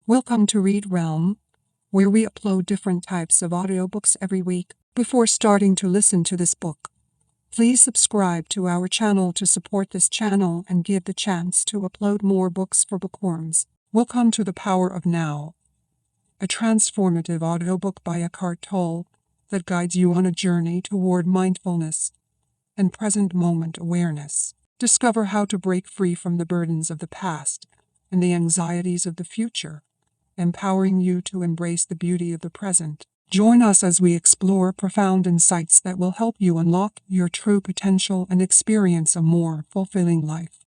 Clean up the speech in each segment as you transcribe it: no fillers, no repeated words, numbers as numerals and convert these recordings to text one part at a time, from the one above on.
Welcome to Read Realm, where we upload different types of audiobooks every week. Before starting to listen to this book, please subscribe to our channel to support this channel and give the chance to upload more books for bookworms. Welcome to The Power of Now, a transformative audiobook by Eckhart Tolle that guides you on a journey toward mindfulness and present moment awareness. Discover how to break free from the burdens of the past and the anxieties of the future, empowering you to embrace the beauty of the present. Join us as we explore profound insights that will help you unlock your true potential and experience a more fulfilling life.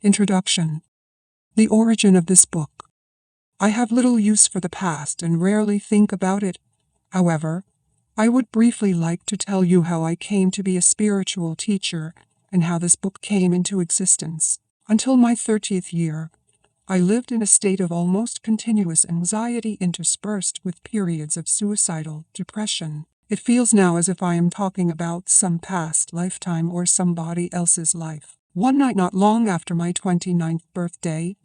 Introduction. The origin of this book. I have little use for the past and rarely think about it. However, I would briefly like to tell you how I came to be a spiritual teacher and how this book came into existence. Until my 30th year, I lived in a state of almost continuous anxiety interspersed with periods of suicidal depression. It feels now as if I am talking about some past lifetime or somebody else's life. One night not long after my 29th birthday,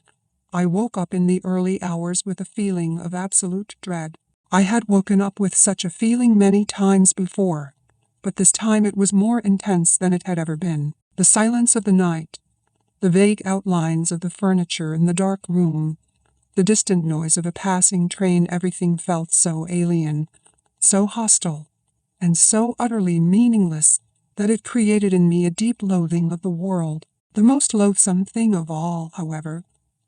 I woke up in the early hours with a feeling of absolute dread. I had woken up with such a feeling many times before, but this time it was more intense than it had ever been. The silence of the night, the vague outlines of the furniture in the dark room, the distant noise of a passing train, everything felt so alien, so hostile, and so utterly meaningless that it created in me a deep loathing of the world. The most loathsome thing of all, however,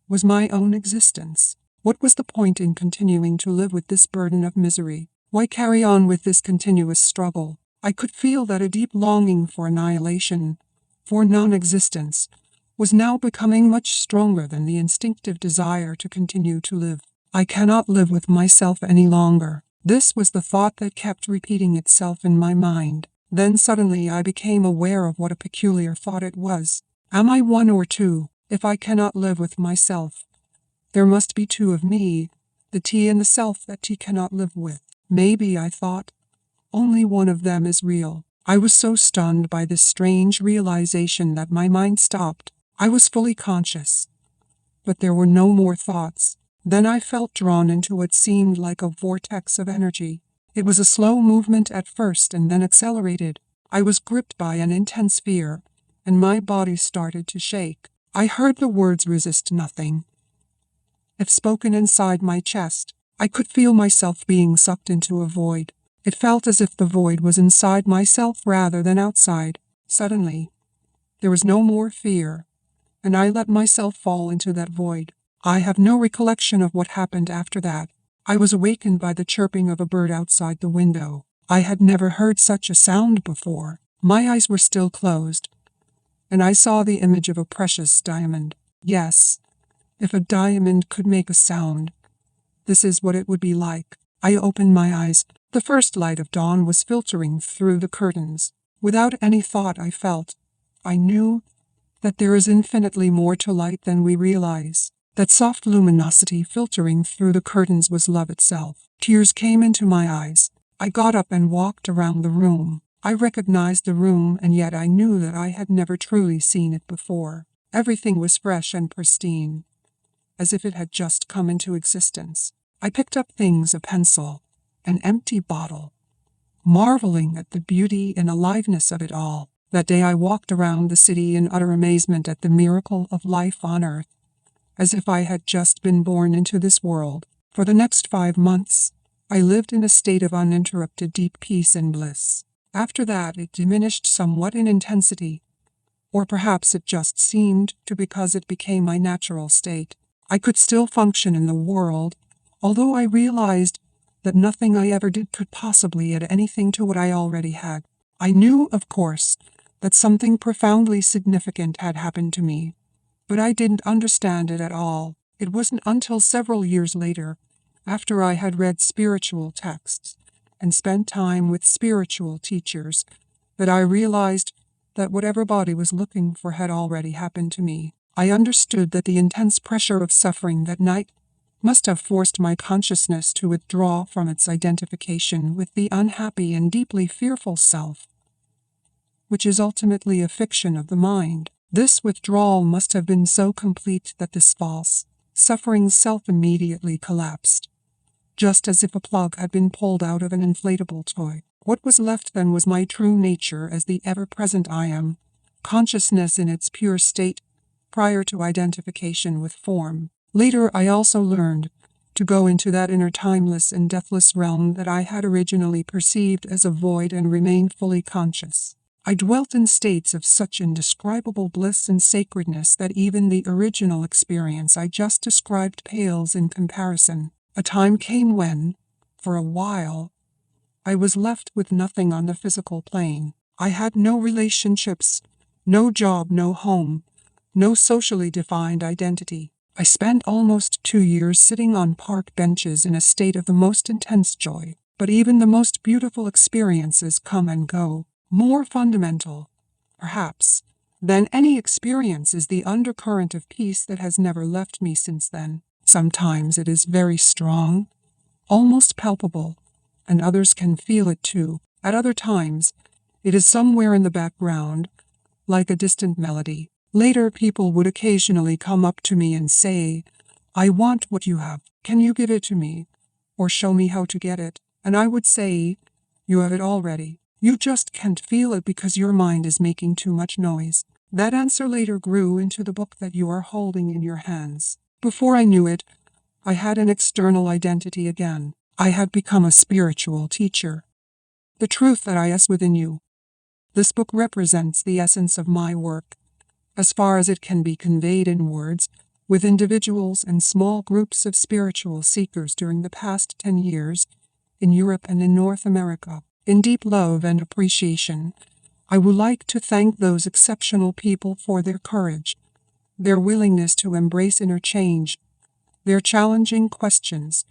was my own existence. What was the point in continuing to live with this burden of misery? Why carry on with this continuous struggle? I could feel that a deep longing for annihilation, for non-existence, was now becoming much stronger than the instinctive desire to continue to live. I cannot live with myself any longer. This was the thought that kept repeating itself in my mind. Then suddenly I became aware of what a peculiar thought it was. Am I one or two? If I cannot live with myself, there must be two of me, the T and the self that T cannot live with. Maybe, I thought, only one of them is real. I was so stunned by this strange realization that my mind stopped. I was fully conscious, but there were no more thoughts. Then I felt drawn into what seemed like a vortex of energy. It was a slow movement at first and then accelerated. I was gripped by an intense fear, and my body started to shake. I heard the words "resist nothing," if spoken inside my chest. I could feel myself being sucked into a void. It felt as if the void was inside myself rather than outside. Suddenly, there was no more fear, and I let myself fall into that void. I have no recollection of what happened after that. I was awakened by the chirping of a bird outside the window. I had never heard such a sound before. My eyes were still closed, and I saw the image of a precious diamond. Yes, if a diamond could make a sound, this is what it would be like. I opened my eyes. The first light of dawn was filtering through the curtains. Without any thought I knew that there is infinitely more to light than we realize. That soft luminosity filtering through the curtains was love itself. Tears came into my eyes. I got up and walked around the room. I recognized the room, and yet I knew that I had never truly seen it before. Everything was fresh and pristine, as if it had just come into existence. I picked up things: a pencil, an empty bottle, marveling at the beauty and aliveness of it all. That day I walked around the city in utter amazement at the miracle of life on earth, as if I had just been born into this world. For the next 5 months, I lived in a state of uninterrupted deep peace and bliss. After that, it diminished somewhat in intensity, or perhaps it just seemed to because it became my natural state. I could still function in the world, although I realized that nothing I ever did could possibly add anything to what I already had. I knew, of course, that something profoundly significant had happened to me, but I didn't understand it at all. It wasn't until several years later, after I had read spiritual texts and spent time with spiritual teachers, that I realized that what everybody was looking for had already happened to me. I understood that the intense pressure of suffering that night must have forced my consciousness to withdraw from its identification with the unhappy and deeply fearful self, which is ultimately a fiction of the mind. This withdrawal must have been so complete that this false, Suffering self immediately collapsed, just as if a plug had been pulled out of an inflatable toy. What was left then was my true nature as the ever-present I am, consciousness in its pure state, prior to identification with form. Later I also learned to go into that inner timeless and deathless realm that I had originally perceived as a void and remained fully conscious. I dwelt in states of such indescribable bliss and sacredness that even the original experience I just described pales in comparison. A time came when, for a while, I was left with nothing on the physical plane. I had no relationships, no job, no home, no socially defined identity. I spent almost 2 years sitting on park benches in a state of the most intense joy. But even the most beautiful experiences come and go. More fundamental, perhaps, than any experience is the undercurrent of peace that has never left me since then. Sometimes it is very strong, almost palpable, and others can feel it too. At other times, it is somewhere in the background, like a distant melody. Later, people would occasionally come up to me and say, "I want what you have. Can you give it to me? Or show me how to get it?" And I would say, "You have it already. You just can't feel it because your mind is making too much noise." That answer later grew into the book that you are holding in your hands. Before I knew it, I had an external identity again. I had become a spiritual teacher. The truth that is within you. This book represents the essence of my work, as far as it can be conveyed in words, with individuals and small groups of spiritual seekers during the past 10 years, in Europe and in North America. In deep love and appreciation, I would like to thank those exceptional people for their courage, their willingness to embrace inner change, their challenging questions,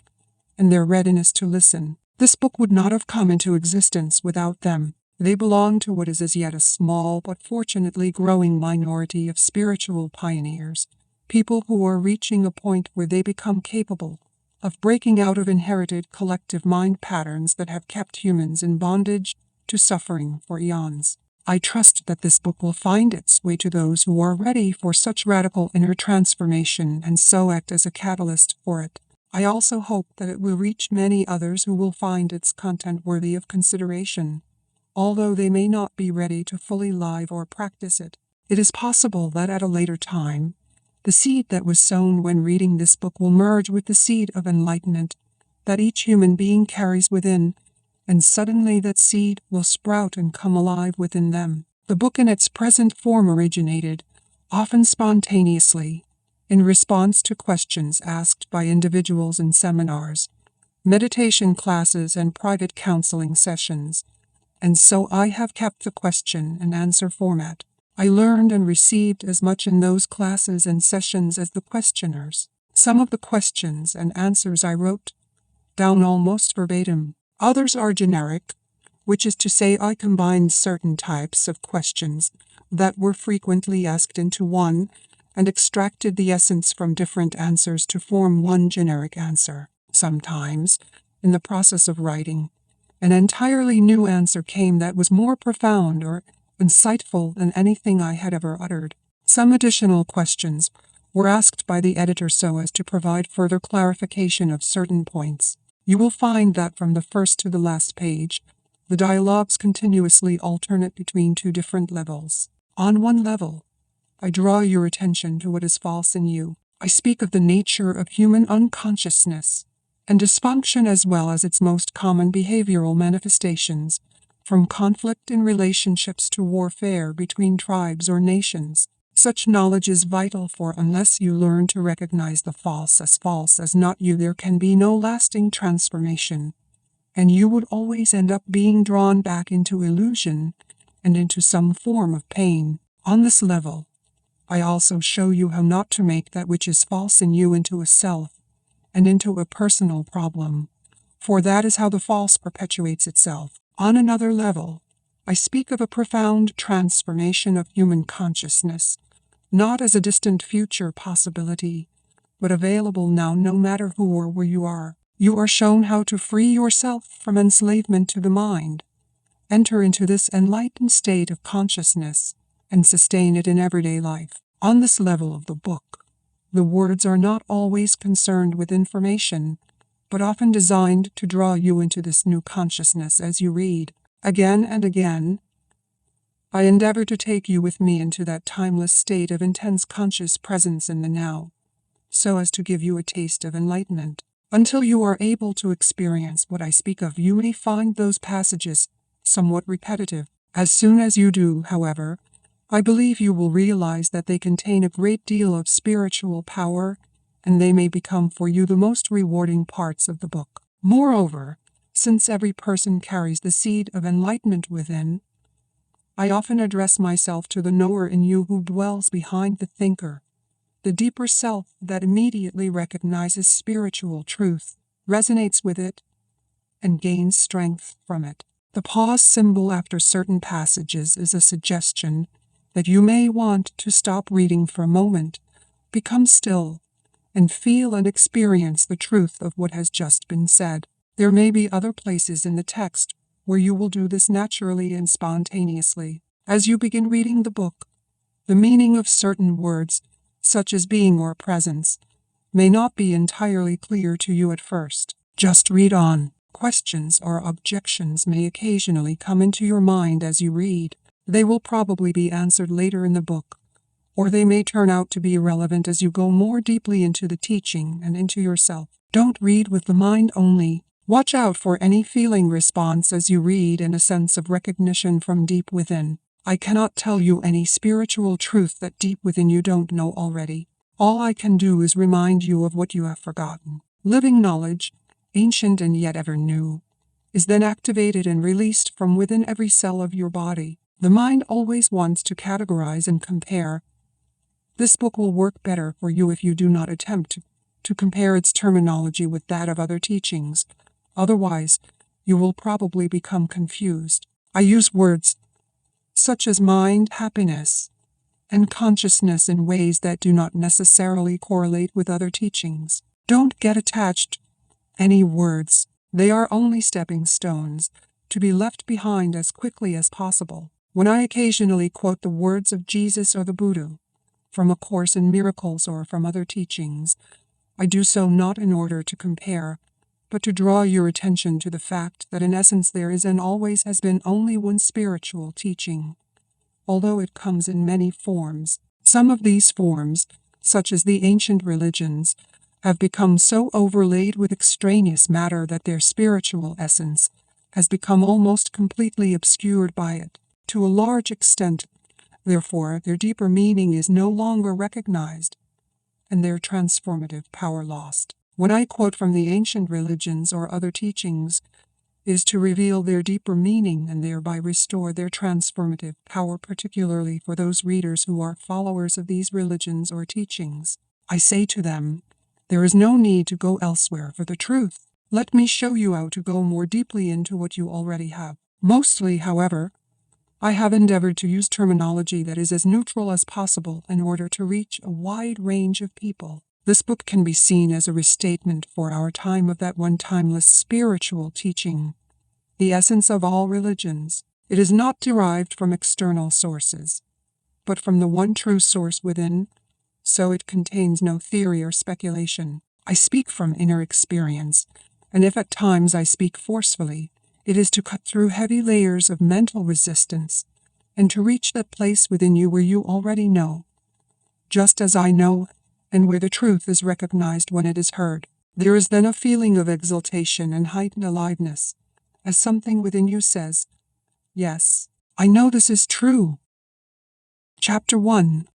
and their readiness to listen. This book would not have come into existence without them. They belong to what is as yet a small but fortunately growing minority of spiritual pioneers, people who are reaching a point where they become capable of breaking out of inherited collective mind patterns that have kept humans in bondage to suffering for eons. I trust that this book will find its way to those who are ready for such radical inner transformation and so act as a catalyst for it. I also hope that it will reach many others who will find its content worthy of consideration, although they may not be ready to fully live or practice it. It is possible that at a later time, the seed that was sown when reading this book will merge with the seed of enlightenment that each human being carries within, and suddenly that seed will sprout and come alive within them. The book in its present form originated, often spontaneously, in response to questions asked by individuals in seminars, meditation classes, and private counseling sessions, and so I have kept the question and answer format. I learned and received as much in those classes and sessions as the questioners. Some of the questions and answers I wrote down almost verbatim. Others are generic, which is to say I combined certain types of questions that were frequently asked into one and extracted the essence from different answers to form one generic answer. Sometimes, in the process of writing, an entirely new answer came that was more profound or insightful than anything I had ever uttered. Some additional questions were asked by the editor so as to provide further clarification of certain points. You will find that from the first to the last page, the dialogues continuously alternate between two different levels. On one level, I draw your attention to what is false in you. I speak of the nature of human unconsciousness and dysfunction as well as its most common behavioral manifestations, from conflict in relationships to warfare between tribes or nations. Such knowledge is vital, for unless you learn to recognize the false as not you, there can be no lasting transformation, and you would always end up being drawn back into illusion and into some form of pain. On this level, I also show you how not to make that which is false in you into a self and into a personal problem, for that is how the false perpetuates itself. On another level, I speak of a profound transformation of human consciousness, not as a distant future possibility, but available now no matter who or where you are. You are shown how to free yourself from enslavement to the mind, enter into this enlightened state of consciousness, and sustain it in everyday life. On this level of the book, The words are not always concerned with information, but often designed to draw you into this new consciousness as you read. Again and again, I endeavor to take you with me into that timeless state of intense conscious presence in the now, so as to give you a taste of enlightenment. Until you are able to experience what I speak of, you may find those passages somewhat repetitive. As soon as you do, however, I believe you will realize that they contain a great deal of spiritual power, and they may become for you the most rewarding parts of the book. Moreover, since every person carries the seed of enlightenment within, I often address myself to the knower in you who dwells behind the thinker, the deeper self that immediately recognizes spiritual truth, resonates with it, and gains strength from it. The pause symbol after certain passages is a suggestion that you may want to stop reading for a moment, become still, and feel and experience the truth of what has just been said. There may be other places in the text where you will do this naturally and spontaneously. As you begin reading the book, the meaning of certain words, such as being or presence, may not be entirely clear to you at first. Just read on. Questions or objections may occasionally come into your mind as you read. They will probably be answered later in the book, or they may turn out to be irrelevant as you go more deeply into the teaching and into yourself. Don't read with the mind only. Watch out for any feeling response as you read and a sense of recognition from deep within. I cannot tell you any spiritual truth that deep within you don't know already. All I can do is remind you of what you have forgotten. Living knowledge, ancient and yet ever new, is then activated and released from within every cell of your body. The mind always wants to categorize and compare. This book will work better for you if you do not attempt to compare its terminology with that of other teachings. Otherwise, you will probably become confused. I use words such as mind, happiness, and consciousness in ways that do not necessarily correlate with other teachings. Don't get attached to any words. They are only stepping stones to be left behind as quickly as possible. When I occasionally quote the words of Jesus or the Buddha from A Course in Miracles or from other teachings, I do so not in order to compare, but to draw your attention to the fact that in essence there is and always has been only one spiritual teaching, although it comes in many forms. Some of these forms, such as the ancient religions, have become so overlaid with extraneous matter that their spiritual essence has become almost completely obscured by it. To a large extent, therefore, their deeper meaning is no longer recognized, and their transformative power lost. When I quote from the ancient religions or other teachings, is to reveal their deeper meaning and thereby restore their transformative power, particularly for those readers who are followers of these religions or teachings. I say to them, there is no need to go elsewhere for the truth. Let me show you how to go more deeply into what you already have. Mostly, however, I have endeavored to use terminology that is as neutral as possible in order to reach a wide range of people. This book can be seen as a restatement for our time of that one timeless spiritual teaching, the essence of all religions. It is not derived from external sources, but from the one true source within, so it contains no theory or speculation. I speak from inner experience, and if at times I speak forcefully, it is to cut through heavy layers of mental resistance and to reach that place within you where you already know, just as I know, and where the truth is recognized when it is heard. There is then a feeling of exultation and heightened aliveness, as something within you says, yes, I know this is true. Chapter 1.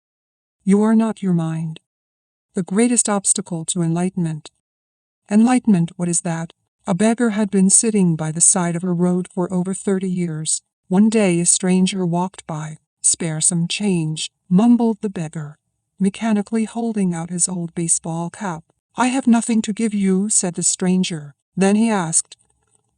You are not your mind. The greatest obstacle to enlightenment. Enlightenment, what is that? A beggar had been sitting by the side of a road for over 30 years. One day a stranger walked by. Spare some change, mumbled the beggar, mechanically holding out his old baseball cap. I have nothing to give you, said the stranger. Then he asked,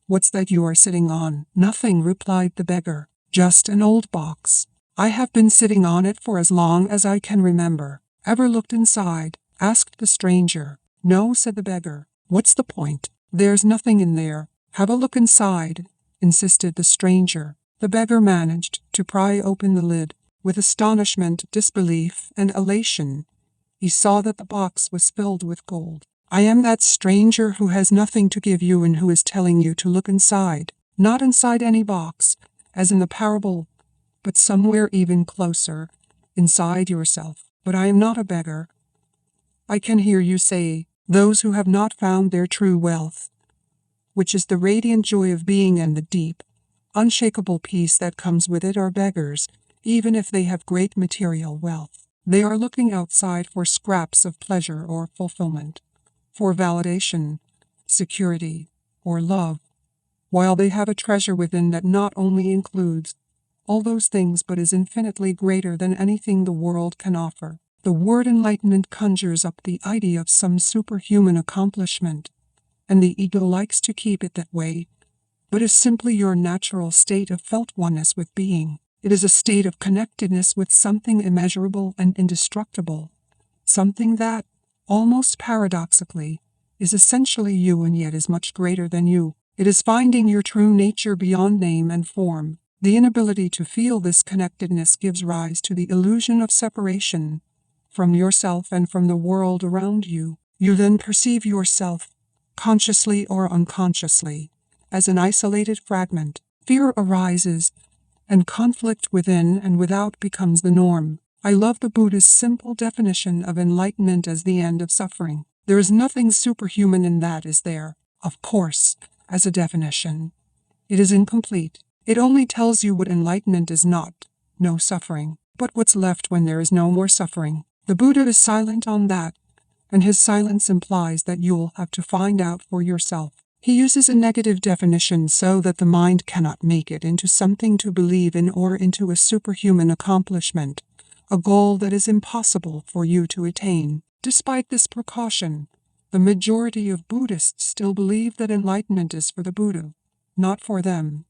what's that you are sitting on? Nothing, replied the beggar. Just an old box. I have been sitting on it for as long as I can remember. Ever looked inside? Asked the stranger. No, said the beggar. What's the point? There's nothing in there. Have a look inside, insisted the stranger. The beggar managed to pry open the lid. With astonishment, disbelief, and elation, He saw that the box was filled with gold. I am that stranger who has nothing to give you and who is telling you to look inside, not inside any box, as in the parable, but somewhere even closer, inside yourself. But I am not a beggar. I can hear you say, those who have not found their true wealth, which is the radiant joy of being and the deep, unshakable peace that comes with it, are beggars, even if they have great material wealth. They are looking outside for scraps of pleasure or fulfillment, for validation, security, or love, while they have a treasure within that not only includes all those things but is infinitely greater than anything the world can offer. The word enlightenment conjures up the idea of some superhuman accomplishment, and the ego likes to keep it that way, but is simply your natural state of felt oneness with being. It is a state of connectedness with something immeasurable and indestructible, something that, almost paradoxically, is essentially you and yet is much greater than you. It is finding your true nature beyond name and form. The inability to feel this connectedness gives rise to the illusion of separation from yourself and from the world around you. You then perceive yourself, consciously or unconsciously, as an isolated fragment. Fear arises, and conflict within and without becomes the norm. I love the Buddha's simple definition of enlightenment as the end of suffering. There is nothing superhuman in that, is there? Of course, as a definition, it is incomplete. It only tells you what enlightenment is not, no suffering. But what's left when there is no more suffering? The Buddha is silent on that, and his silence implies that you'll have to find out for yourself. He uses a negative definition so that the mind cannot make it into something to believe in or into a superhuman accomplishment, a goal that is impossible for you to attain. Despite this precaution, the majority of Buddhists still believe that enlightenment is for the Buddha, not for them,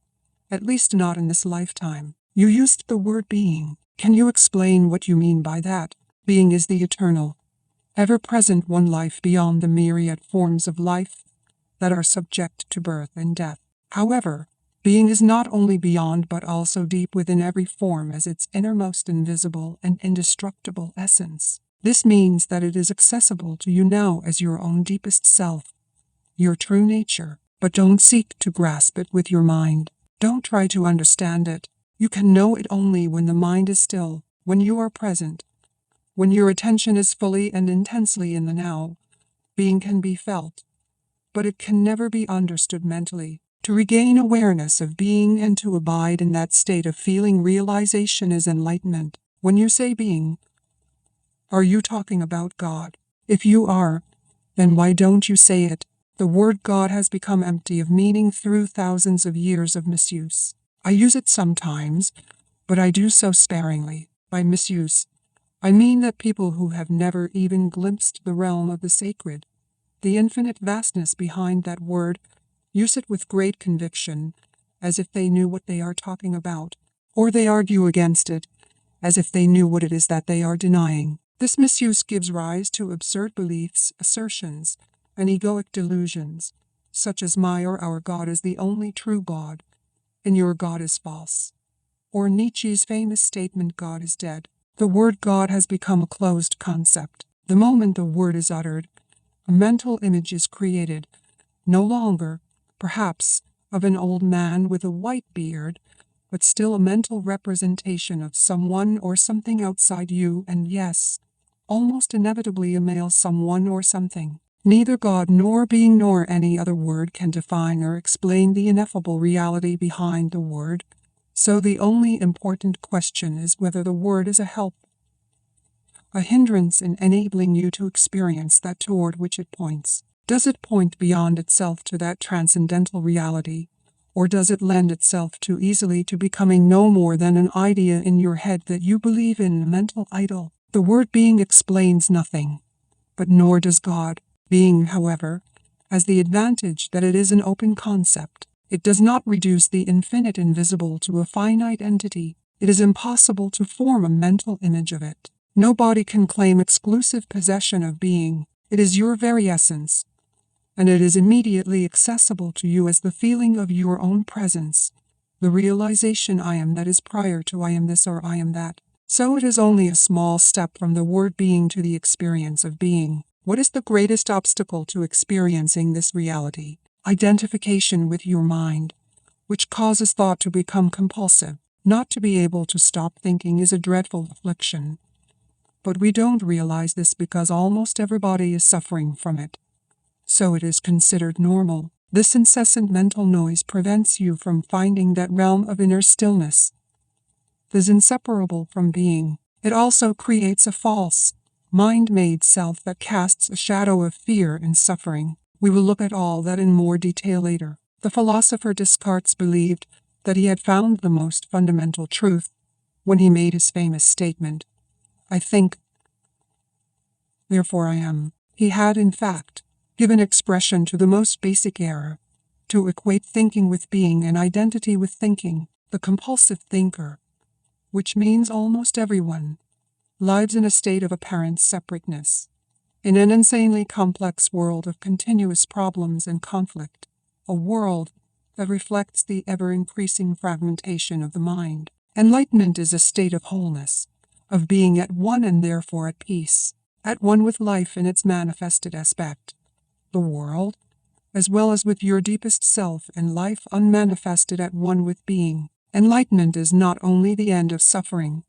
at least not in this lifetime. You used the word being. Can you explain what you mean by that? Being is the eternal, ever-present one, life beyond the myriad forms of life that are subject to birth and death. However, being is not only beyond but also deep within every form as its innermost invisible and indestructible essence. This means that it is accessible to you now as your own deepest self, your true nature. But don't seek to grasp it with your mind. Don't try to understand it. You can know it only when the mind is still, when you are present, when your attention is fully and intensely in the now. Being can be felt, but it can never be understood mentally. To regain awareness of being and to abide in that state of feeling realization is enlightenment. When you say being, are you talking about God? If you are, then why don't you say it? The word God has become empty of meaning through thousands of years of misuse. I use it sometimes, but I do so sparingly. By misuse, I mean that people who have never even glimpsed the realm of the sacred, the infinite vastness behind that word, use it with great conviction, as if they knew what they are talking about, or they argue against it, as if they knew what it is that they are denying. This misuse gives rise to absurd beliefs, assertions, and egoic delusions, such as my or our God is the only true God, and your God is false. Or Nietzsche's famous statement, God is dead. The word God has become a closed concept. The moment the word is uttered, a mental image is created, no longer, perhaps, of an old man with a white beard, but still a mental representation of someone or something outside you, and yes, almost inevitably a male someone or something. Neither God nor being nor any other word can define or explain the ineffable reality behind the word, so the only important question is whether the word is a help, a hindrance in enabling you to experience that toward which it points. Does it point beyond itself to that transcendental reality, or does it lend itself too easily to becoming no more than an idea in your head that you believe in, a mental idol? The word being explains nothing, but nor does God. Being, however, has the advantage that it is an open concept. It does not reduce the infinite invisible to a finite entity. It is impossible to form a mental image of it. Nobody can claim exclusive possession of being. It is your very essence, and it is immediately accessible to you as the feeling of your own presence, the realization I am that is prior to I am this or I am that. So it is only a small step from the word being to the experience of being. What is the greatest obstacle to experiencing this reality? Identification with your mind, which causes thought to become compulsive. Not to be able to stop thinking is a dreadful affliction. But we don't realize this because almost everybody is suffering from it. So it is considered normal. This incessant mental noise prevents you from finding that realm of inner stillness that is inseparable from being. It also creates a false, mind-made self that casts a shadow of fear and suffering. We will look at all that in more detail later. The philosopher Descartes believed that he had found the most fundamental truth when he made his famous statement, "I think, therefore I am." He had, in fact, given expression to the most basic error, to equate thinking with being and identity with thinking. The compulsive thinker, which means almost everyone, lives in a state of apparent separateness, in an insanely complex world of continuous problems and conflict, a world that reflects the ever-increasing fragmentation of the mind. Enlightenment is a state of wholeness, of being at one and therefore at peace, at one with life in its manifested aspect, the world, as well as with your deepest self, and life unmanifested at one with being. Enlightenment is not only the end of suffering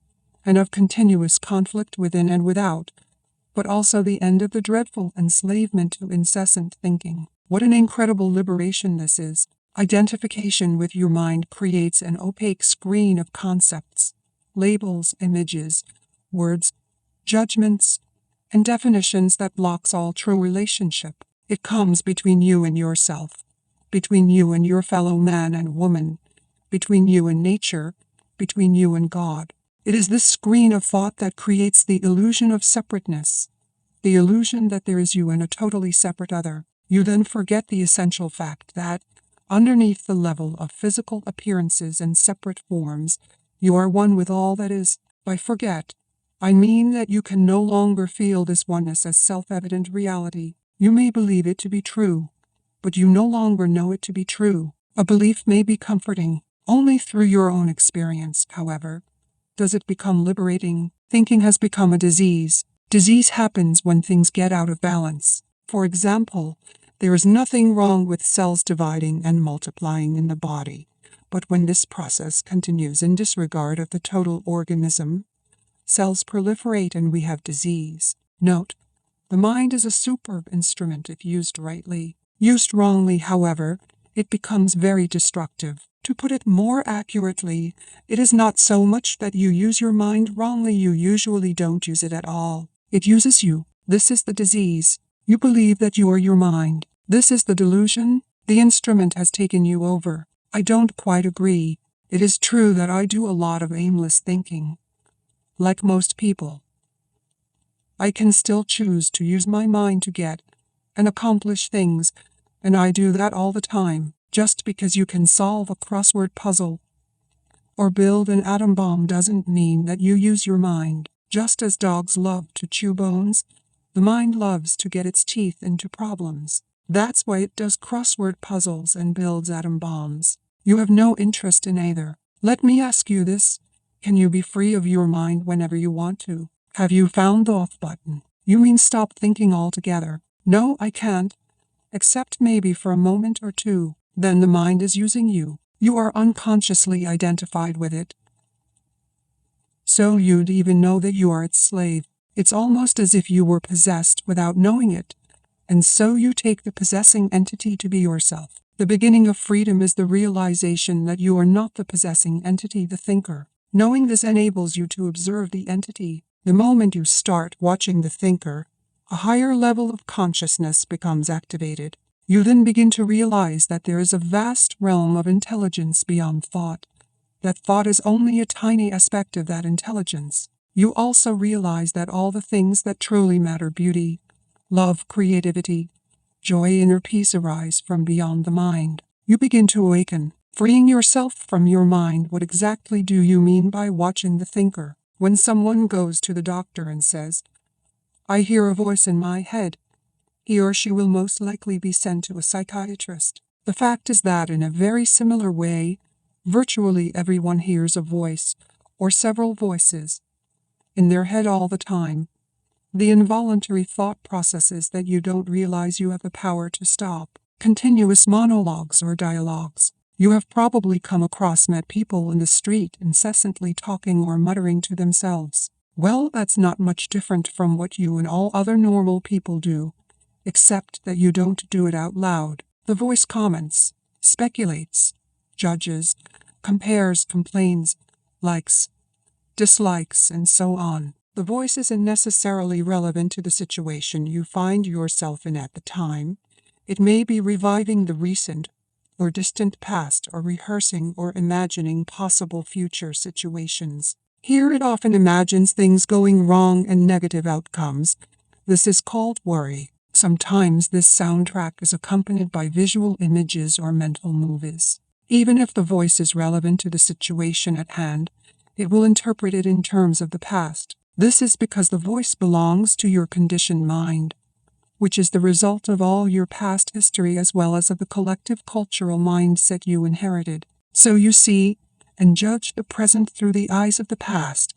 and of continuous conflict within and without, but also the end of the dreadful enslavement to incessant thinking. What an incredible liberation this is! Identification with your mind creates an opaque screen of concepts, labels, images, words, judgments, and definitions that blocks all true relationship. It comes between you and yourself, between you and your fellow man and woman, between you and nature, between you and God. It is this screen of thought that creates the illusion of separateness, the illusion that there is you and a totally separate other. You then forget the essential fact that, underneath the level of physical appearances and separate forms, you are one with all that is. By forget, I mean that you can no longer feel this oneness as self-evident reality. You may believe it to be true, but you no longer know it to be true. A belief may be comforting. Only through your own experience, however, does it become liberating. Thinking has become a disease. Disease happens when things get out of balance. For example, there is nothing wrong with cells dividing and multiplying in the body, but when this process continues in disregard of the total organism, cells proliferate and we have disease. Note, the mind is a superb instrument if used rightly. Used wrongly, however, it becomes very destructive. To put it more accurately, it is not so much that you use your mind wrongly, you usually don't use it at all. It uses you. This is the disease. You believe that you are your mind. This is the delusion. The instrument has taken you over. I don't quite agree. It is true that I do a lot of aimless thinking. Like most people, I can still choose to use my mind to get and accomplish things, and I do that all the time. Just because you can solve a crossword puzzle or build an atom bomb doesn't mean that you use your mind. Just as dogs love to chew bones, the mind loves to get its teeth into problems. That's why it does crossword puzzles and builds atom bombs. You have no interest in either. Let me ask you this. Can you be free of your mind whenever you want to? Have you found the off button? You mean stop thinking altogether? No, I can't. Except maybe for a moment or two. Then the mind is using you. You are unconsciously identified with it. So you'd even know that you are its slave. It's almost as if you were possessed without knowing it. And so you take the possessing entity to be yourself. The beginning of freedom is the realization that you are not the possessing entity, the thinker. Knowing this enables you to observe the entity. The moment you start watching the thinker, a higher level of consciousness becomes activated. You then begin to realize that there is a vast realm of intelligence beyond thought, that thought is only a tiny aspect of that intelligence. You also realize that all the things that truly matter, beauty, love, creativity, joy, inner peace, arise from beyond the mind. You begin to awaken, freeing yourself from your mind. What exactly do you mean by watching the thinker? When someone goes to the doctor and says, "I hear a voice in my head," he or she will most likely be sent to a psychiatrist. The fact is that in a very similar way, virtually everyone hears a voice, or several voices, in their head all the time. The involuntary thought processes that you don't realize you have the power to stop. Continuous monologues or dialogues. You have probably come across met people in the street incessantly talking or muttering to themselves. Well, that's not much different from what you and all other normal people do, except that you don't do it out loud. The voice comments, speculates, judges, compares, complains, likes, dislikes, and so on. The voice isn't necessarily relevant to the situation you find yourself in at the time. It may be reviving the recent or distant past or rehearsing or imagining possible future situations. Here it often imagines things going wrong and negative outcomes. This is called worry. Sometimes this soundtrack is accompanied by visual images or mental movies. Even if the voice is relevant to the situation at hand, it will interpret it in terms of the past. This is because the voice belongs to your conditioned mind, which is the result of all your past history as well as of the collective cultural mindset you inherited. So you see and judge the present through the eyes of the past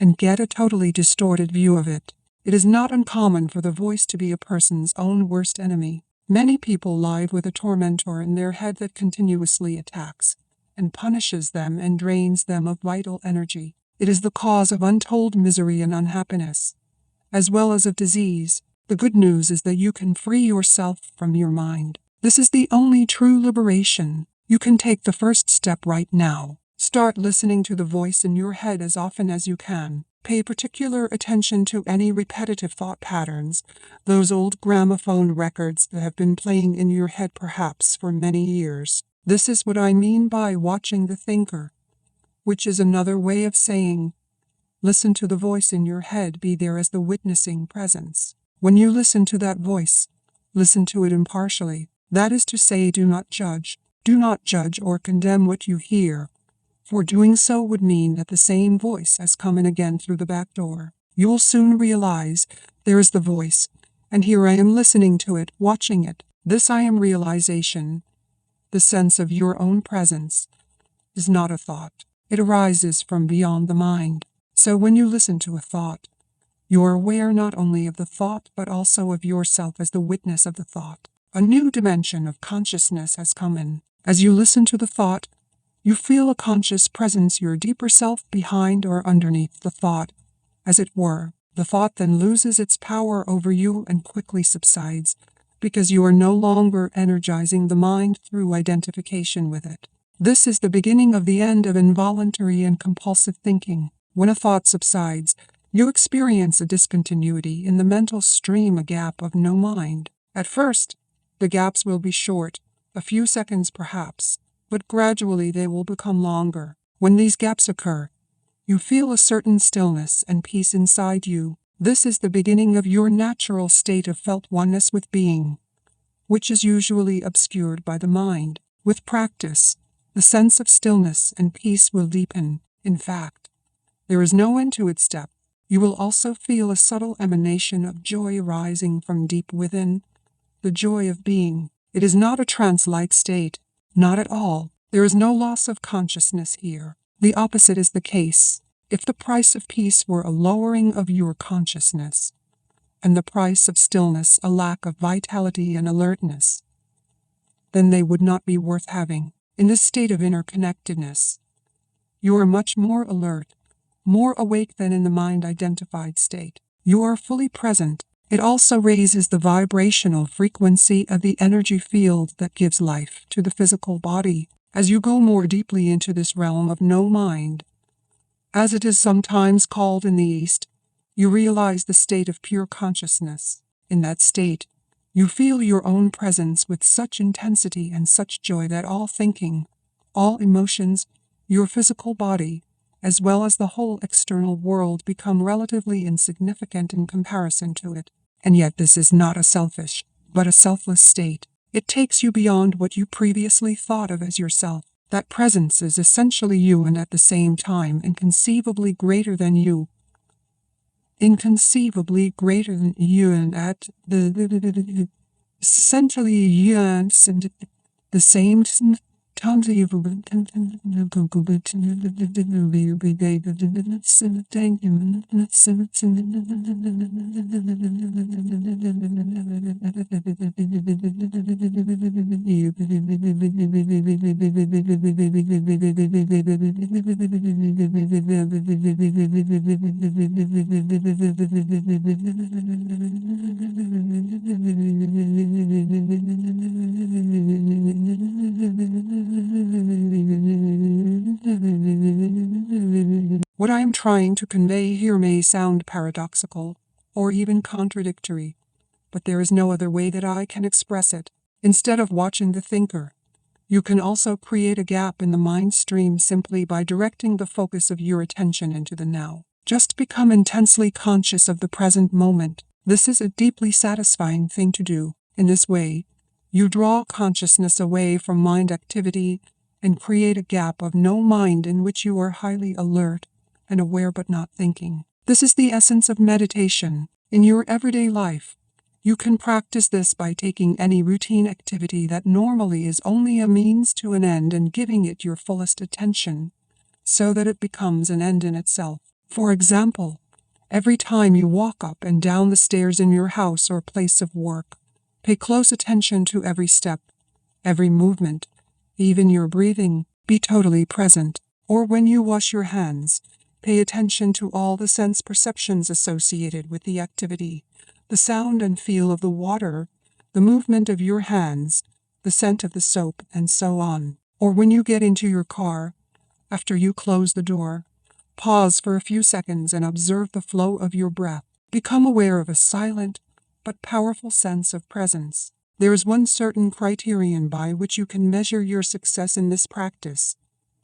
and get a totally distorted view of it. It is not uncommon for the voice to be a person's own worst enemy. Many people live with a tormentor in their head that continuously attacks and punishes them and drains them of vital energy. It is the cause of untold misery and unhappiness, as well as of disease. The good news is that you can free yourself from your mind. This is the only true liberation. You can take the first step right now. Start listening to the voice in your head as often as you can. Pay particular attention to any repetitive thought patterns, those old gramophone records that have been playing in your head perhaps for many years. This is what I mean by watching the thinker, which is another way of saying, listen to the voice in your head, be there as the witnessing presence. When you listen to that voice, listen to it impartially. That is to say, do not judge. Do not judge or condemn what you hear, for doing so would mean that the same voice has come in again through the back door. You will soon realize there is the voice, and here I am listening to it, watching it. This I am realization, the sense of your own presence, is not a thought. It arises from beyond the mind. So when you listen to a thought, you are aware not only of the thought but also of yourself as the witness of the thought. A new dimension of consciousness has come in. As you listen to the thought, you feel a conscious presence, your deeper self behind or underneath the thought, as it were. The thought then loses its power over you and quickly subsides, because you are no longer energizing the mind through identification with it. This is the beginning of the end of involuntary and compulsive thinking. When a thought subsides, you experience a discontinuity in the mental stream, a gap of no mind. At first, the gaps will be short, a few seconds perhaps, but gradually they will become longer. When these gaps occur, you feel a certain stillness and peace inside you. This is the beginning of your natural state of felt oneness with being, which is usually obscured by the mind. With practice, the sense of stillness and peace will deepen. In fact, there is no end to its depth. You will also feel a subtle emanation of joy rising from deep within, the joy of being. It is not a trance-like state, not at all. There is no loss of consciousness here. The opposite is the case. If the price of peace were a lowering of your consciousness, and the price of stillness a lack of vitality and alertness, then they would not be worth having. In this state of interconnectedness, you are much more alert, more awake than in the mind-identified state. You are fully present. It also raises the vibrational frequency of the energy field that gives life to the physical body. As you go more deeply into this realm of no mind, as it is sometimes called in the East, you realize the state of pure consciousness. In that state, you feel your own presence with such intensity and such joy that all thinking, all emotions, your physical body, as well as the whole external world become relatively insignificant in comparison to it. And yet this is not a selfish, but a selfless state. It takes you beyond what you previously thought of as yourself. That presence is essentially you and at the same time inconceivably greater than you. Inconceivably greater than you and at the essentially you and the same What I am trying to convey here may sound paradoxical or even contradictory, but there is no other way that I can express it. Instead of watching the thinker, you can also create a gap in the mind stream simply by directing the focus of your attention into the now. Just become intensely conscious of the present moment. This is a deeply satisfying thing to do. In this way, you draw consciousness away from mind activity and create a gap of no mind in which you are highly alert and aware but not thinking. This is the essence of meditation. In your everyday life, you can practice this by taking any routine activity that normally is only a means to an end and giving it your fullest attention, so that it becomes an end in itself. For example, every time you walk up and down the stairs in your house or place of work, pay close attention to every step, every movement, even your breathing. Be totally present. Or when you wash your hands, pay attention to all the sense perceptions associated with the activity, the sound and feel of the water, the movement of your hands, the scent of the soap, and so on. Or when you get into your car, after you close the door, pause for a few seconds and observe the flow of your breath. Become aware of a silent but powerful sense of presence. There is one certain criterion by which you can measure your success in this practice: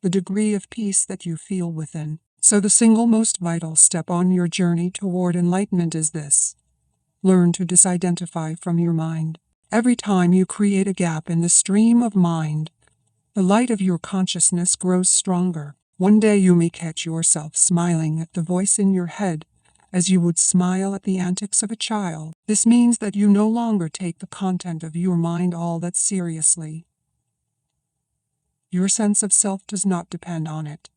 the degree of peace that you feel within. So the single most vital step on your journey toward enlightenment is this: learn to disidentify from your mind. Every time you create a gap in the stream of mind, the light of your consciousness grows stronger. One day you may catch yourself smiling at the voice in your head as you would smile at the antics of a child. This means that you no longer take the content of your mind all that seriously. Your sense of self does not depend on it.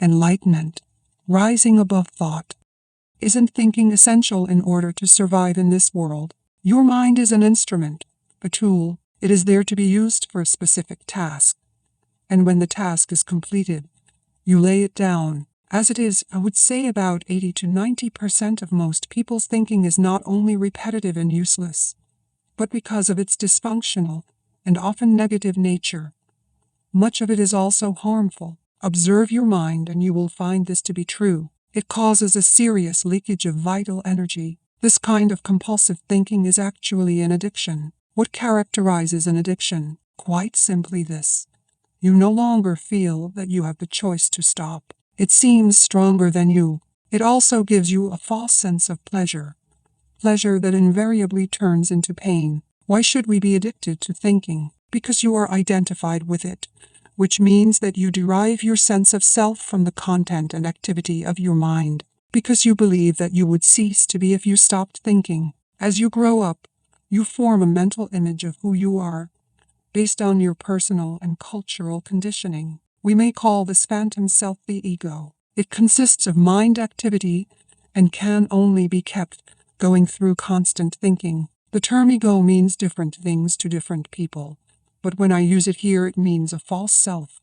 Enlightenment, rising above thought, isn't thinking essential in order to survive in this world. Your mind is an instrument, a tool. It is there to be used for a specific task. And when the task is completed, you lay it down. As it is, I would say about 80 to 90% of most people's thinking is not only repetitive and useless, but because of its dysfunctional and often negative nature, much of it is also harmful. Observe your mind and you will find this to be true. It causes a serious leakage of vital energy. This kind of compulsive thinking is actually an addiction. What characterizes an addiction? Quite simply this: you no longer feel that you have the choice to stop. It seems stronger than you. It also gives you a false sense of pleasure that invariably turns into pain. Why should we be addicted to thinking? Because you are identified with it, which means that you derive your sense of self from the content and activity of your mind. Because you believe that you would cease to be if you stopped thinking. As you grow up, you form a mental image of who you are, based on your personal and cultural conditioning. We may call this phantom self the ego. It consists of mind activity and can only be kept going through constant thinking. The term ego means different things to different people, but when I use it here it means a false self,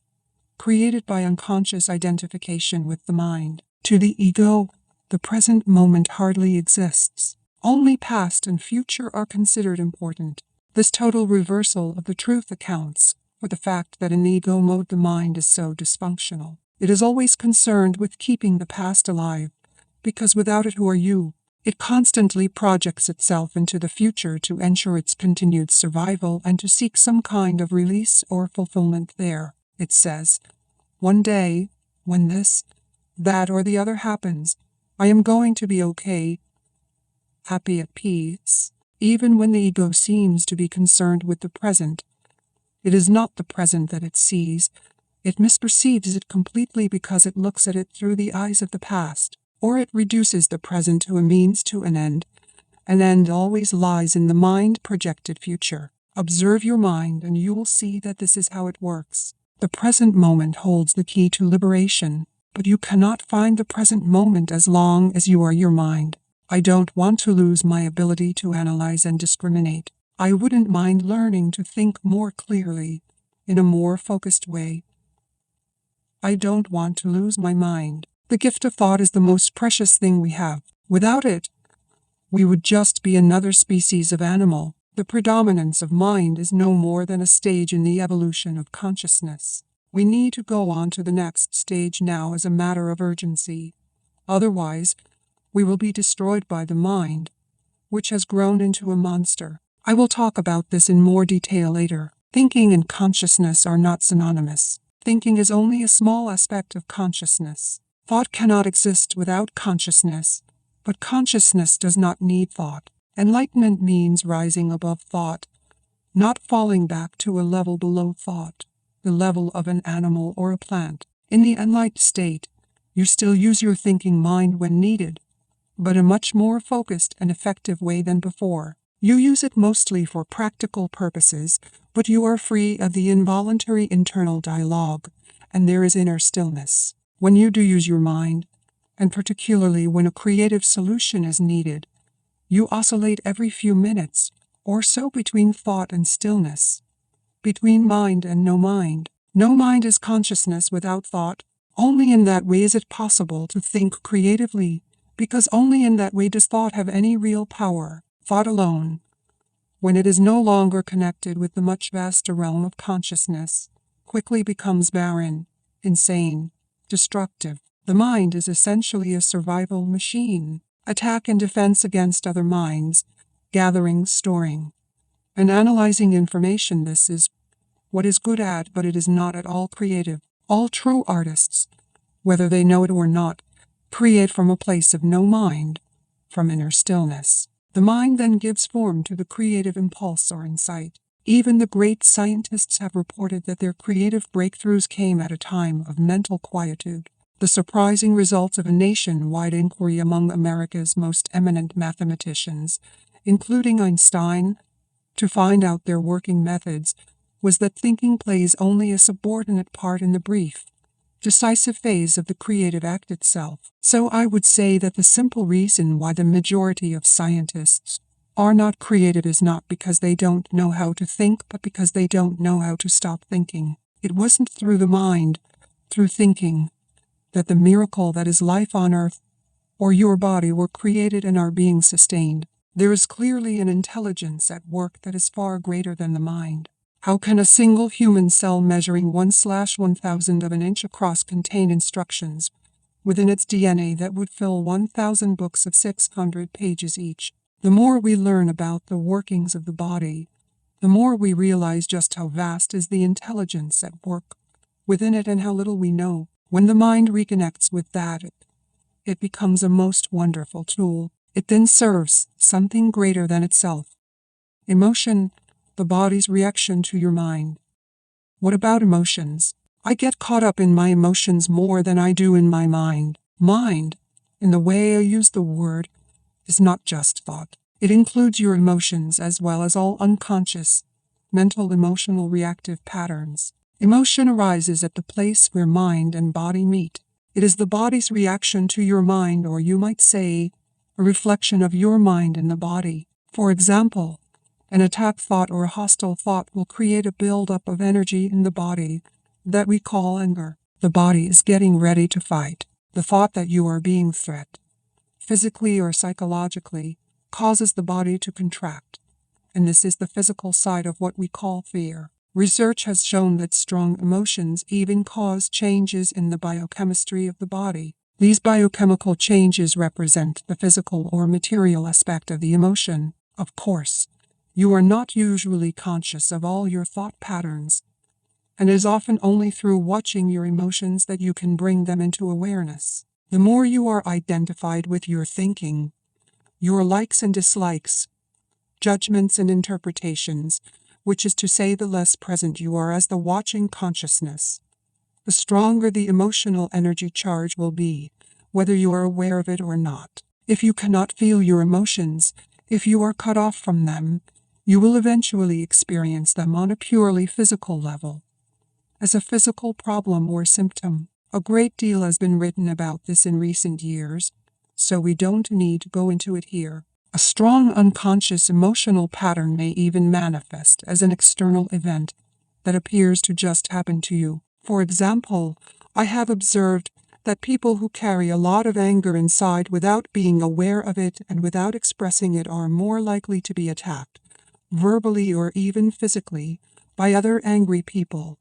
created by unconscious identification with the mind. To the ego, the present moment hardly exists. Only past and future are considered important. This total reversal of the truth accounts for the fact that in ego mode the mind is so dysfunctional. It is always concerned with keeping the past alive, because without it who are you? It constantly projects itself into the future to ensure its continued survival and to seek some kind of release or fulfillment there. It says, one day, when this, that or the other happens, I am going to be okay, happy at peace. Even when the ego seems to be concerned with the present, it is not the present that it sees. It misperceives it completely because it looks at it through the eyes of the past, or it reduces the present to a means to an end. An end always lies in the mind-projected future. Observe your mind and you will see that this is how it works. The present moment holds the key to liberation, but you cannot find the present moment as long as you are your mind. I don't want to lose my ability to analyze and discriminate. I wouldn't mind learning to think more clearly, in a more focused way. I don't want to lose my mind. The gift of thought is the most precious thing we have. Without it, we would just be another species of animal. The predominance of mind is no more than a stage in the evolution of consciousness. We need to go on to the next stage now as a matter of urgency. Otherwise, we will be destroyed by the mind, which has grown into a monster. I will talk about this in more detail later. Thinking and consciousness are not synonymous. Thinking is only a small aspect of consciousness. Thought cannot exist without consciousness, but consciousness does not need thought. Enlightenment means rising above thought, not falling back to a level below thought, the level of an animal or a plant. In the enlightened state, you still use your thinking mind when needed, but a much more focused and effective way than before. You use it mostly for practical purposes, but you are free of the involuntary internal dialogue, and there is inner stillness. When you do use your mind, and particularly when a creative solution is needed, you oscillate every few minutes or so between thought and stillness, between mind and no mind. No mind is consciousness without thought. Only in that way is it possible to think creatively, because only in that way does thought have any real power. Thought alone, when it is no longer connected with the much vaster realm of consciousness, quickly becomes barren, insane, destructive. The mind is essentially a survival machine, attack and defense against other minds, gathering, storing, and analyzing information. This is what is good at, but it is not at all creative. All true artists, whether they know it or not, create from a place of no mind, from inner stillness. The mind then gives form to the creative impulse or insight. Even the great scientists have reported that their creative breakthroughs came at a time of mental quietude. The surprising results of a nationwide inquiry among America's most eminent mathematicians, including Einstein, to find out their working methods, was that thinking plays only a subordinate part in the brief, decisive phase of the creative act itself. So I would say that the simple reason why the majority of scientists are not creative is not because they don't know how to think, but because they don't know how to stop thinking. It wasn't through the mind, through thinking, that the miracle that is life on earth or your body were created and are being sustained. There is clearly an intelligence at work that is far greater than the mind. How can a single human cell measuring 1/1000 of an inch across contain instructions within its DNA that would fill 1,000 books of 600 pages each? The more we learn about the workings of the body, the more we realize just how vast is the intelligence at work within it and how little we know. When the mind reconnects with that, it becomes a most wonderful tool. It then serves something greater than itself. Emotion, the body's reaction to your mind. What about emotions? I get caught up in my emotions more than I do in my mind. Mind, in the way I use the word, is not just thought. It includes your emotions as well as all unconscious, mental, emotional, reactive patterns. Emotion arises at the place where mind and body meet. It is the body's reaction to your mind, or you might say, a reflection of your mind in the body. For example, an attack thought or a hostile thought will create a buildup of energy in the body that we call anger. The body is getting ready to fight. The thought that you are being threatened, physically or psychologically, causes the body to contract, and this is the physical side of what we call fear. Research has shown that strong emotions even cause changes in the biochemistry of the body. These biochemical changes represent the physical or material aspect of the emotion. Of course, you are not usually conscious of all your thought patterns, and it is often only through watching your emotions that you can bring them into awareness. The more you are identified with your thinking, your likes and dislikes, judgments and interpretations, which is to say the less present you are as the watching consciousness, the stronger the emotional energy charge will be, whether you are aware of it or not. If you cannot feel your emotions, if you are cut off from them, you will eventually experience them on a purely physical level, as a physical problem or symptom. A great deal has been written about this in recent years, so we don't need to go into it here. A strong unconscious emotional pattern may even manifest as an external event that appears to just happen to you. For example, I have observed that people who carry a lot of anger inside without being aware of it and without expressing it are more likely to be attacked, verbally or even physically, by other angry people,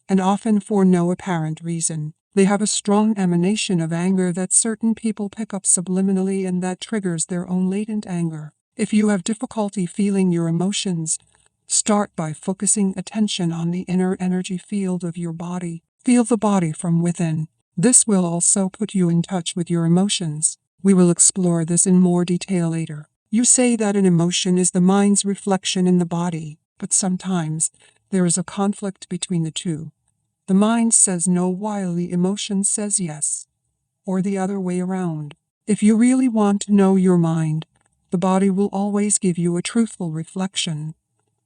and often for no apparent reason. They have a strong emanation of anger that certain people pick up subliminally and that triggers their own latent anger. If you have difficulty feeling your emotions, start by focusing attention on the inner energy field of your body. Feel the body from within. This will also put you in touch with your emotions. We will explore this in more detail later. You say that an emotion is the mind's reflection in the body, but sometimes there is a conflict between the two. The mind says no while the emotion says yes, or the other way around. If you really want to know your mind, the body will always give you a truthful reflection.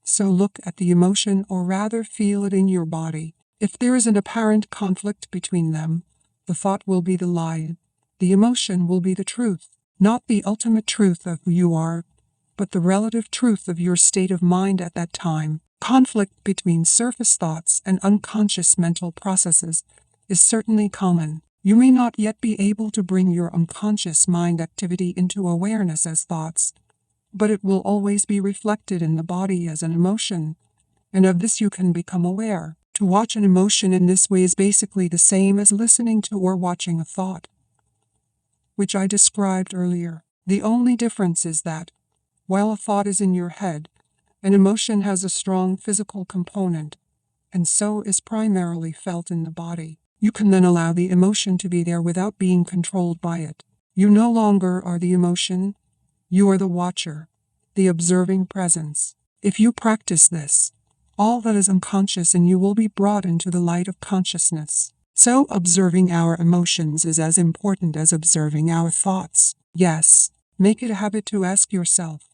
So look at the emotion, or rather feel it in your body. If there is an apparent conflict between them, the thought will be the lie. The emotion will be the truth, not the ultimate truth of who you are, but the relative truth of your state of mind at that time. Conflict between surface thoughts and unconscious mental processes is certainly common. You may not yet be able to bring your unconscious mind activity into awareness as thoughts, but it will always be reflected in the body as an emotion, and of this you can become aware. To watch an emotion in this way is basically the same as listening to or watching a thought, which I described earlier. The only difference is that, while a thought is in your head, an emotion has a strong physical component, and so is primarily felt in the body. You can then allow the emotion to be there without being controlled by it. You no longer are the emotion, you are the watcher, the observing presence. If you practice this, all that is unconscious in you will be brought into the light of consciousness. So observing our emotions is as important as observing our thoughts. Yes, make it a habit to ask yourself,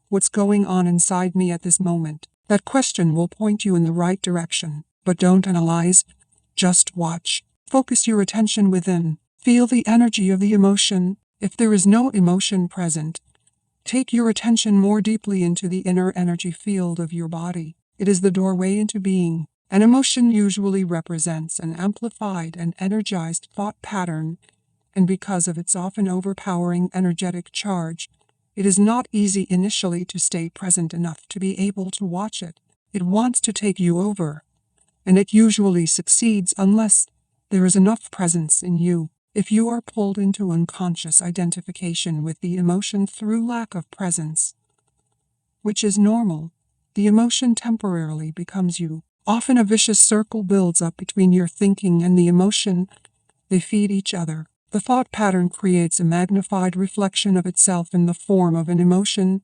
what's going on inside me at this moment? That question will point you in the right direction. But don't analyze, just watch. Focus your attention within. Feel the energy of the emotion. If there is no emotion present, take your attention more deeply into the inner energy field of your body. It is the doorway into being. An emotion usually represents an amplified and energized thought pattern, and because of its often overpowering energetic charge, it is not easy initially to stay present enough to be able to watch it. It wants to take you over, and it usually succeeds unless there is enough presence in you. If you are pulled into unconscious identification with the emotion through lack of presence, which is normal, the emotion temporarily becomes you. Often a vicious circle builds up between your thinking and the emotion. They feed each other. The thought pattern creates a magnified reflection of itself in the form of an emotion,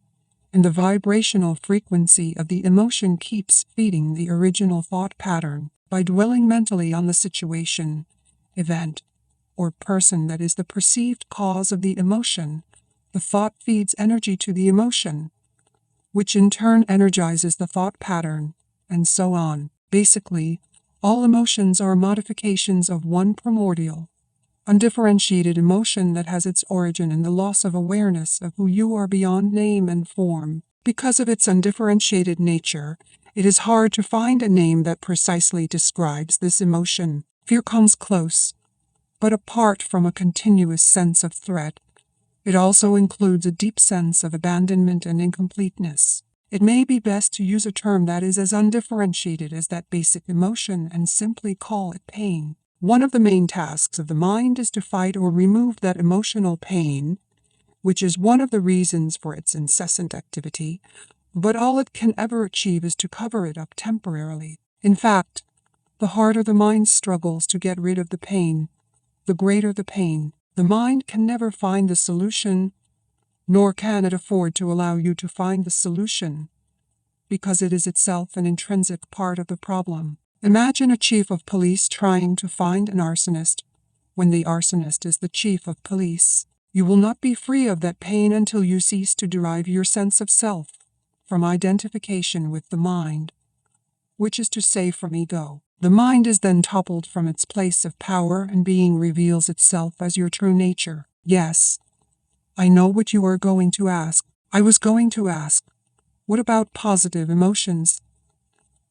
and the vibrational frequency of the emotion keeps feeding the original thought pattern. By dwelling mentally on the situation, event, or person that is the perceived cause of the emotion, the thought feeds energy to the emotion, which in turn energizes the thought pattern, and so on. Basically, all emotions are modifications of one primordial, undifferentiated emotion that has its origin in the loss of awareness of who you are beyond name and form. Because of its undifferentiated nature, it is hard to find a name that precisely describes this emotion. Fear comes close, but apart from a continuous sense of threat, it also includes a deep sense of abandonment and incompleteness. It may be best to use a term that is as undifferentiated as that basic emotion and simply call it pain. One of the main tasks of the mind is to fight or remove that emotional pain, which is one of the reasons for its incessant activity, but all it can ever achieve is to cover it up temporarily. In fact, the harder the mind struggles to get rid of the pain, the greater the pain. The mind can never find the solution, nor can it afford to allow you to find the solution, because it is itself an intrinsic part of the problem. Imagine a chief of police trying to find an arsonist, when the arsonist is the chief of police. You will not be free of that pain until you cease to derive your sense of self from identification with the mind, which is to say from ego. The mind is then toppled from its place of power and being reveals itself as your true nature. Yes, I know what you are going to ask. I was going to ask, what about positive emotions,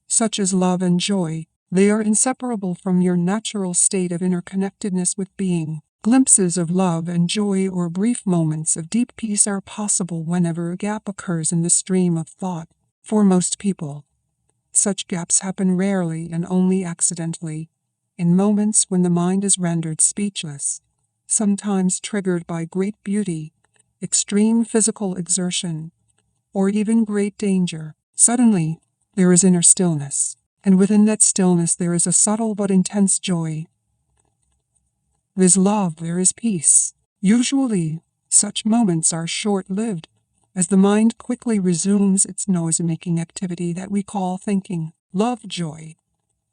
such as love and joy? They are inseparable from your natural state of interconnectedness with being. Glimpses of love and joy or brief moments of deep peace are possible whenever a gap occurs in the stream of thought. For most people, such gaps happen rarely and only accidentally, in moments when the mind is rendered speechless, sometimes triggered by great beauty, extreme physical exertion, or even great danger. Suddenly, there is inner stillness, and within that stillness there is a subtle but intense joy. There is love, there is peace. Usually, such moments are short-lived, as the mind quickly resumes its noise-making activity that we call thinking. Love, joy,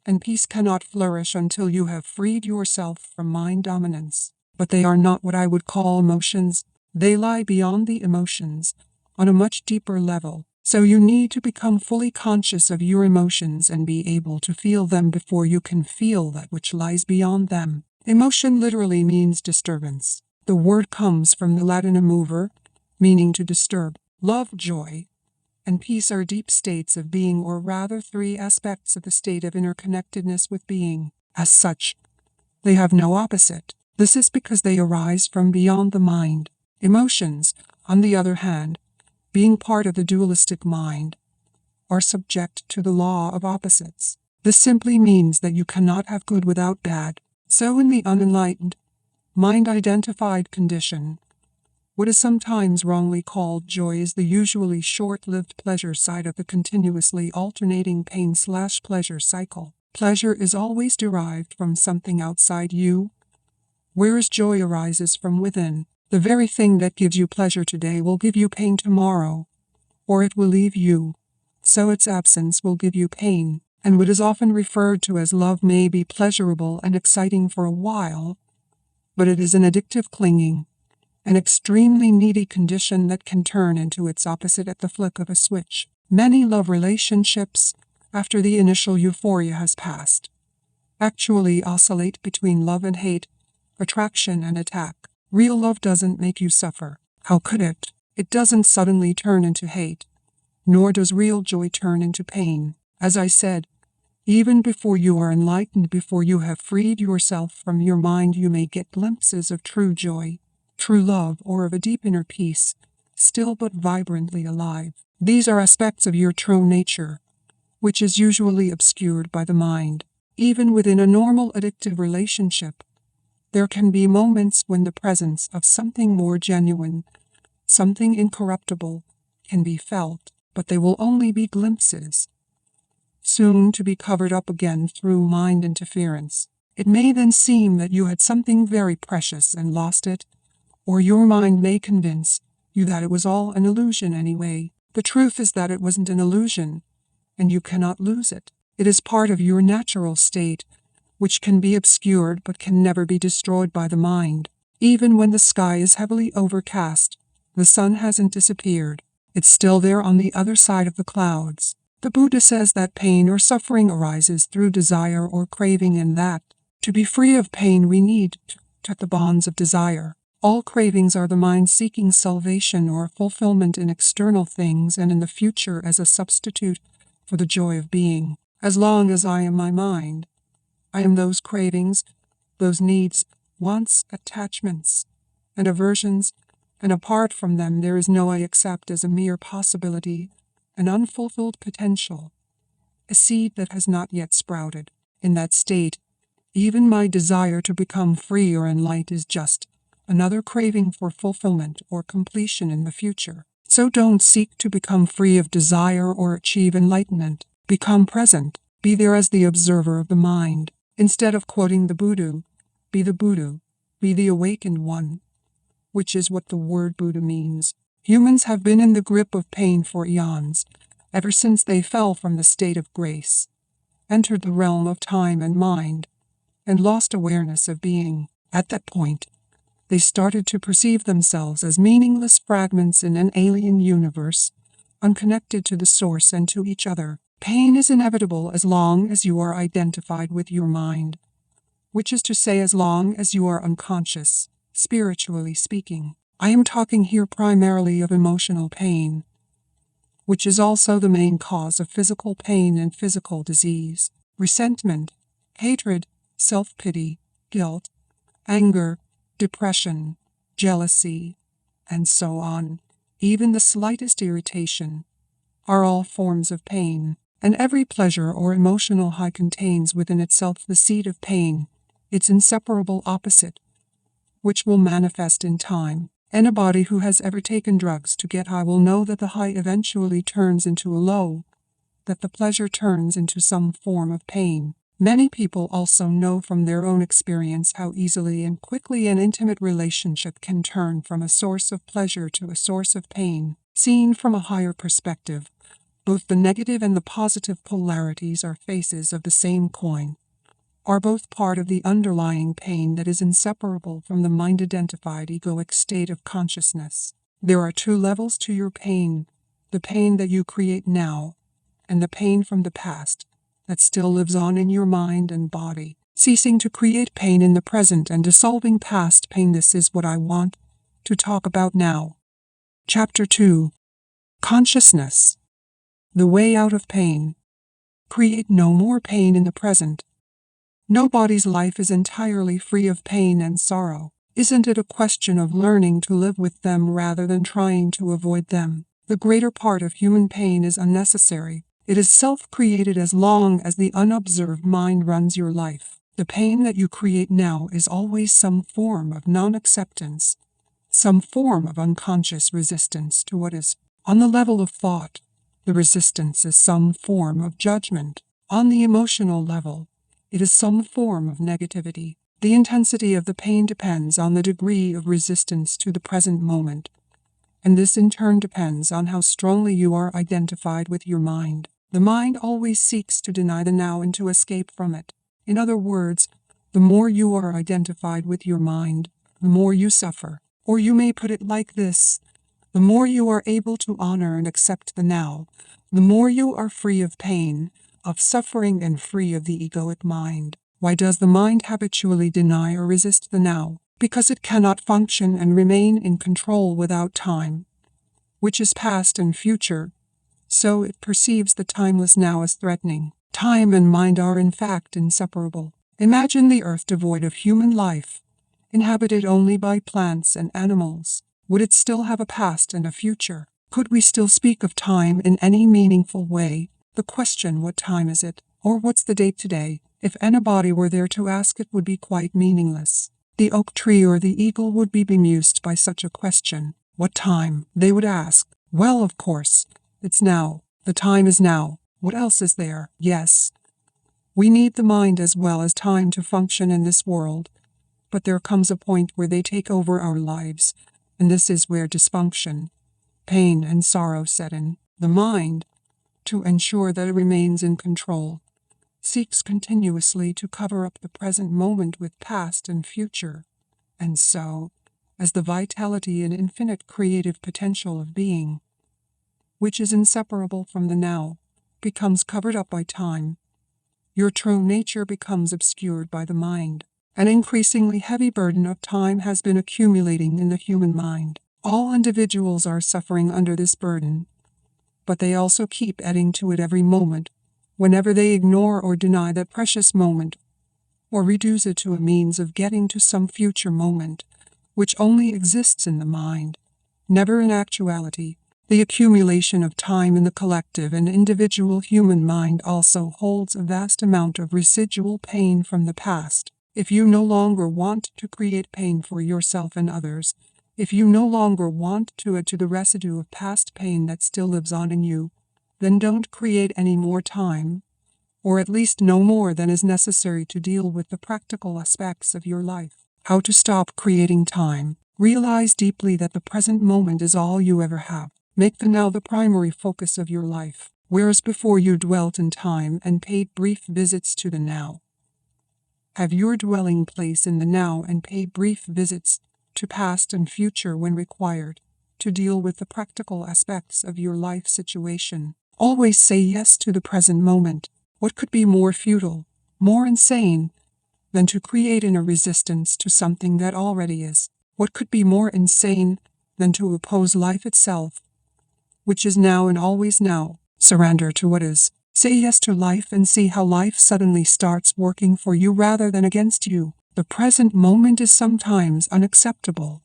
and peace cannot flourish until you have freed yourself from mind dominance. But they are not what I would call emotions. They lie beyond the emotions, on a much deeper level. So you need to become fully conscious of your emotions and be able to feel them before you can feel that which lies beyond them. Emotion literally means disturbance. The word comes from the Latin mover, meaning to disturb. Love, joy, and peace are deep states of being, or rather 3 aspects of the state of interconnectedness with being. As such, they have no opposite. This is because they arise from beyond the mind. Emotions, on the other hand, being part of the dualistic mind, are subject to the law of opposites. This simply means that you cannot have good without bad. So in the unenlightened, mind-identified condition, what is sometimes wrongly called joy is the usually short-lived pleasure side of the continuously alternating pain/pleasure cycle. Pleasure is always derived from something outside you, whereas joy arises from within. The very thing that gives you pleasure today will give you pain tomorrow, or it will leave you, so its absence will give you pain. And what is often referred to as love may be pleasurable and exciting for a while, but it is an addictive clinging, an extremely needy condition that can turn into its opposite at the flick of a switch. Many love relationships, after the initial euphoria has passed, actually oscillate between love and hate, attraction and attack. Real love doesn't make you suffer. How could it? It doesn't suddenly turn into hate, nor does real joy turn into pain. As I said, even before you are enlightened, before you have freed yourself from your mind, you may get glimpses of true joy, true love, or of a deep inner peace, still but vibrantly alive. These are aspects of your true nature, which is usually obscured by the mind. Even within a normal addictive relationship, there can be moments when the presence of something more genuine, something incorruptible, can be felt, but they will only be glimpses, soon to be covered up again through mind interference. It may then seem that you had something very precious and lost it, or your mind may convince you that it was all an illusion anyway. The truth is that it wasn't an illusion, and you cannot lose it. It is part of your natural state, which can be obscured but can never be destroyed by the mind. Even when the sky is heavily overcast, the sun hasn't disappeared. It's still there on the other side of the clouds. The Buddha says that pain or suffering arises through desire or craving, and that, to be free of pain, we need to cut the bonds of desire. All cravings are the mind seeking salvation or fulfillment in external things and in the future as a substitute for the joy of being. As long as I am my mind, I am those cravings, those needs, wants, attachments, and aversions, and apart from them there is no I except as a mere possibility, an unfulfilled potential, a seed that has not yet sprouted. In that state, even my desire to become free or enlightened is just another craving for fulfillment or completion in the future. So don't seek to become free of desire or achieve enlightenment. Become present. Be there as the observer of the mind. Instead of quoting the Buddha, be the Buddha, be the awakened one, which is what the word Buddha means. Humans have been in the grip of pain for eons, ever since they fell from the state of grace, entered the realm of time and mind, and lost awareness of being. At that point, they started to perceive themselves as meaningless fragments in an alien universe, unconnected to the source and to each other. Pain is inevitable as long as you are identified with your mind, which is to say as long as you are unconscious, spiritually speaking. I am talking here primarily of emotional pain, which is also the main cause of physical pain and physical disease. Resentment, hatred, self-pity, guilt, anger, depression, jealousy, and so on, even the slightest irritation, are all forms of pain, and every pleasure or emotional high contains within itself the seed of pain, its inseparable opposite, which will manifest in time. Anybody who has ever taken drugs to get high will know that the high eventually turns into a low, that the pleasure turns into some form of pain. Many people also know from their own experience how easily and quickly an intimate relationship can turn from a source of pleasure to a source of pain. Seen from a higher perspective, both the negative and the positive polarities are faces of the same coin, are both part of the underlying pain that is inseparable from the mind-identified egoic state of consciousness. There are two levels to your pain: the pain that you create now, and the pain from the past that still lives on in your mind and body. Ceasing to create pain in the present and dissolving past pain, this is what I want to talk about now. Chapter 2. Consciousness. The way out of pain. Create no more pain in the present. Nobody's life is entirely free of pain and sorrow. Isn't it a question of learning to live with them rather than trying to avoid them? The greater part of human pain is unnecessary. It is self-created as long as the unobserved mind runs your life. The pain that you create now is always some form of non-acceptance, some form of unconscious resistance to what is. On the level of thought, the resistance is some form of judgment. On the emotional level, it is some form of negativity. The intensity of the pain depends on the degree of resistance to the present moment, and this in turn depends on how strongly you are identified with your mind. The mind always seeks to deny the now and to escape from it. In other words, the more you are identified with your mind, the more you suffer. Or you may put it like this: the more you are able to honor and accept the now, the more you are free of pain, of suffering, and free of the egoic mind. Why does the mind habitually deny or resist the now? Because it cannot function and remain in control without time, which is past and future, so it perceives the timeless now as threatening. Time and mind are in fact inseparable. Imagine the earth devoid of human life, inhabited only by plants and animals. Would it still have a past and a future? Could we still speak of time in any meaningful way? The question, what time is it, or what's the date today, if anybody were there to ask it, would be quite meaningless. The oak tree or the eagle would be bemused by such a question. What time? They would ask. Well, of course, it's now. The time is now. What else is there? Yes, we need the mind as well as time to function in this world, but there comes a point where they take over our lives, and this is where dysfunction, pain, and sorrow set in. The mind, to ensure that it remains in control, seeks continuously to cover up the present moment with past and future, and so, as the vitality and infinite creative potential of being, which is inseparable from the now, becomes covered up by time, your true nature becomes obscured by the mind. An increasingly heavy burden of time has been accumulating in the human mind. All individuals are suffering under this burden, but they also keep adding to it every moment, whenever they ignore or deny that precious moment, or reduce it to a means of getting to some future moment, which only exists in the mind, never in actuality. The accumulation of time in the collective and individual human mind also holds a vast amount of residual pain from the past. If you no longer want to create pain for yourself and others, if you no longer want to add to the residue of past pain that still lives on in you, then don't create any more time, or at least no more than is necessary to deal with the practical aspects of your life. How to stop creating time. Realize deeply that the present moment is all you ever have. Make the now the primary focus of your life, whereas before you dwelt in time and paid brief visits to the now. Have your dwelling place in the now and pay brief visits to past and future when required. to deal with the practical aspects of your life situation. Always say yes to the present moment. What could be more futile, more insane, than to create inner resistance to something that already is? What could be more insane than to oppose life itself, which is now and always now? Surrender to what is. Say yes to life and see how life suddenly starts working for you rather than against you. The present moment is sometimes unacceptable,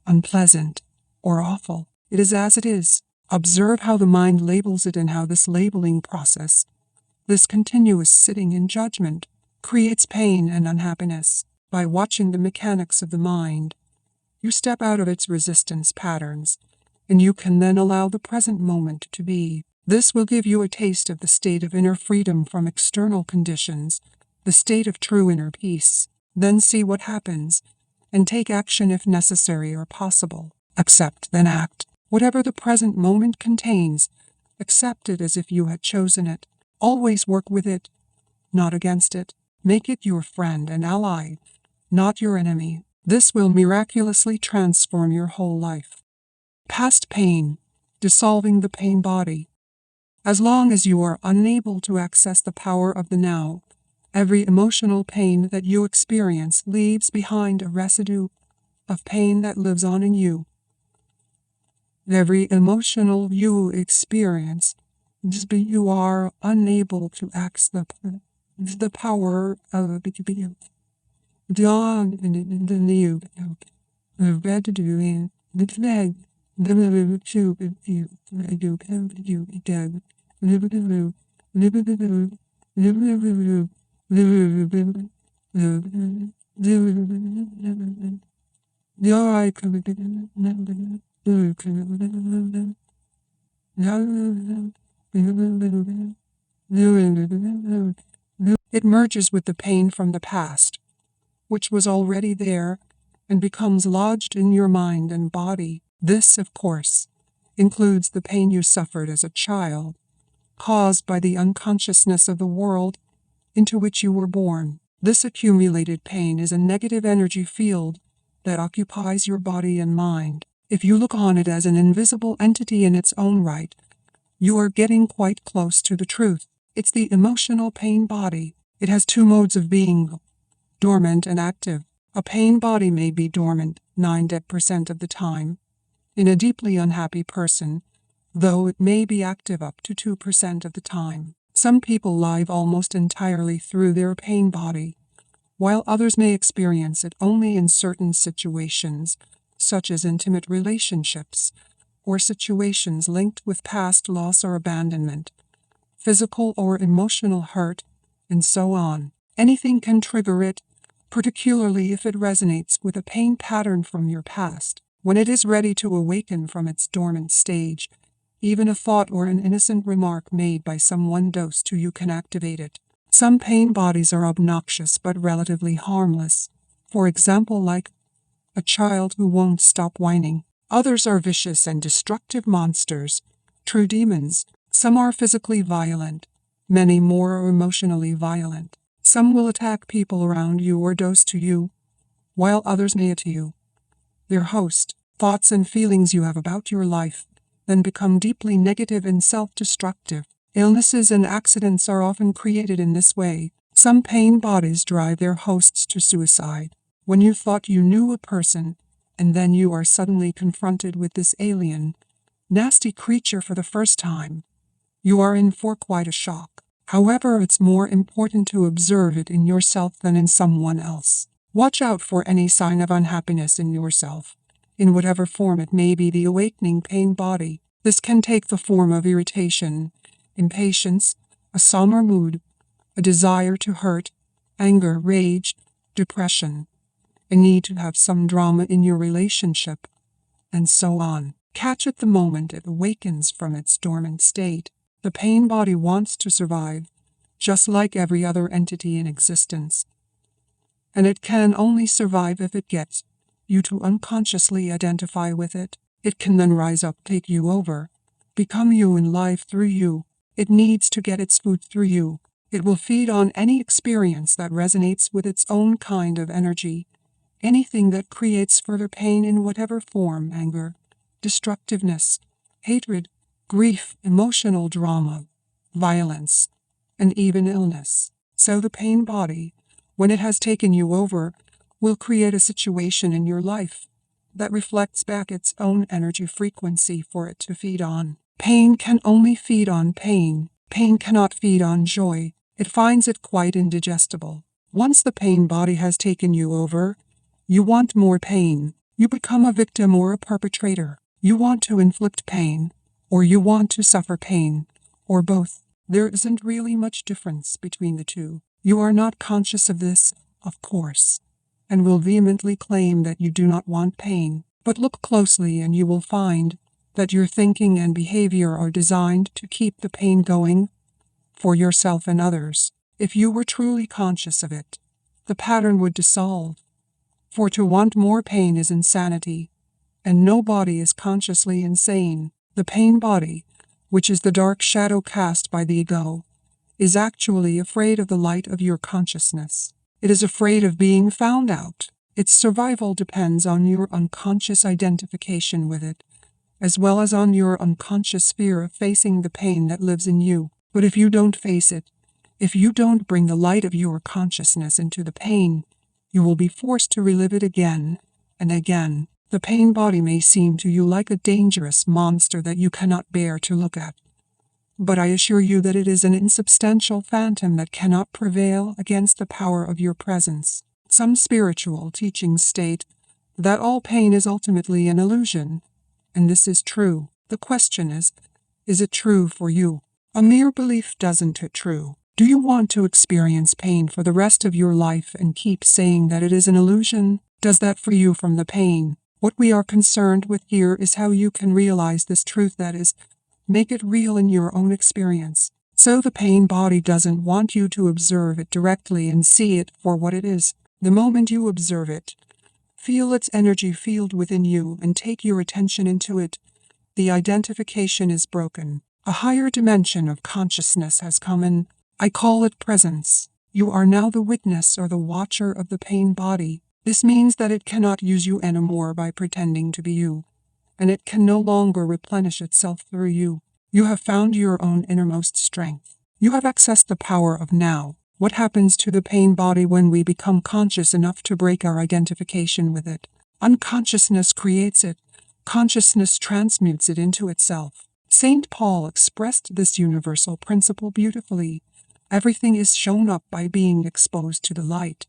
unpleasant, or awful. It is as it is. Observe how the mind labels it and how this labeling process, this continuous sitting in judgment, creates pain and unhappiness. By watching the mechanics of the mind, you step out of its resistance patterns, and you can then allow the present moment to be. This will give you a taste of the state of inner freedom from external conditions, the state of true inner peace. Then see what happens, and take action if necessary or possible. Accept, then act. Whatever the present moment contains, accept it as if you had chosen it. Always work with it, not against it. Make it your friend and ally, not your enemy. This will miraculously transform your whole life. Past pain, dissolving the pain body. As long as you are unable to access the power of the now, every emotional pain that you experience leaves behind a residue of pain that lives on in you. Every emotional you experience, you are unable to access the power of the dawn in the new, the red doing the flag, the little tube of you can you dead, live the blue, live the blue, live the blue, live the your eye could be it merges with the pain from the past, which was already there, and becomes lodged in your mind and body. This, of course, includes the pain you suffered as a child, caused by the unconsciousness of the world into which you were born. This accumulated pain is a negative energy field that occupies your body and mind. If you look on it as an invisible entity in its own right, you are getting quite close to the truth. It's the emotional pain body. It has two modes of being, dormant and active. A pain body may be dormant 90% of the time in a deeply unhappy person, though it may be active up to 2% of the time. Some people live almost entirely through their pain body, while others may experience it only in certain situations, such as intimate relationships, or situations linked with past loss or abandonment, physical or emotional hurt, and so on. Anything can trigger it, particularly if it resonates with a pain pattern from your past. When it is ready to awaken from its dormant stage, even a thought or an innocent remark made by someone close to you can activate it. Some pain bodies are obnoxious but relatively harmless, for example like a child who won't stop whining. Others are vicious and destructive monsters, true demons. Some are physically violent, many more are emotionally violent. Some will attack people around you or close to you, while others may to you. Their host, thoughts and feelings you have about your life, then become deeply negative and self-destructive. Illnesses and accidents are often created in this way. Some pain bodies drive their hosts to suicide. When you thought you knew a person, and then you are suddenly confronted with this alien, nasty creature for the first time, you are in for quite a shock. However, it's more important to observe it in yourself than in someone else. Watch out for any sign of unhappiness in yourself, in whatever form it may be. The awakening pain body. This can take the form of irritation, impatience, a somber mood, a desire to hurt, anger, rage, depression, a need to have some drama in your relationship, and so on. Catch it the moment it awakens from its dormant state. The pain body wants to survive, just like every other entity in existence. And it can only survive if it gets you to unconsciously identify with it. It can then rise up, take you over, become you and live through you. It needs to get its food through you. It will feed on any experience that resonates with its own kind of energy. Anything that creates further pain in whatever form, anger, destructiveness, hatred, grief, emotional drama, violence, and even illness. So the pain body, when it has taken you over, will create a situation in your life that reflects back its own energy frequency for it to feed on. Pain can only feed on pain. Pain cannot feed on joy. It finds it quite indigestible. Once the pain body has taken you over, you want more pain. You become a victim or a perpetrator. You want to inflict pain, or you want to suffer pain, or both. There isn't really much difference between the two. You are not conscious of this, of course, and will vehemently claim that you do not want pain. But look closely and you will find that your thinking and behavior are designed to keep the pain going for yourself and others. If you were truly conscious of it, the pattern would dissolve. For to want more pain is insanity, and no body is consciously insane. The pain body, which is the dark shadow cast by the ego, is actually afraid of the light of your consciousness. It is afraid of being found out. Its survival depends on your unconscious identification with it, as well as on your unconscious fear of facing the pain that lives in you. But if you don't face it, if you don't bring the light of your consciousness into the pain, you will be forced to relive it again and again. The pain body may seem to you like a dangerous monster that you cannot bear to look at, but I assure you that it is an insubstantial phantom that cannot prevail against the power of your presence. Some spiritual teachings state that all pain is ultimately an illusion, and this is true. The question is it true for you? A mere belief doesn't it true. Do you want to experience pain for the rest of your life and keep saying that it is an illusion? Does that free you from the pain? What we are concerned with here is how you can realize this truth, that is, make it real in your own experience. So the pain body doesn't want you to observe it directly and see it for what it is. The moment you observe it, feel its energy field within you and take your attention into it, the identification is broken. A higher dimension of consciousness has come in. I call it presence. You are now the witness or the watcher of the pain body. This means that it cannot use you anymore by pretending to be you, and it can no longer replenish itself through you. You have found your own innermost strength. You have accessed the power of now. What happens to the pain body when we become conscious enough to break our identification with it? Unconsciousness creates it. Consciousness transmutes it into itself. St. Paul expressed this universal principle beautifully. Everything is shown up by being exposed to the light,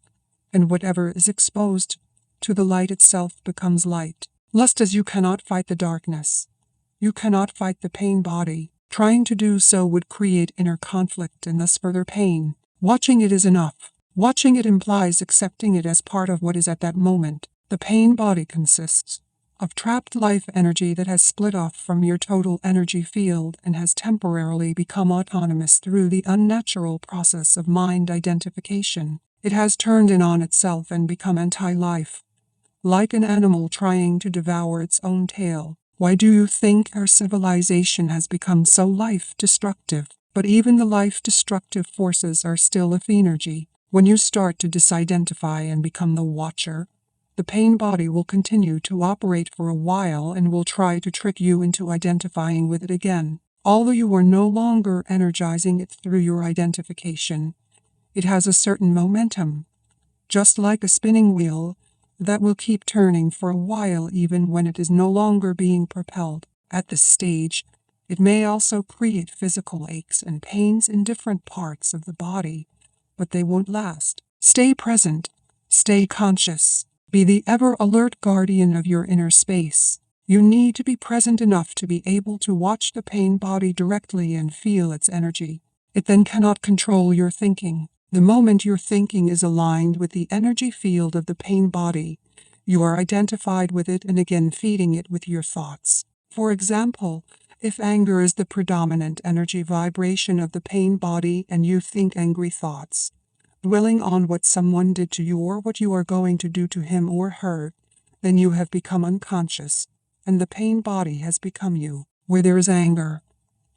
and whatever is exposed to the light itself becomes light. Just as you cannot fight the darkness, you cannot fight the pain body. Trying to do so would create inner conflict and thus further pain. Watching it is enough. Watching it implies accepting it as part of what is at that moment. The pain body consists of trapped life energy that has split off from your total energy field and has temporarily become autonomous through the unnatural process of mind identification. It has turned in on itself and become anti-life, like an animal trying to devour its own tail. Why do you think our civilization has become so life-destructive? But even the life-destructive forces are still of energy. When you start to disidentify and become the watcher, the pain body will continue to operate for a while and will try to trick you into identifying with it again. Although you are no longer energizing it through your identification, it has a certain momentum, just like a spinning wheel, that will keep turning for a while even when it is no longer being propelled. At this stage, it may also create physical aches and pains in different parts of the body, but they won't last. Stay present, stay conscious, be the ever-alert guardian of your inner space. You need to be present enough to be able to watch the pain body directly and feel its energy. It then cannot control your thinking. The moment your thinking is aligned with the energy field of the pain body, you are identified with it and again feeding it with your thoughts. For example, if anger is the predominant energy vibration of the pain body and you think angry thoughts, dwelling on what someone did to you or what you are going to do to him or her, then you have become unconscious, and the pain body has become you. Where there is anger,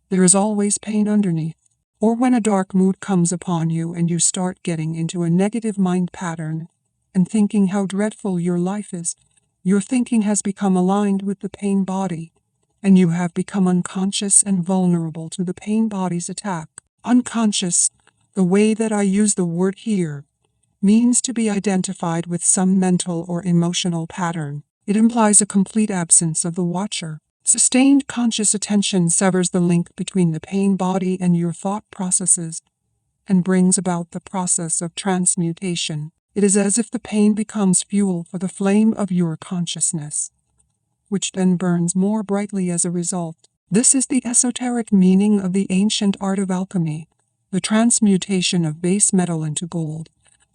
there is always pain underneath. Or when a dark mood comes upon you and you start getting into a negative mind pattern and thinking how dreadful your life is, Your thinking has become aligned with the pain body, and you have become unconscious and vulnerable to the pain body's attack. Unconscious, the way that I use the word here, means to be identified with some mental or emotional pattern. It implies a complete absence of the watcher. Sustained conscious attention severs the link between the pain body and your thought processes and brings about the process of transmutation. It is as if the pain becomes fuel for the flame of your consciousness, which then burns more brightly as a result. This is the esoteric meaning of the ancient art of alchemy, the transmutation of base metal into gold,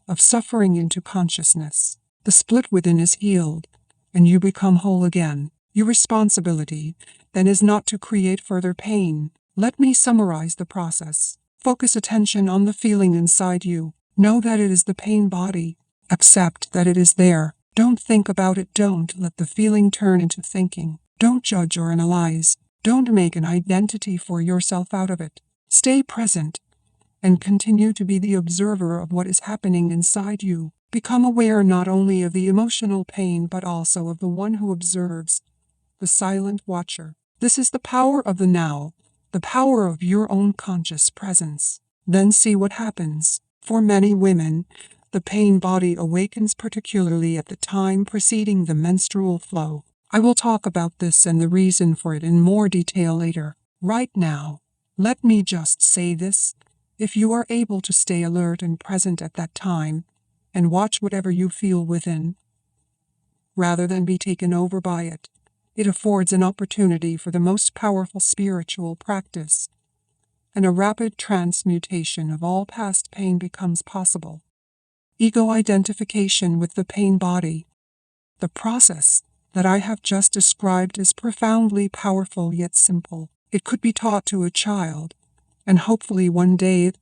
of suffering into consciousness. The split within is healed, and you become whole again. Your responsibility, then, is not to create further pain. Let me summarize the process. Focus attention on the feeling inside you. Know that it is the pain body. Accept that it is there. Don't think about it. Don't let the feeling turn into thinking. Don't judge or analyze. Don't make an identity for yourself out of it. Stay present and continue to be the observer of what is happening inside you. Become aware not only of the emotional pain but also of the one who observes, the silent watcher. This is the power of the now, the power of your own conscious presence. Then see what happens. For many women, the pain body awakens particularly at the time preceding the menstrual flow. I will talk about this and the reason for it in more detail later. Right now, let me just say this. If you are able to stay alert and present at that time, and watch whatever you feel within, rather than be taken over by it, it affords an opportunity for the most powerful spiritual practice, and a rapid transmutation of all past pain becomes possible. Ego identification with the pain body. The process that I have just described is profoundly powerful yet simple. It could be taught to a child, and hopefully one day it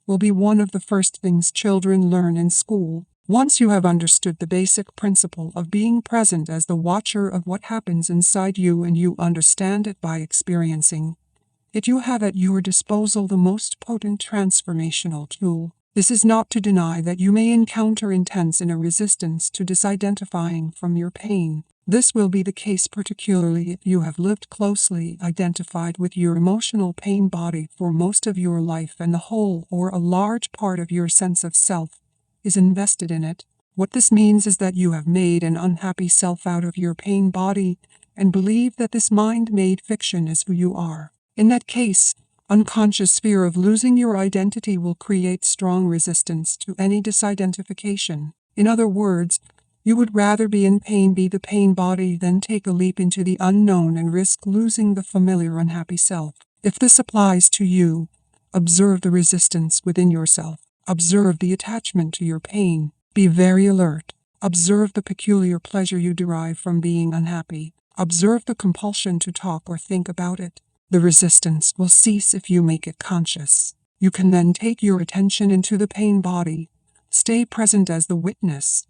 will be one of the first things children learn in school. Once you have understood the basic principle of being present as the watcher of what happens inside you and you understand it by experiencing it, you have at your disposal the most potent transformational tool. This is not to deny that you may encounter intense inner resistance to disidentifying from your pain. This will be the case particularly if you have lived closely identified with your emotional pain body for most of your life and the whole or a large part of your sense of self is invested in it. What this means is that you have made an unhappy self out of your pain body and believe that this mind-made fiction is who you are. In that case, unconscious fear of losing your identity will create strong resistance to any disidentification. In other words, you would rather be in pain, be the pain body, than take a leap into the unknown and risk losing the familiar unhappy self. If this applies to you, observe the resistance within yourself. Observe the attachment to your pain. Be very alert. Observe the peculiar pleasure you derive from being unhappy. Observe the compulsion to talk or think about it. The resistance will cease if you make it conscious. You can then take your attention into the pain body, stay present as the witness,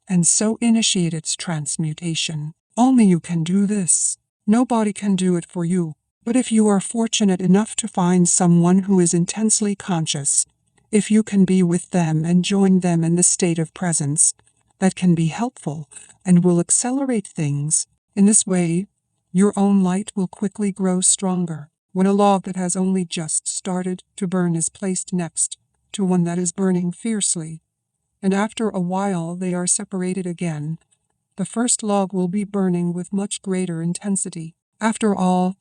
and so initiate its transmutation. Only you can do this. Nobody can do it for you. But if you are fortunate enough to find someone who is intensely conscious, if you can be with them and join them in the state of presence, that can be helpful and will accelerate things. In this way, your own light will quickly grow stronger. When a log that has only just started to burn is placed next to one that is burning fiercely, and after a while they are separated again, the first log will be burning with much greater intensity. After all,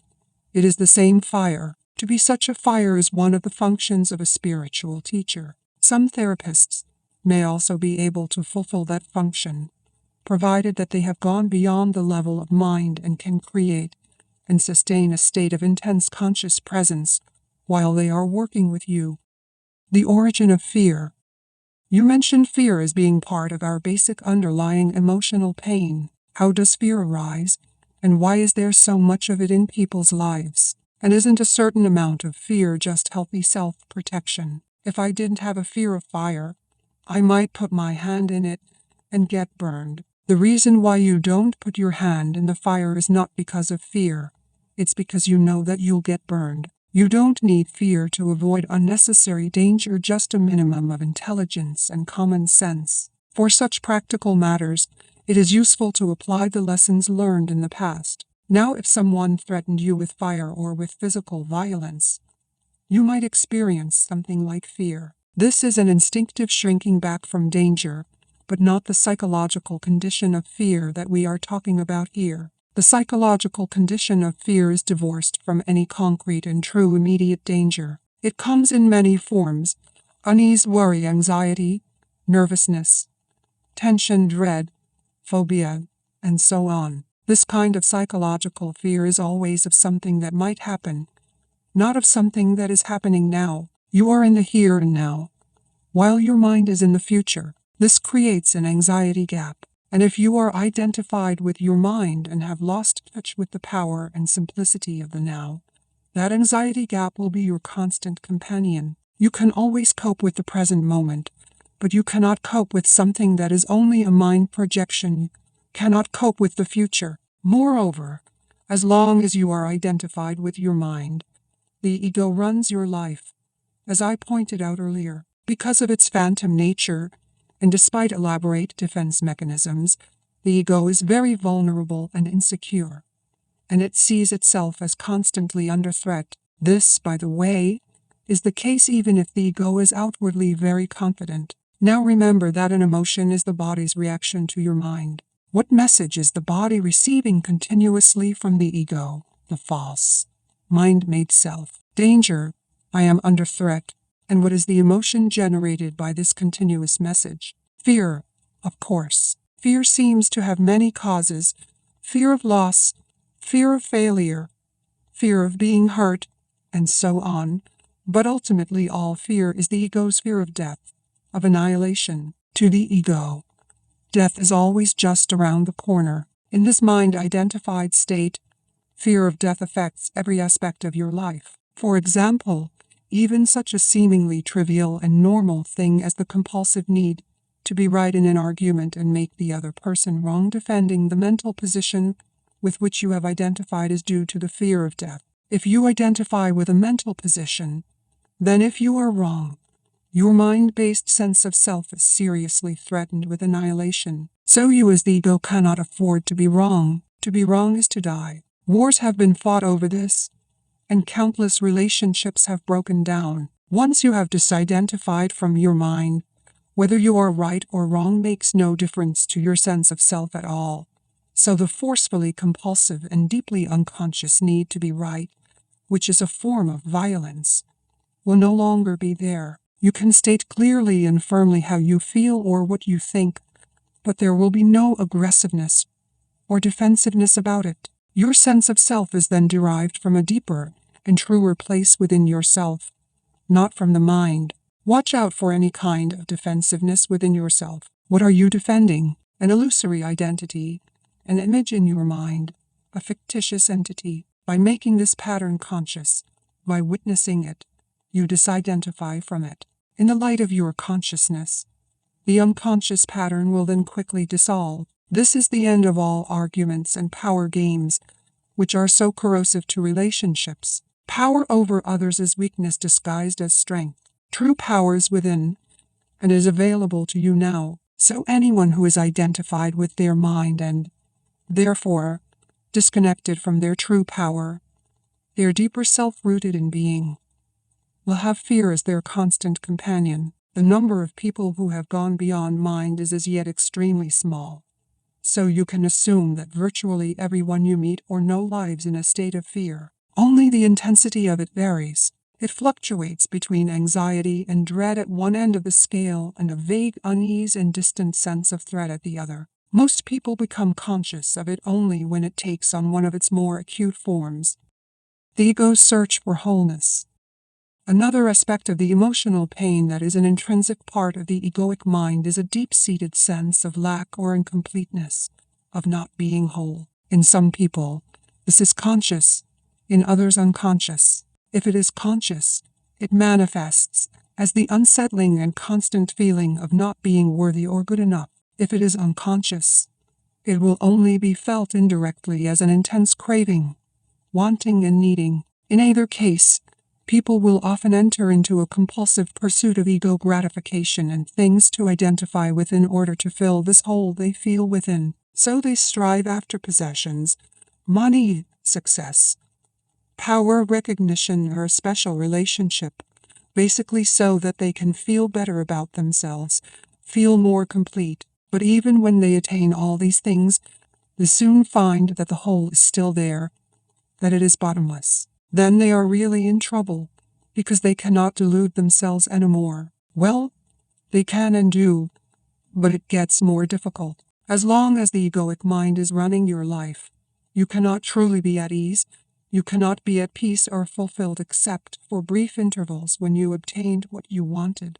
it is the same fire. To be such a fire is one of the functions of a spiritual teacher. Some therapists may also be able to fulfill that function, provided that they have gone beyond the level of mind and can create and sustain a state of intense conscious presence while they are working with you. The origin of fear. You mentioned fear as being part of our basic underlying emotional pain. How does fear arise, and why is there so much of it in people's lives? And isn't a certain amount of fear just healthy self-protection? If I didn't have a fear of fire, I might put my hand in it and get burned. The reason why you don't put your hand in the fire is not because of fear. It's because you know that you'll get burned. You don't need fear to avoid unnecessary danger, just a minimum of intelligence and common sense. For such practical matters, It is useful to apply the lessons learned in the past. Now, if someone threatened you with fire or with physical violence, you might experience something like fear. This is an instinctive shrinking back from danger, but not the psychological condition of fear that we are talking about here. The psychological condition of fear is divorced from any concrete and true immediate danger. It comes in many forms: unease, worry, anxiety, nervousness, tension, dread, phobia, and so on. This kind of psychological fear is always of something that might happen, not of something that is happening now. You are in the here and now, while your mind is in the future. This creates an anxiety gap. And if you are identified with your mind and have lost touch with the power and simplicity of the now, that anxiety gap will be your constant companion. You can always cope with the present moment, but you cannot cope with something that is only a mind projection. You cannot cope with the future. Moreover, as long as you are identified with your mind, the ego runs your life. As I pointed out earlier, because of its phantom nature, and despite elaborate defense mechanisms, the ego is very vulnerable and insecure, and it sees itself as constantly under threat. This, by the way, is the case even if the ego is outwardly very confident. Now remember that an emotion is the body's reaction to your mind. What message is the body receiving continuously from the ego? The false, mind-made self. Danger, I am under threat. And what is the emotion generated by this continuous message? Fear, of course. Fear seems to have many causes: fear of loss, fear of failure, fear of being hurt, and so on. But ultimately all fear is the ego's fear of death, of annihilation. To the ego, death is always just around the corner. In this mind-identified state, fear of death affects every aspect of your life. For example, even such a seemingly trivial and normal thing as the compulsive need to be right in an argument and make the other person wrong. Defending the mental position with which you have identified is due to the fear of death. If you identify with a mental position, then if you are wrong, your mind-based sense of self is seriously threatened with annihilation. So you as the ego cannot afford to be wrong. To be wrong is to die. Wars have been fought over this, and countless relationships have broken down. Once you have disidentified from your mind, whether you are right or wrong makes no difference to your sense of self at all. So the forcefully compulsive and deeply unconscious need to be right, which is a form of violence, will no longer be there. You can state clearly and firmly how you feel or what you think, but there will be no aggressiveness or defensiveness about it. Your sense of self is then derived from a deeper and truer place within yourself, not from the mind. Watch out for any kind of defensiveness within yourself. What are you defending? An illusory identity, an image in your mind, a fictitious entity. By making this pattern conscious, by witnessing it, you disidentify from it. In the light of your consciousness, the unconscious pattern will then quickly dissolve. This is the end of all arguments and power games, which are so corrosive to relationships. Power over others is weakness disguised as strength. True power is within, and is available to you now. So anyone who is identified with their mind and, therefore, disconnected from their true power, their deeper self rooted in being, will have fear as their constant companion. The number of people who have gone beyond mind is as yet extremely small. So you can assume that virtually everyone you meet or know lives in a state of fear. Only the intensity of it varies. It fluctuates between anxiety and dread at one end of the scale and a vague unease and distant sense of threat at the other. Most people become conscious of it only when it takes on one of its more acute forms: the ego's search for wholeness. Another aspect of the emotional pain that is an intrinsic part of the egoic mind is a deep-seated sense of lack or incompleteness, of not being whole. In some people, this is conscious, in others unconscious. If it is conscious, it manifests as the unsettling and constant feeling of not being worthy or good enough. If it is unconscious, it will only be felt indirectly as an intense craving, wanting and needing. In either case, people will often enter into a compulsive pursuit of ego gratification and things to identify with in order to fill this hole they feel within. So they strive after possessions, money, success, power, recognition, or a special relationship, basically so that they can feel better about themselves, feel more complete. But even when they attain all these things, they soon find that the hole is still there, that it is bottomless. Then they are really in trouble, because they cannot delude themselves anymore. Well, they can and do, but it gets more difficult. As long as the egoic mind is running your life, you cannot truly be at ease, you cannot be at peace or fulfilled except for brief intervals when you obtained what you wanted,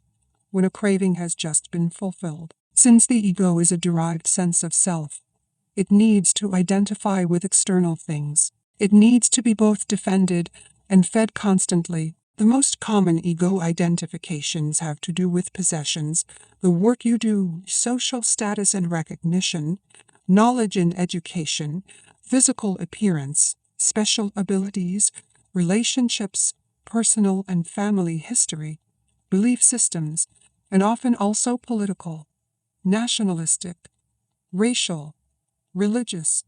when a craving has just been fulfilled. Since the ego is a derived sense of self, it needs to identify with external things. It needs to be both defended and fed constantly. The most common ego identifications have to do with possessions, the work you do, social status and recognition, knowledge and education, physical appearance, special abilities, relationships, personal and family history, belief systems, and often also political, nationalistic, racial, religious,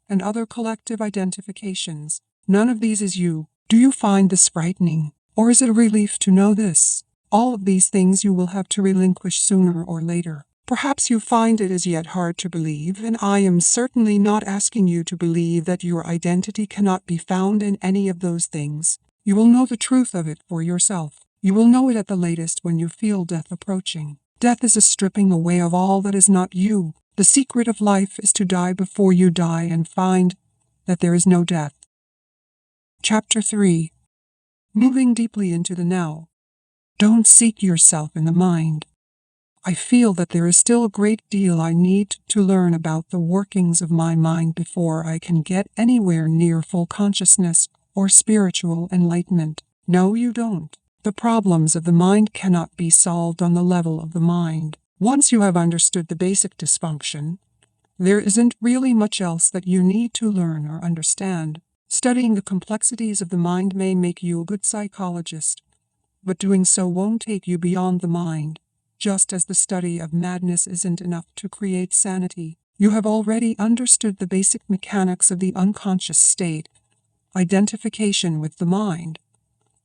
and other collective identifications. None of these is you. Do you find this frightening, or is it a relief to know this? All of these things you will have to relinquish sooner or later. Perhaps you find it as yet hard to believe, and I am certainly not asking you to believe that your identity cannot be found in any of those things. You will know the truth of it for yourself. You will know it at the latest when you feel death approaching. Death is a stripping away of all that is not you. The secret of life is to die before you die and find that there is no death. Chapter 3. Moving deeply into the now. Don't seek yourself in the mind. I feel that there is still a great deal I need to learn about the workings of my mind before I can get anywhere near full consciousness or spiritual enlightenment. No, you don't. The problems of the mind cannot be solved on the level of the mind. Once you have understood the basic dysfunction, there isn't really much else that you need to learn or understand. Studying the complexities of the mind may make you a good psychologist, but doing so won't take you beyond the mind. Just as the study of madness isn't enough to create sanity, you have already understood the basic mechanics of the unconscious state, identification with the mind,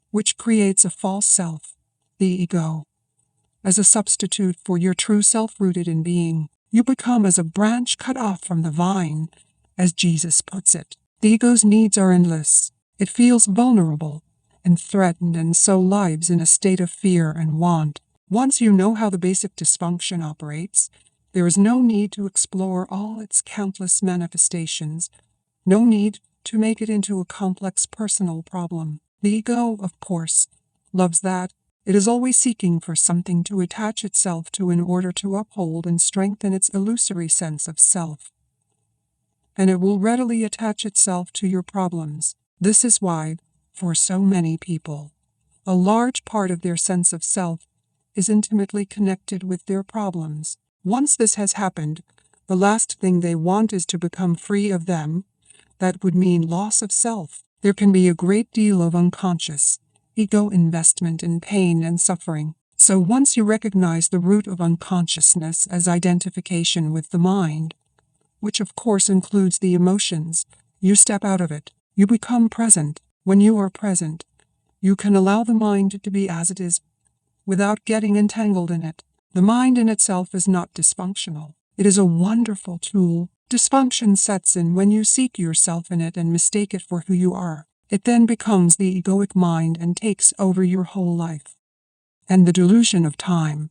which creates a false self, the ego. As a substitute for your true self rooted in being, you become as a branch cut off from the vine, as Jesus puts it. The ego's needs are endless. It feels vulnerable and threatened and so lives in a state of fear and want. Once you know how the basic dysfunction operates, there is no need to explore all its countless manifestations, no need to make it into a complex personal problem. The ego, of course, loves that. It is always seeking for something to attach itself to in order to uphold and strengthen its illusory sense of self. And it will readily attach itself to your problems. This is why, for so many people, a large part of their sense of self is intimately connected with their problems. Once this has happened, the last thing they want is to become free of them. That would mean loss of self. There can be a great deal of unconscious ego investment in pain and suffering. So once you recognize the root of unconsciousness as identification with the mind, which of course includes the emotions, you step out of it. You become present. When you are present, you can allow the mind to be as it is, without getting entangled in it. The mind in itself is not dysfunctional. It is a wonderful tool. Dysfunction sets in when you seek yourself in it and mistake it for who you are. It then becomes the egoic mind and takes over your whole life. And the delusion of time.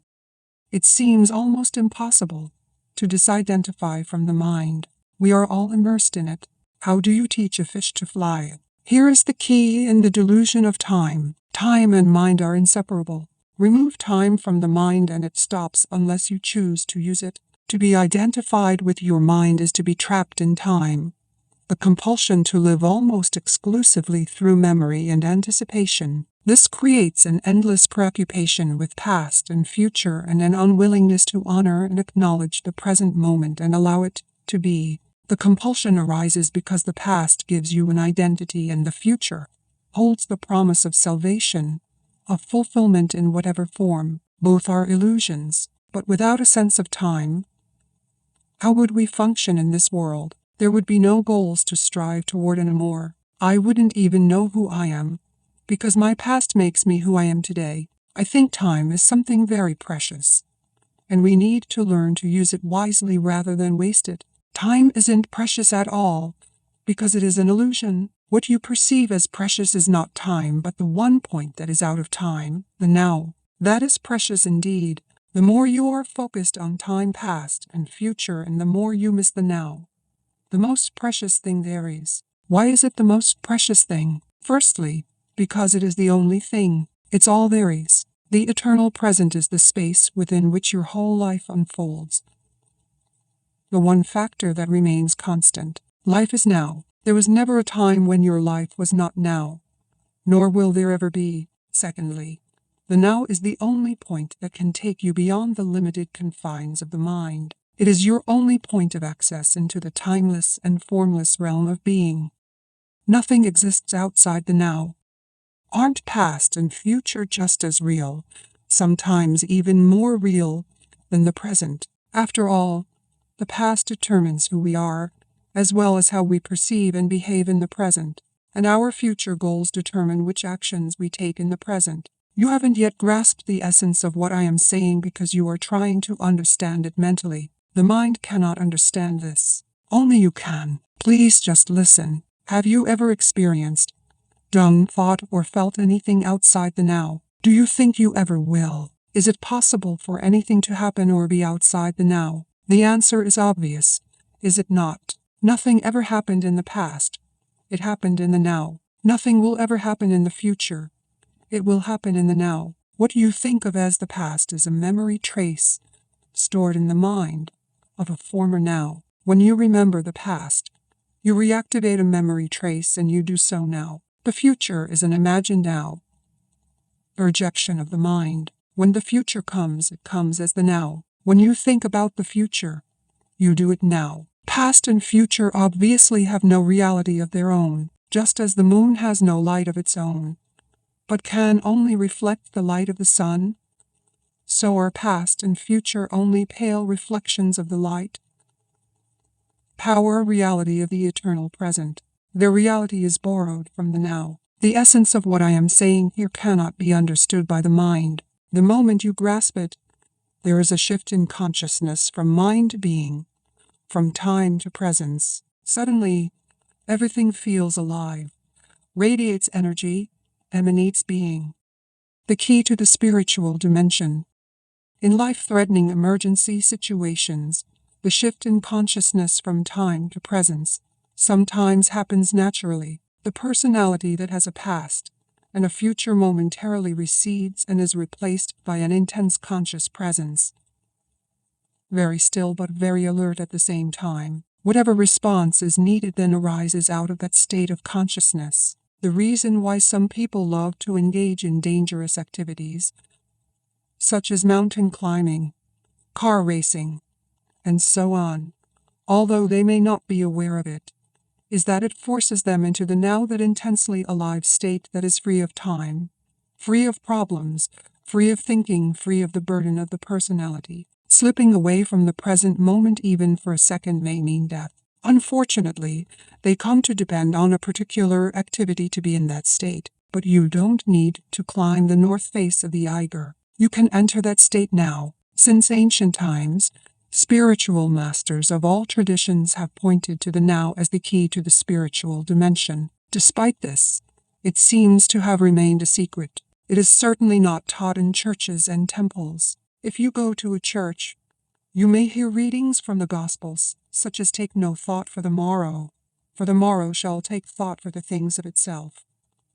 It seems almost impossible to disidentify from the mind. We are all immersed in it. How do you teach a fish to fly? Here is the key in the delusion of time. Time and mind are inseparable. Remove time from the mind and it stops unless you choose to use it. To be identified with your mind is to be trapped in time. The compulsion to live almost exclusively through memory and anticipation. This creates an endless preoccupation with past and future and an unwillingness to honor and acknowledge the present moment and allow it to be. The compulsion arises because the past gives you an identity and the future holds the promise of salvation, of fulfillment in whatever form. Both are illusions, but without a sense of time, How would we function in this world? There would be no goals to strive toward anymore. I wouldn't even know who I am, because my past makes me who I am today. I think time is something very precious, and we need to learn to use it wisely rather than waste it. Time isn't precious at all, because it is an illusion. What you perceive as precious is not time, but the one point that is out of time, the now. That is precious indeed. The more you are focused on time past and future, and the more you miss the now, the most precious thing there is. Why is it the most precious thing? Firstly, because it is the only thing. It's all there is. The eternal present is the space within which your whole life unfolds. The one factor that remains constant. Life is now. There was never a time when your life was not now, nor will there ever be. Secondly, the now is the only point that can take you beyond the limited confines of the mind. It is your only point of access into the timeless and formless realm of being. Nothing exists outside the now. Aren't past and future just as real, sometimes even more real, than the present? After all, the past determines who we are, as well as how we perceive and behave in the present, and our future goals determine which actions we take in the present. You haven't yet grasped the essence of what I am saying because you are trying to understand it mentally. The mind cannot understand this. Only you can. Please just listen. Have you ever experienced, done, thought, or felt anything outside the now? Do you think you ever will? Is it possible for anything to happen or be outside the now? The answer is obvious, is it not? Nothing ever happened in the past. It happened in the now. Nothing will ever happen in the future. It will happen in the now. What you think of as the past is a memory trace stored in the mind of a former now. When you remember the past, you reactivate a memory trace, and you do so now. The future is an imagined now, a rejection of the mind. When the future comes, it comes as the now. When you think about the future, you do it now. Past and future obviously have no reality of their own, just as the moon has no light of its own, but can only reflect the light of the sun. So are past and future only pale reflections of the light, power, reality of the eternal present. Their reality is borrowed from the now. The essence of what I am saying here cannot be understood by the mind. The moment you grasp it, there is a shift in consciousness from mind to being, from time to presence. Suddenly, everything feels alive, radiates energy, emanates being. The key to the spiritual dimension. In life-threatening emergency situations, the shift in consciousness from time to presence sometimes happens naturally. The personality that has a past and a future momentarily recedes and is replaced by an intense conscious presence. Very still but very alert at the same time. Whatever response is needed then arises out of that state of consciousness. The reason why some people love to engage in dangerous activities, such as mountain climbing, car racing, and so on, although they may not be aware of it, is that it forces them into the now, that intensely alive state that is free of time, free of problems, free of thinking, free of the burden of the personality. Slipping away from the present moment even for a second may mean death. Unfortunately, they come to depend on a particular activity to be in that state, but you don't need to climb the north face of the Eiger. You can enter that state now. Since ancient times, spiritual masters of all traditions have pointed to the now as the key to the spiritual dimension. Despite this, it seems to have remained a secret. It is certainly not taught in churches and temples. If you go to a church, you may hear readings from the Gospels, such as "Take no thought for the morrow shall take thought for the things of itself,"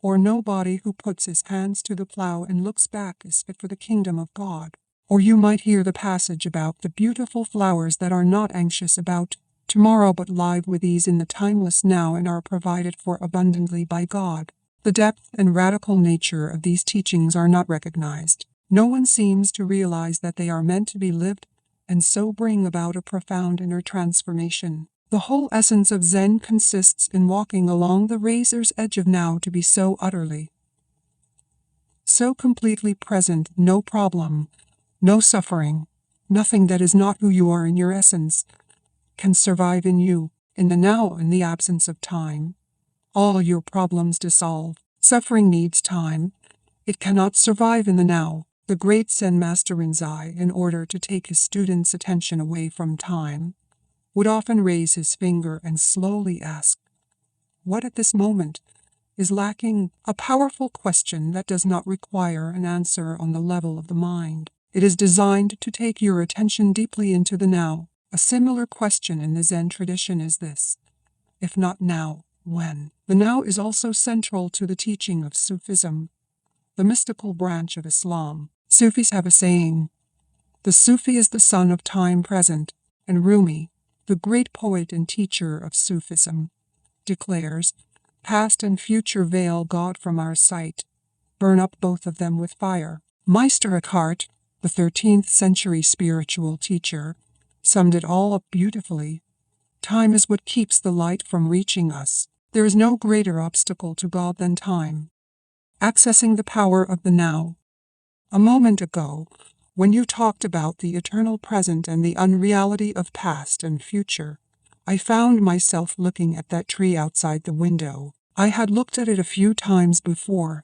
or "Nobody who puts his hands to the plow and looks back is fit for the kingdom of God." Or you might hear the passage about the beautiful flowers that are not anxious about tomorrow but live with ease in the timeless now and are provided for abundantly by God. The depth and radical nature of these teachings are not recognized. No one seems to realize that they are meant to be lived and so bring about a profound inner transformation. The whole essence of Zen consists in walking along the razor's edge of now, to be so utterly, so completely present, no problem, no suffering, nothing that is not who you are in your essence, can survive in you, in the now, in the absence of time. All your problems dissolve. Suffering needs time. It cannot survive in the now. The great Zen master Rinzai, in order to take his students' attention away from time, would often raise his finger and slowly ask, "What at this moment is lacking?" A powerful question that does not require an answer on the level of the mind. It is designed to take your attention deeply into the now. A similar question in the Zen tradition is this: if not now, when? The now is also central to the teaching of Sufism, the mystical branch of Islam. Sufis have a saying, "The Sufi is the son of time present," and Rumi, the great poet and teacher of Sufism, declares, "Past and future veil God from our sight. Burn up both of them with fire." Meister Eckhart, the 13th century spiritual teacher, summed it all up beautifully. Time is what keeps the light from reaching us. There is no greater obstacle to God than time. Accessing the power of the now. A moment ago, when you talked about the eternal present and the unreality of past and future, I found myself looking at that tree outside the window. I had looked at it a few times before,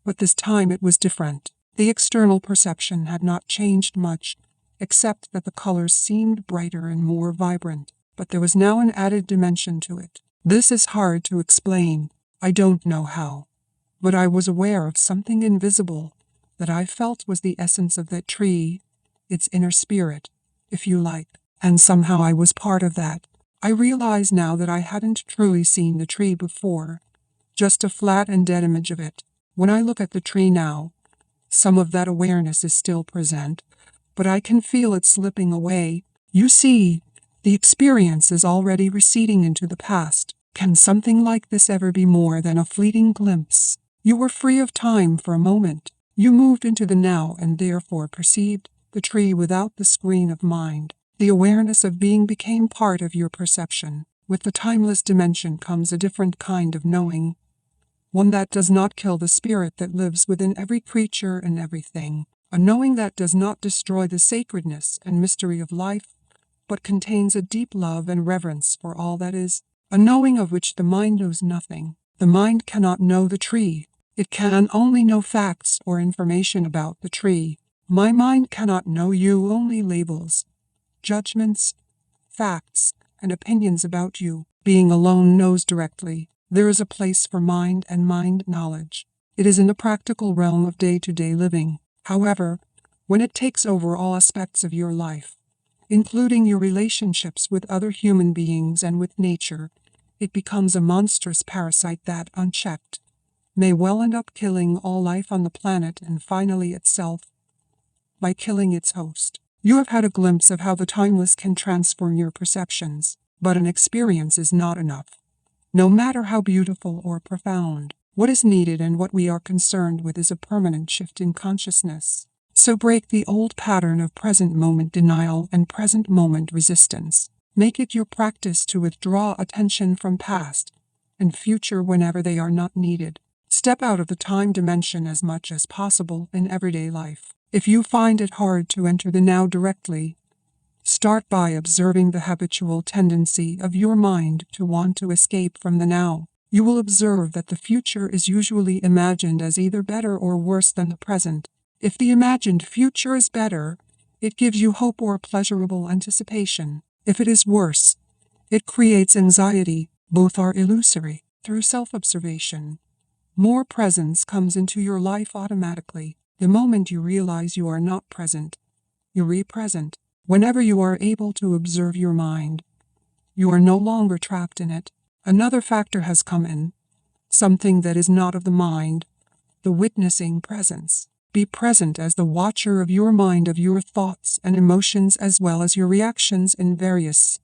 but this time it was different. The external perception had not changed much, except that the colors seemed brighter and more vibrant, but there was now an added dimension to it. This is hard to explain. I don't know how, but I was aware of something invisible that I felt was the essence of that tree, its inner spirit, if you like, and somehow I was part of that. I realize now that I hadn't truly seen the tree before, just a flat and dead image of it. When I look at the tree now, some of that awareness is still present, but I can feel it slipping away. You see, the experience is already receding into the past. Can something like this ever be more than a fleeting glimpse? You were free of time for a moment. You moved into the now and therefore perceived the tree without the screen of mind. The awareness of being became part of your perception. With the timeless dimension comes a different kind of knowing, one that does not kill the spirit that lives within every creature and everything, a knowing that does not destroy the sacredness and mystery of life, but contains a deep love and reverence for all that is, a knowing of which the mind knows nothing. The mind cannot know the tree. It can only know facts or information about the tree. My mind cannot know you, only labels, judgments, facts, and opinions about you. Being alone knows directly. There is a place for mind and mind knowledge. It is in the practical realm of day-to-day living. However, when it takes over all aspects of your life, including your relationships with other human beings and with nature, it becomes a monstrous parasite that, unchecked, may well end up killing all life on the planet and finally itself by killing its host. You have had a glimpse of how the timeless can transform your perceptions, but an experience is not enough. No matter how beautiful or profound, what is needed and what we are concerned with is a permanent shift in consciousness. So break the old pattern of present moment denial and present moment resistance. Make it your practice to withdraw attention from past and future whenever they are not needed. Step out of the time dimension as much as possible in everyday life. If you find it hard to enter the now directly, start by observing the habitual tendency of your mind to want to escape from the now. You will observe that the future is usually imagined as either better or worse than the present. If the imagined future is better, it gives you hope or pleasurable anticipation. If it is worse, it creates anxiety. Both are illusory. Through self-observation, more presence comes into your life automatically. The moment you realize you are not present, you re-present. Whenever you are able to observe your mind, you are no longer trapped in it. Another factor has come in, something that is not of the mind, the witnessing presence. Be present as the watcher of your mind, of your thoughts and emotions, as well as your reactions in various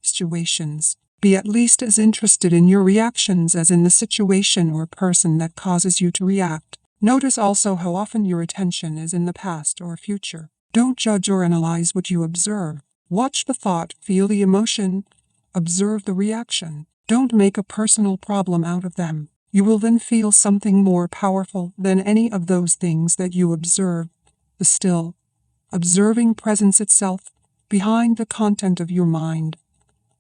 situations. Be at least as interested in your reactions as in the situation or person that causes you to react. Notice also how often your attention is in the past or future. Don't judge or analyze what you observe. Watch the thought, feel the emotion, observe the reaction. Don't make a personal problem out of them. You will then feel something more powerful than any of those things that you observe, the still, observing presence itself behind the content of your mind.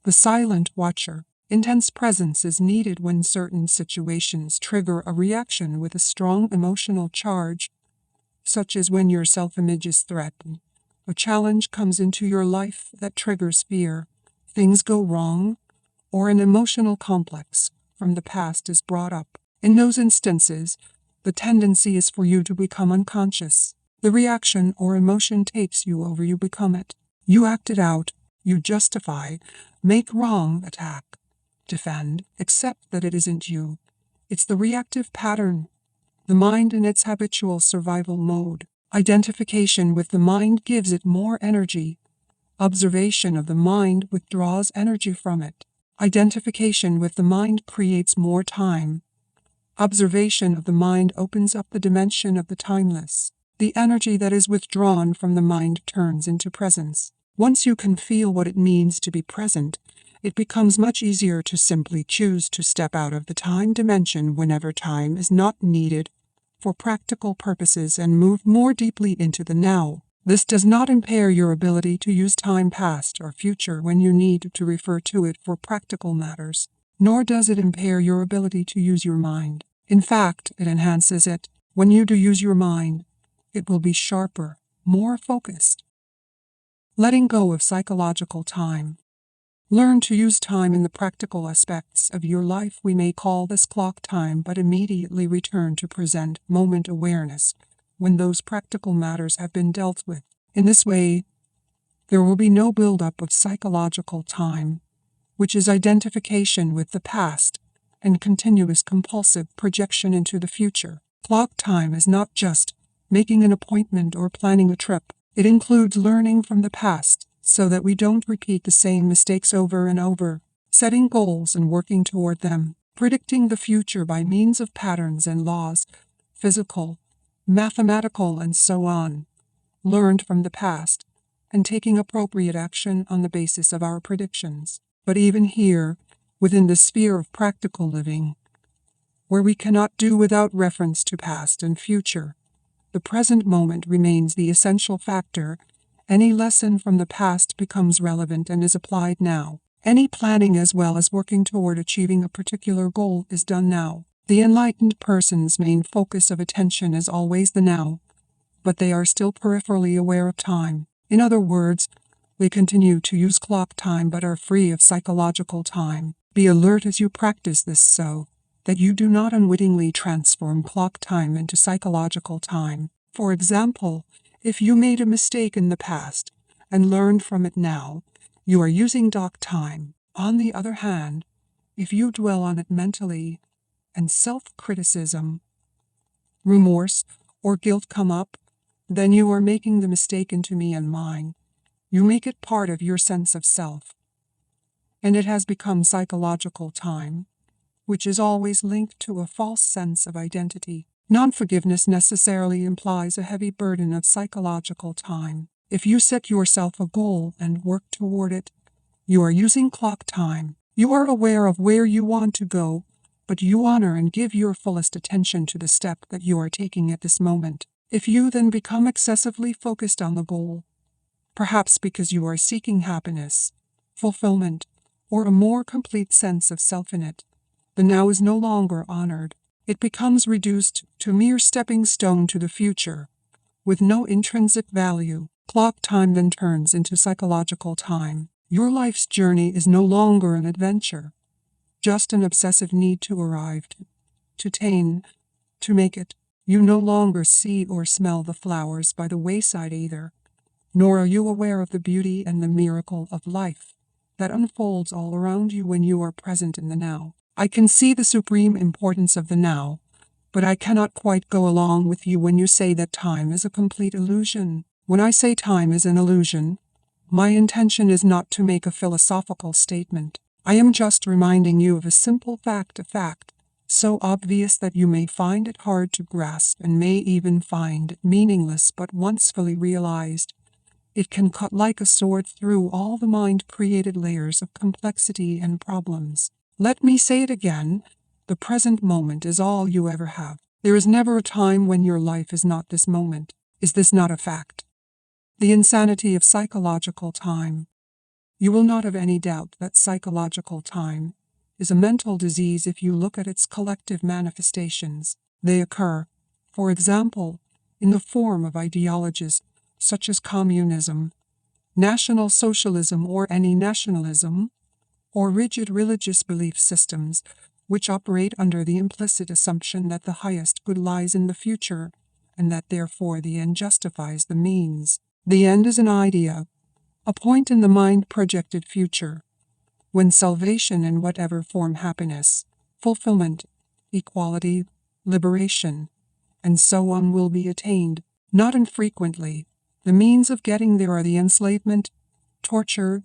The silent watcher. Intense presence is needed when certain situations trigger a reaction with a strong emotional charge, such as when your self-image is threatened. A challenge comes into your life that triggers fear, things go wrong, or an emotional complex from the past is brought up. In those instances, the tendency is for you to become unconscious. The reaction or emotion takes you over, you become it. You act it out, you justify, make wrong, attack, defend, accept that it isn't you. It's the reactive pattern. The mind in its habitual survival mode. Identification with the mind gives it more energy. Observation of the mind withdraws energy from it. Identification with the mind creates more time. Observation of the mind opens up the dimension of the timeless. The energy that is withdrawn from the mind turns into presence. Once you can feel what it means to be present, it becomes much easier to simply choose to step out of the time dimension whenever time is not needed for practical purposes and move more deeply into the now. This does not impair your ability to use time past or future when you need to refer to it for practical matters, nor does it impair your ability to use your mind. In fact, it enhances it. When you do use your mind, it will be sharper, more focused. Letting go of psychological time. Learn to use time in the practical aspects of your life. We may call this clock time, but immediately return to present moment awareness when those practical matters have been dealt with. In this way, there will be no buildup of psychological time, which is identification with the past and continuous compulsive projection into the future. Clock time is not just making an appointment or planning a trip. It includes learning from the past so that we don't repeat the same mistakes over and over, setting goals and working toward them, predicting the future by means of patterns and laws, physical, mathematical, and so on, learned from the past, and taking appropriate action on the basis of our predictions. But even here, within the sphere of practical living, where we cannot do without reference to past and future, the present moment remains the essential factor. Any lesson from the past becomes relevant and is applied now. Any planning as well as working toward achieving a particular goal is done now. The enlightened person's main focus of attention is always the now, but they are still peripherally aware of time. In other words, they continue to use clock time but are free of psychological time. Be alert as you practice this so that you do not unwittingly transform clock time into psychological time. For example, if you made a mistake in the past and learned from it now, you are using dock time. On the other hand, if you dwell on it mentally and self-criticism, remorse, or guilt come up, then you are making the mistake into me and mine. You make it part of your sense of self, and it has become psychological time, which is always linked to a false sense of identity. Non-forgiveness necessarily implies a heavy burden of psychological time. If you set yourself a goal and work toward it, you are using clock time. You are aware of where you want to go, but you honor and give your fullest attention to the step that you are taking at this moment. If you then become excessively focused on the goal, perhaps because you are seeking happiness, fulfillment, or a more complete sense of self in it, the now is no longer honored. It becomes reduced to mere stepping stone to the future, with no intrinsic value. Clock time then turns into psychological time. Your life's journey is no longer an adventure, just an obsessive need to arrive, to attain, to make it. You no longer see or smell the flowers by the wayside either, nor are you aware of the beauty and the miracle of life that unfolds all around you when you are present in the now. I can see the supreme importance of the now, but I cannot quite go along with you when you say that time is a complete illusion. When I say time is an illusion, my intention is not to make a philosophical statement. I am just reminding you of a simple fact, a fact so obvious that you may find it hard to grasp and may even find it meaningless, but once fully realized, it can cut like a sword through all the mind-created layers of complexity and problems. Let me say it again, the present moment is all you ever have. There is never a time when your life is not this moment. Is this not a fact? The insanity of psychological time. You will not have any doubt that psychological time is a mental disease if you look at its collective manifestations. They occur, for example, in the form of ideologies such as communism, National Socialism or any nationalism, or rigid religious belief systems which operate under the implicit assumption that the highest good lies in the future and that therefore the end justifies the means. The end is an idea, a point in the mind-projected future, when salvation in whatever form happiness, fulfillment, equality, liberation, and so on will be attained. Not infrequently, the means of getting there are the enslavement, torture,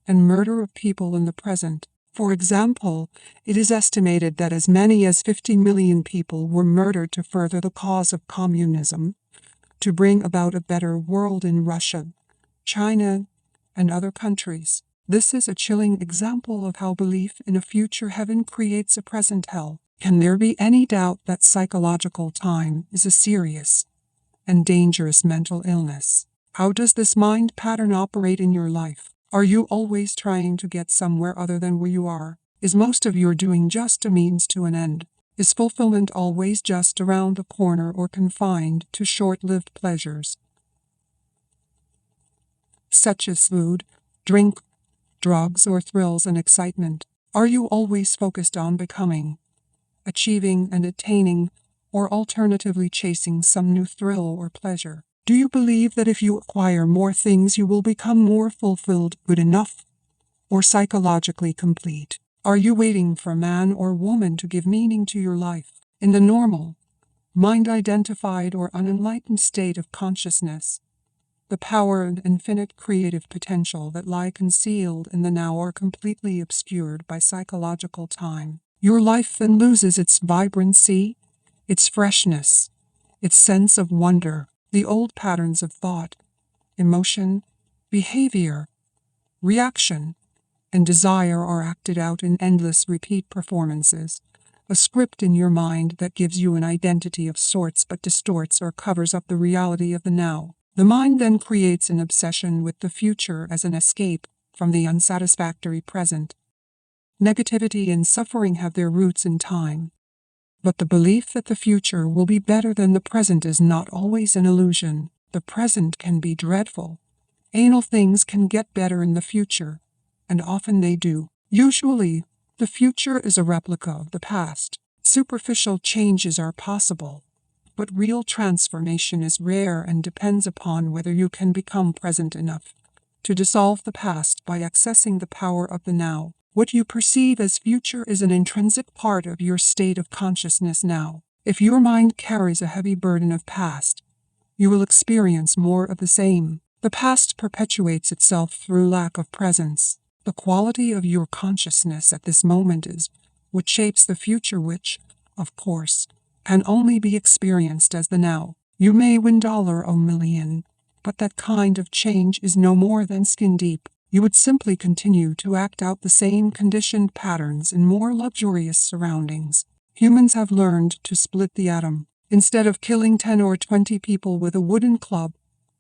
and murder of people in the present. For example, it is estimated that as many as 50 million people were murdered to further the cause of communism, to bring about a better world in Russia, China, and other countries. This is a chilling example of how belief in a future heaven creates a present hell. Can there be any doubt that psychological time is a serious and dangerous mental illness? How does this mind pattern operate in your life? Are you always trying to get somewhere other than where you are? Is most of your doing just a means to an end? Is fulfillment always just around the corner or confined to short-lived pleasures, such as food, drink, drugs, or thrills and excitement? Are you always focused on becoming, achieving, and attaining, or alternatively chasing some new thrill or pleasure? Do you believe that if you acquire more things you will become more fulfilled, good enough, or psychologically complete? Are you waiting for man or woman to give meaning to your life? In the normal, mind-identified or unenlightened state of consciousness, the power and infinite creative potential that lie concealed in the now are completely obscured by psychological time. Your life then loses its vibrancy, its freshness, its sense of wonder. The old patterns of thought, emotion, behavior, reaction, and desire are acted out in endless repeat performances, a script in your mind that gives you an identity of sorts but distorts or covers up the reality of the now. The mind then creates an obsession with the future as an escape from the unsatisfactory present. Negativity and suffering have their roots in time. But the belief that the future will be better than the present is not always an illusion. The present can be dreadful. Anal things can get better in the future, and often they do. Usually, the future is a replica of the past. Superficial changes are possible, but real transformation is rare and depends upon whether you can become present enough to dissolve the past by accessing the power of the now. What you perceive as future is an intrinsic part of your state of consciousness now. If your mind carries a heavy burden of past, you will experience more of the same. The past perpetuates itself through lack of presence. The quality of your consciousness at this moment is what shapes the future which, of course, can only be experienced as the now. You may win $1 million, but that kind of change is no more than skin deep. You would simply continue to act out the same conditioned patterns in more luxurious surroundings. Humans have learned to split the atom. Instead of killing 10 or 20 people with a wooden club,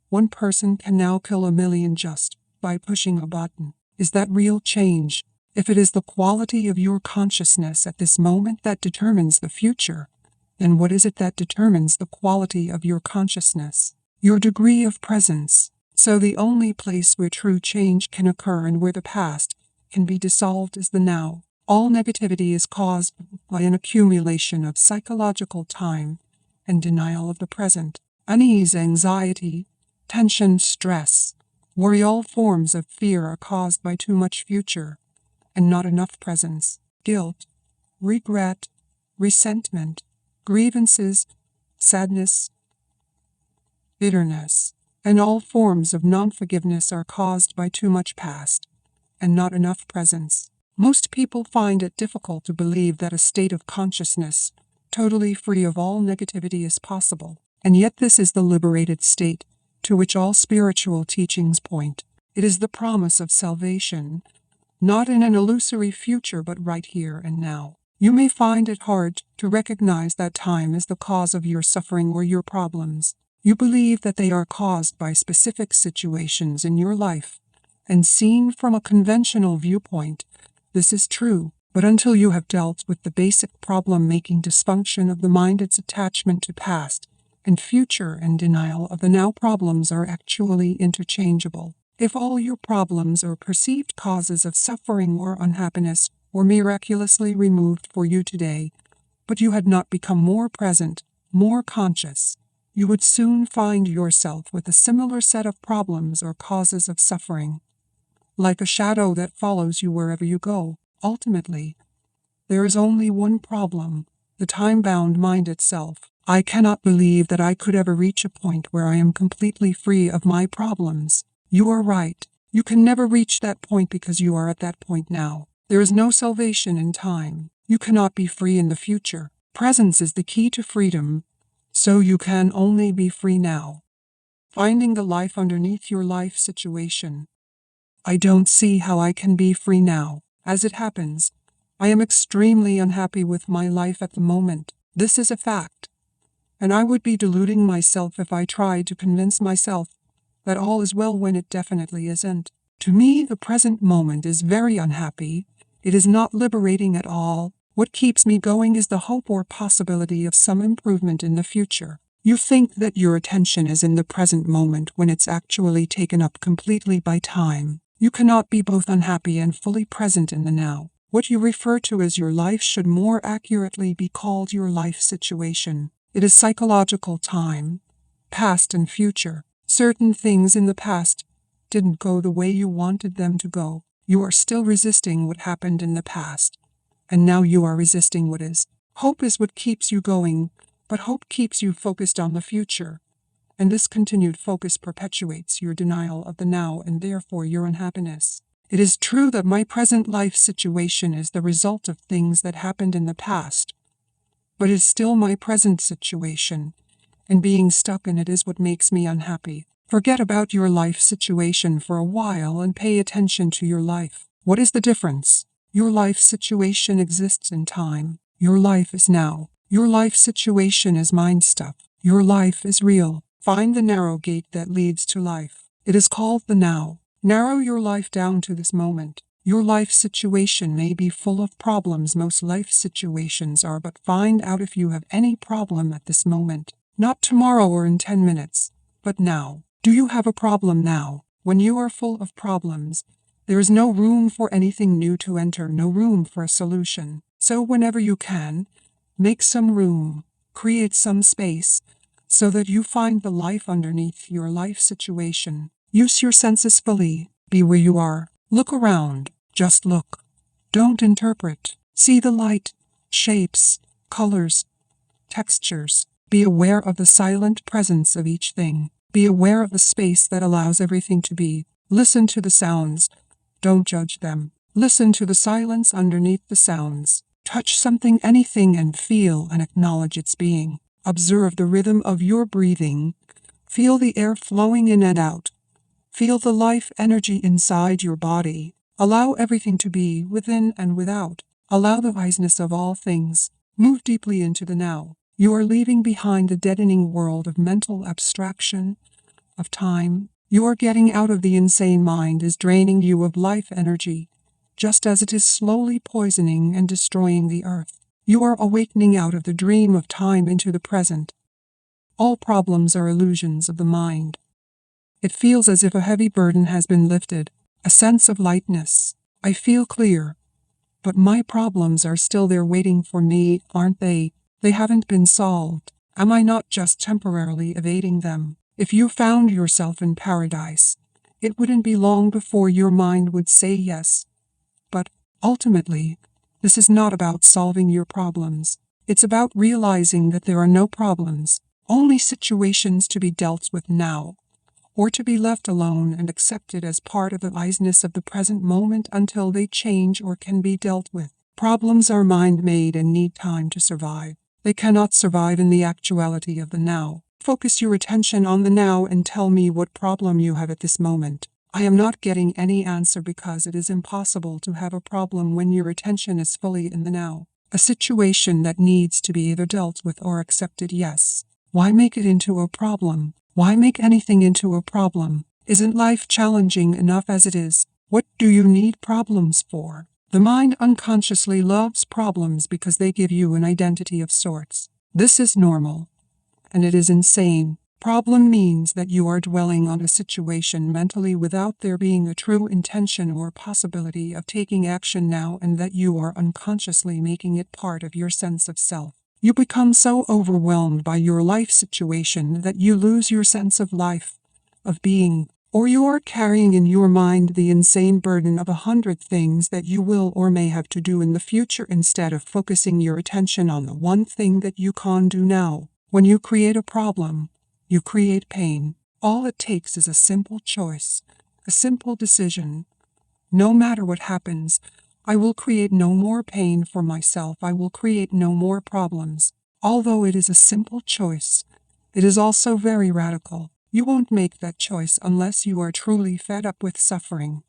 one person can now kill 1 million just by pushing a button. Is that real change? If it is the quality of your consciousness at this moment that determines the future, then what is it that determines the quality of your consciousness? Your degree of presence. So the only place where true change can occur and where the past can be dissolved is the now. All negativity is caused by an accumulation of psychological time and denial of the present. Unease, anxiety, tension, stress, worry, all forms of fear are caused by too much future and not enough presence. Guilt, regret, resentment, grievances, sadness, bitterness, and all forms of non-forgiveness are caused by too much past and not enough presence. Most people find it difficult to believe that a state of consciousness totally free of all negativity is possible, and yet this is the liberated state to which all spiritual teachings point. It is the promise of salvation, not in an illusory future but right here and now. You may find it hard to recognize that time is the cause of your suffering or your problems. You believe that they are caused by specific situations in your life, And seen from a conventional viewpoint, this is true. But until you have dealt with the basic problem-making dysfunction of the mind, its attachment to past and future and denial of the now, problems are actually interchangeable. If all your problems are perceived causes of suffering or unhappiness were miraculously removed for you today, but you had not become more present, more conscious, you would soon find yourself with a similar set of problems or causes of suffering. Like a shadow that follows you wherever you go, ultimately, there is only one problem, the time-bound mind itself. I cannot believe that I could ever reach a point where I am completely free of my problems. You are right. You can never reach that point because you are at that point now. There is no salvation in time. You cannot be free in the future. Presence is the key to freedom, so you can only be free now. Finding the life underneath your life situation. I don't see how I can be free now. As it happens, I am extremely unhappy with my life at the moment. This is a fact. And I would be deluding myself if I tried to convince myself that all is well when it definitely isn't. To me, the present moment is very unhappy. It is not liberating at all. What keeps me going is the hope or possibility of some improvement in the future. You think that your attention is in the present moment when it's actually taken up completely by time. You cannot be both unhappy and fully present in the now. What you refer to as your life should more accurately be called your life situation. It is psychological time, past and future. Certain things in the past didn't go the way you wanted them to go. You are still resisting what happened in the past, and now you are resisting what is. Hope is what keeps you going, but hope keeps you focused on the future, and this continued focus perpetuates your denial of the now and therefore your unhappiness. It is true that my present life situation is the result of things that happened in the past, but it is still my present situation, and being stuck in it is what makes me unhappy. Forget about your life situation for a while and pay attention to your life. What is the difference? Your life situation exists in time. Your life is now. Your life situation is mind stuff. Your life is real. Find the narrow gate that leads to life. It is called the now. Narrow your life down to this moment. Your life situation may be full of problems. Most life situations are, but find out if you have any problem at this moment. Not tomorrow or in 10 minutes, but now. Do you have a problem now? When you are full of problems, there is no room for anything new to enter, no room for a solution. So whenever you can, make some room, create some space, so that you find the life underneath your life situation. Use your senses fully. Be where you are. Look around. Just look. Don't interpret. See the light, shapes, colors, textures. Be aware of the silent presence of each thing. Be aware of the space that allows everything to be. Listen to the sounds. Don't judge them. Listen to the silence underneath the sounds. Touch something, anything, and feel and acknowledge its being. Observe the rhythm of your breathing. Feel the air flowing in and out. Feel the life energy inside your body. Allow everything to be, within and without. Allow the wiseness of all things. Move deeply into the now. You are leaving behind the deadening world of mental abstraction, of time. You are getting out of the insane mind is draining you of life energy, just as it is slowly poisoning and destroying the earth. You are awakening out of the dream of time into the present. All problems are illusions of the mind. It feels as if a heavy burden has been lifted, a sense of lightness. I feel clear, but my problems are still there waiting for me, aren't they? They haven't been solved. Am I not just temporarily evading them? If you found yourself in paradise, it wouldn't be long before your mind would say yes. But, ultimately, this is not about solving your problems. It's about realizing that there are no problems, only situations to be dealt with now, or to be left alone and accepted as part of the wiseness of the present moment until they change or can be dealt with. Problems are mind-made and need time to survive. They cannot survive in the actuality of the now. Focus your attention on the now and tell me what problem you have at this moment. I am not getting any answer because it is impossible to have a problem when your attention is fully in the now. A situation that needs to be either dealt with or accepted, yes. Why make it into a problem? Why make anything into a problem? Isn't life challenging enough as it is? What do you need problems for? The mind unconsciously loves problems because they give you an identity of sorts. This is normal, and it is insane. Problem means that you are dwelling on a situation mentally without there being a true intention or possibility of taking action now, and that you are unconsciously making it part of your sense of self. You become so overwhelmed by your life situation that you lose your sense of life, of being, or you are carrying in your mind the insane burden of 100 things that you will or may have to do in the future instead of focusing your attention on the one thing that you can do now. When you create a problem, you create pain. All it takes is a simple choice, a simple decision. No matter what happens, I will create no more pain for myself. I will create no more problems. Although it is a simple choice, it is also very radical. You won't make that choice unless you are truly fed up with suffering,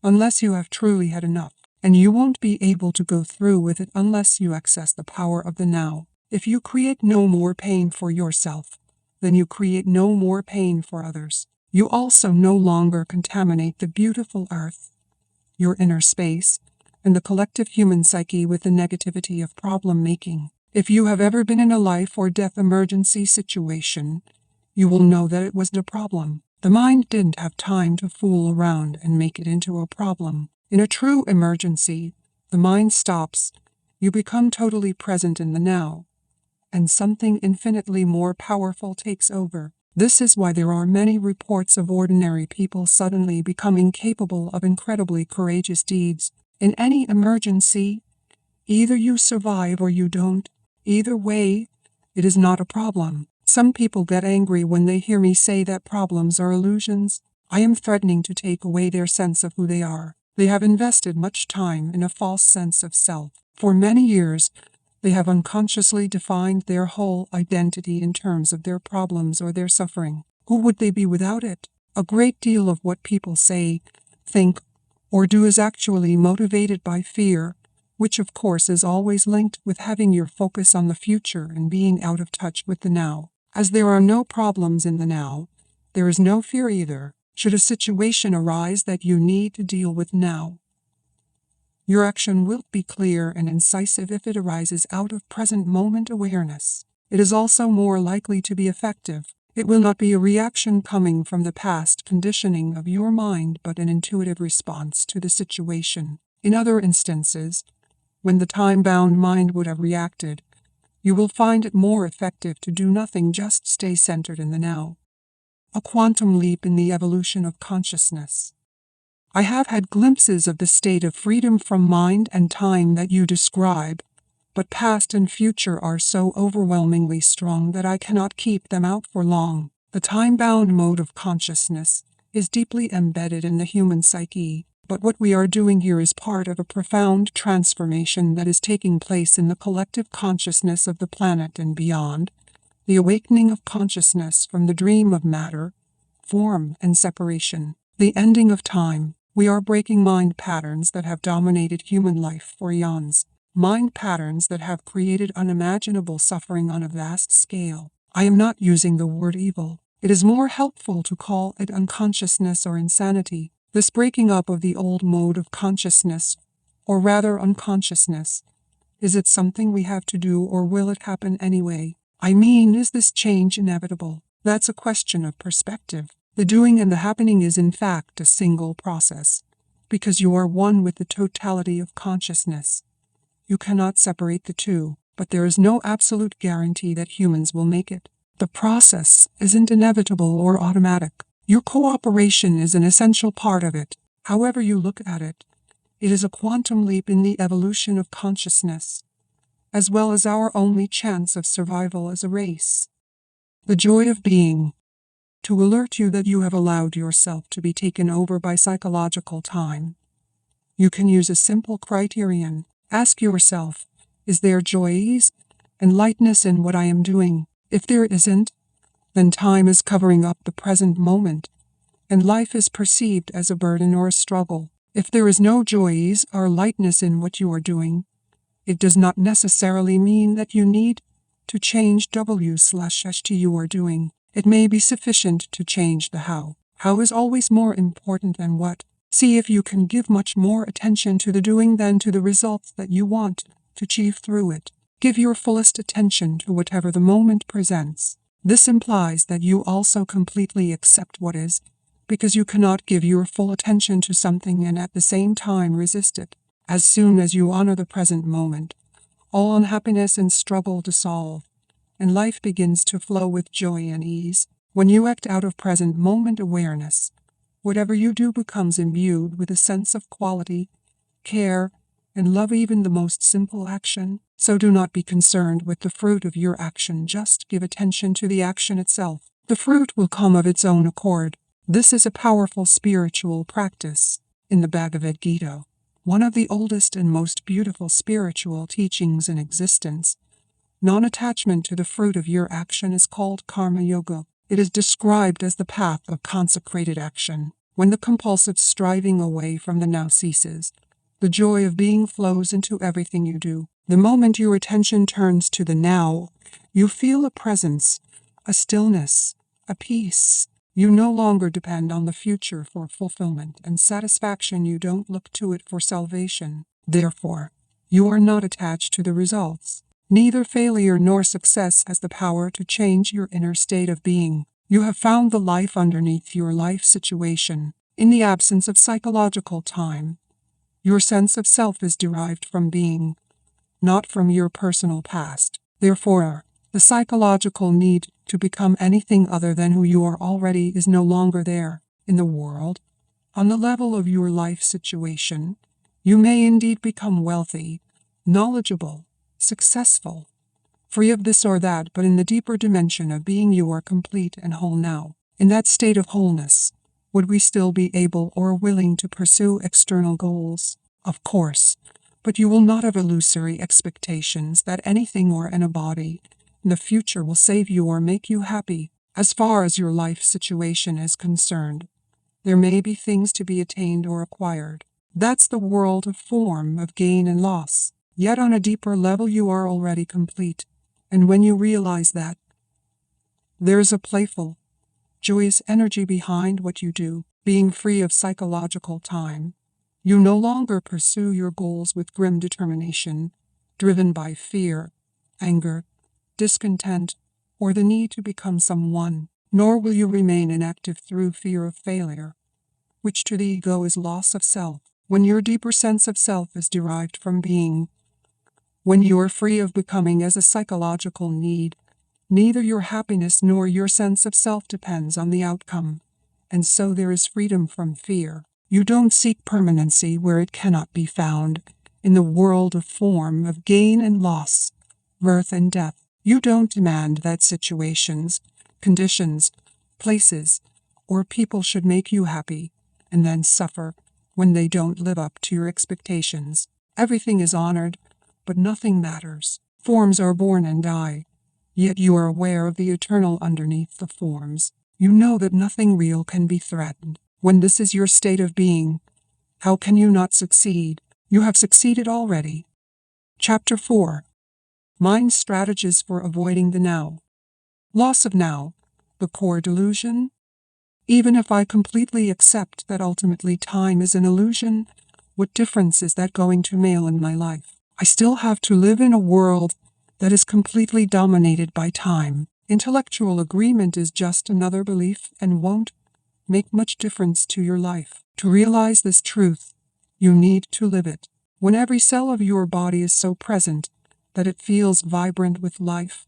unless you have truly had enough, and you won't be able to go through with it unless you access the power of the now. If you create no more pain for yourself, then you create no more pain for others. You also no longer contaminate the beautiful earth, your inner space, and the collective human psyche with the negativity of problem-making. If you have ever been in a life or death emergency situation, you will know that it was the problem. The mind didn't have time to fool around and make it into a problem. In a true emergency, the mind stops. You become totally present in the now, and something infinitely more powerful takes over. This is why there are many reports of ordinary people suddenly becoming capable of incredibly courageous deeds. In any emergency, either you survive or you don't. Either way, it is not a problem. Some people get angry when they hear me say that problems are illusions. I am threatening to take away their sense of who they are. They have invested much time in a false sense of self. For many years, they have unconsciously defined their whole identity in terms of their problems or their suffering. Who would they be without it? A great deal of what people say, think, or do is actually motivated by fear, which of course is always linked with having your focus on the future and being out of touch with the now. As there are no problems in the now, there is no fear either. Should a situation arise that you need to deal with now, your action will be clear and incisive if it arises out of present moment awareness. It is also more likely to be effective. It will not be a reaction coming from the past conditioning of your mind, but an intuitive response to the situation. In other instances, when the time-bound mind would have reacted, you will find it more effective to do nothing, just stay centered in the now. A quantum leap in the evolution of consciousness. I have had glimpses of the state of freedom from mind and time that you describe, but past and future are so overwhelmingly strong that I cannot keep them out for long. The time-bound mode of consciousness is deeply embedded in the human psyche, but what we are doing here is part of a profound transformation that is taking place in the collective consciousness of the planet and beyond, the awakening of consciousness from the dream of matter, form, and separation, the ending of time. We are breaking mind patterns that have dominated human life for eons, mind patterns that have created unimaginable suffering on a vast scale. I am not using the word evil. It is more helpful to call it unconsciousness or insanity. This breaking up of the old mode of consciousness, or rather unconsciousness, is it something we have to do, or will it happen anyway? I mean, is this change inevitable? That's a question of perspective. The doing and the happening is in fact a single process, because you are one with the totality of consciousness. You cannot separate the two, but there is no absolute guarantee that humans will make it. The process isn't inevitable or automatic. Your cooperation is an essential part of it. However you look at it, it is a quantum leap in the evolution of consciousness, as well as our only chance of survival as a race. The joy of being. To alert you that you have allowed yourself to be taken over by psychological time, you can use a simple criterion. Ask yourself, is there joy, ease, and lightness in what I am doing? If there isn't, then time is covering up the present moment, and life is perceived as a burden or a struggle. If there is no joy, ease, or lightness in what you are doing, it does not necessarily mean that you need to change W/H you are doing. It may be sufficient to change the how. How is always more important than what. See if you can give much more attention to the doing than to the results that you want to achieve through it. Give your fullest attention to whatever the moment presents. This implies that you also completely accept what is, because you cannot give your full attention to something and at the same time resist it. As soon as you honor the present moment, all unhappiness and struggle dissolve, and life begins to flow with joy and ease. When you act out of present moment awareness, whatever you do becomes imbued with a sense of quality, care, and love, even the most simple action. So do not be concerned with the fruit of your action, just give attention to the action itself. The fruit will come of its own accord. This is a powerful spiritual practice. In the Bhagavad Gita, one of the oldest and most beautiful spiritual teachings in existence, non-attachment to the fruit of your action is called karma yoga. It is described as the path of consecrated action. When the compulsive striving away from the now ceases, the joy of being flows into everything you do. The moment your attention turns to the now, you feel a presence, a stillness, a peace. You no longer depend on the future for fulfillment and satisfaction. You don't look to it for salvation. Therefore, you are not attached to the results. Neither failure nor success has the power to change your inner state of being. You have found the life underneath your life situation. In the absence of psychological time, your sense of self is derived from being, not from your personal past. Therefore, the psychological need to become anything other than who you are already is no longer there. In the world, on the level of your life situation, you may indeed become wealthy, knowledgeable, successful, free of this or that, but in the deeper dimension of being you are complete and whole now. In that state of wholeness, would we still be able or willing to pursue external goals? Of course, but you will not have illusory expectations that anything or anybody in the future will save you or make you happy. As far as your life situation is concerned, there may be things to be attained or acquired. That's the world of form, of gain and loss. Yet on a deeper level you are already complete. And when you realize that, there's a playful, joyous energy behind what you do, being free of psychological time. You no longer pursue your goals with grim determination, driven by fear, anger, discontent, or the need to become someone, nor will you remain inactive through fear of failure, which to the ego is loss of self. When your deeper sense of self is derived from being, when you are free of becoming as a psychological need, neither your happiness nor your sense of self depends on the outcome, and so there is freedom from fear. You don't seek permanency where it cannot be found, in the world of form, of gain and loss, birth and death. You don't demand that situations, conditions, places, or people should make you happy, and then suffer when they don't live up to your expectations. Everything is honored, but nothing matters. Forms are born and die, yet you are aware of the eternal underneath the forms. You know that nothing real can be threatened. When this is your state of being, how can you not succeed? You have succeeded already. Chapter 4. Mind Strategies for Avoiding the Now. Loss of now, the core delusion. Even if I completely accept that ultimately time is an illusion, what difference is that going to make in my life? I still have to live in a world that is completely dominated by time. Intellectual agreement is just another belief and won't make much difference to your life. To realize this truth, you need to live it. When every cell of your body is so present that it feels vibrant with life,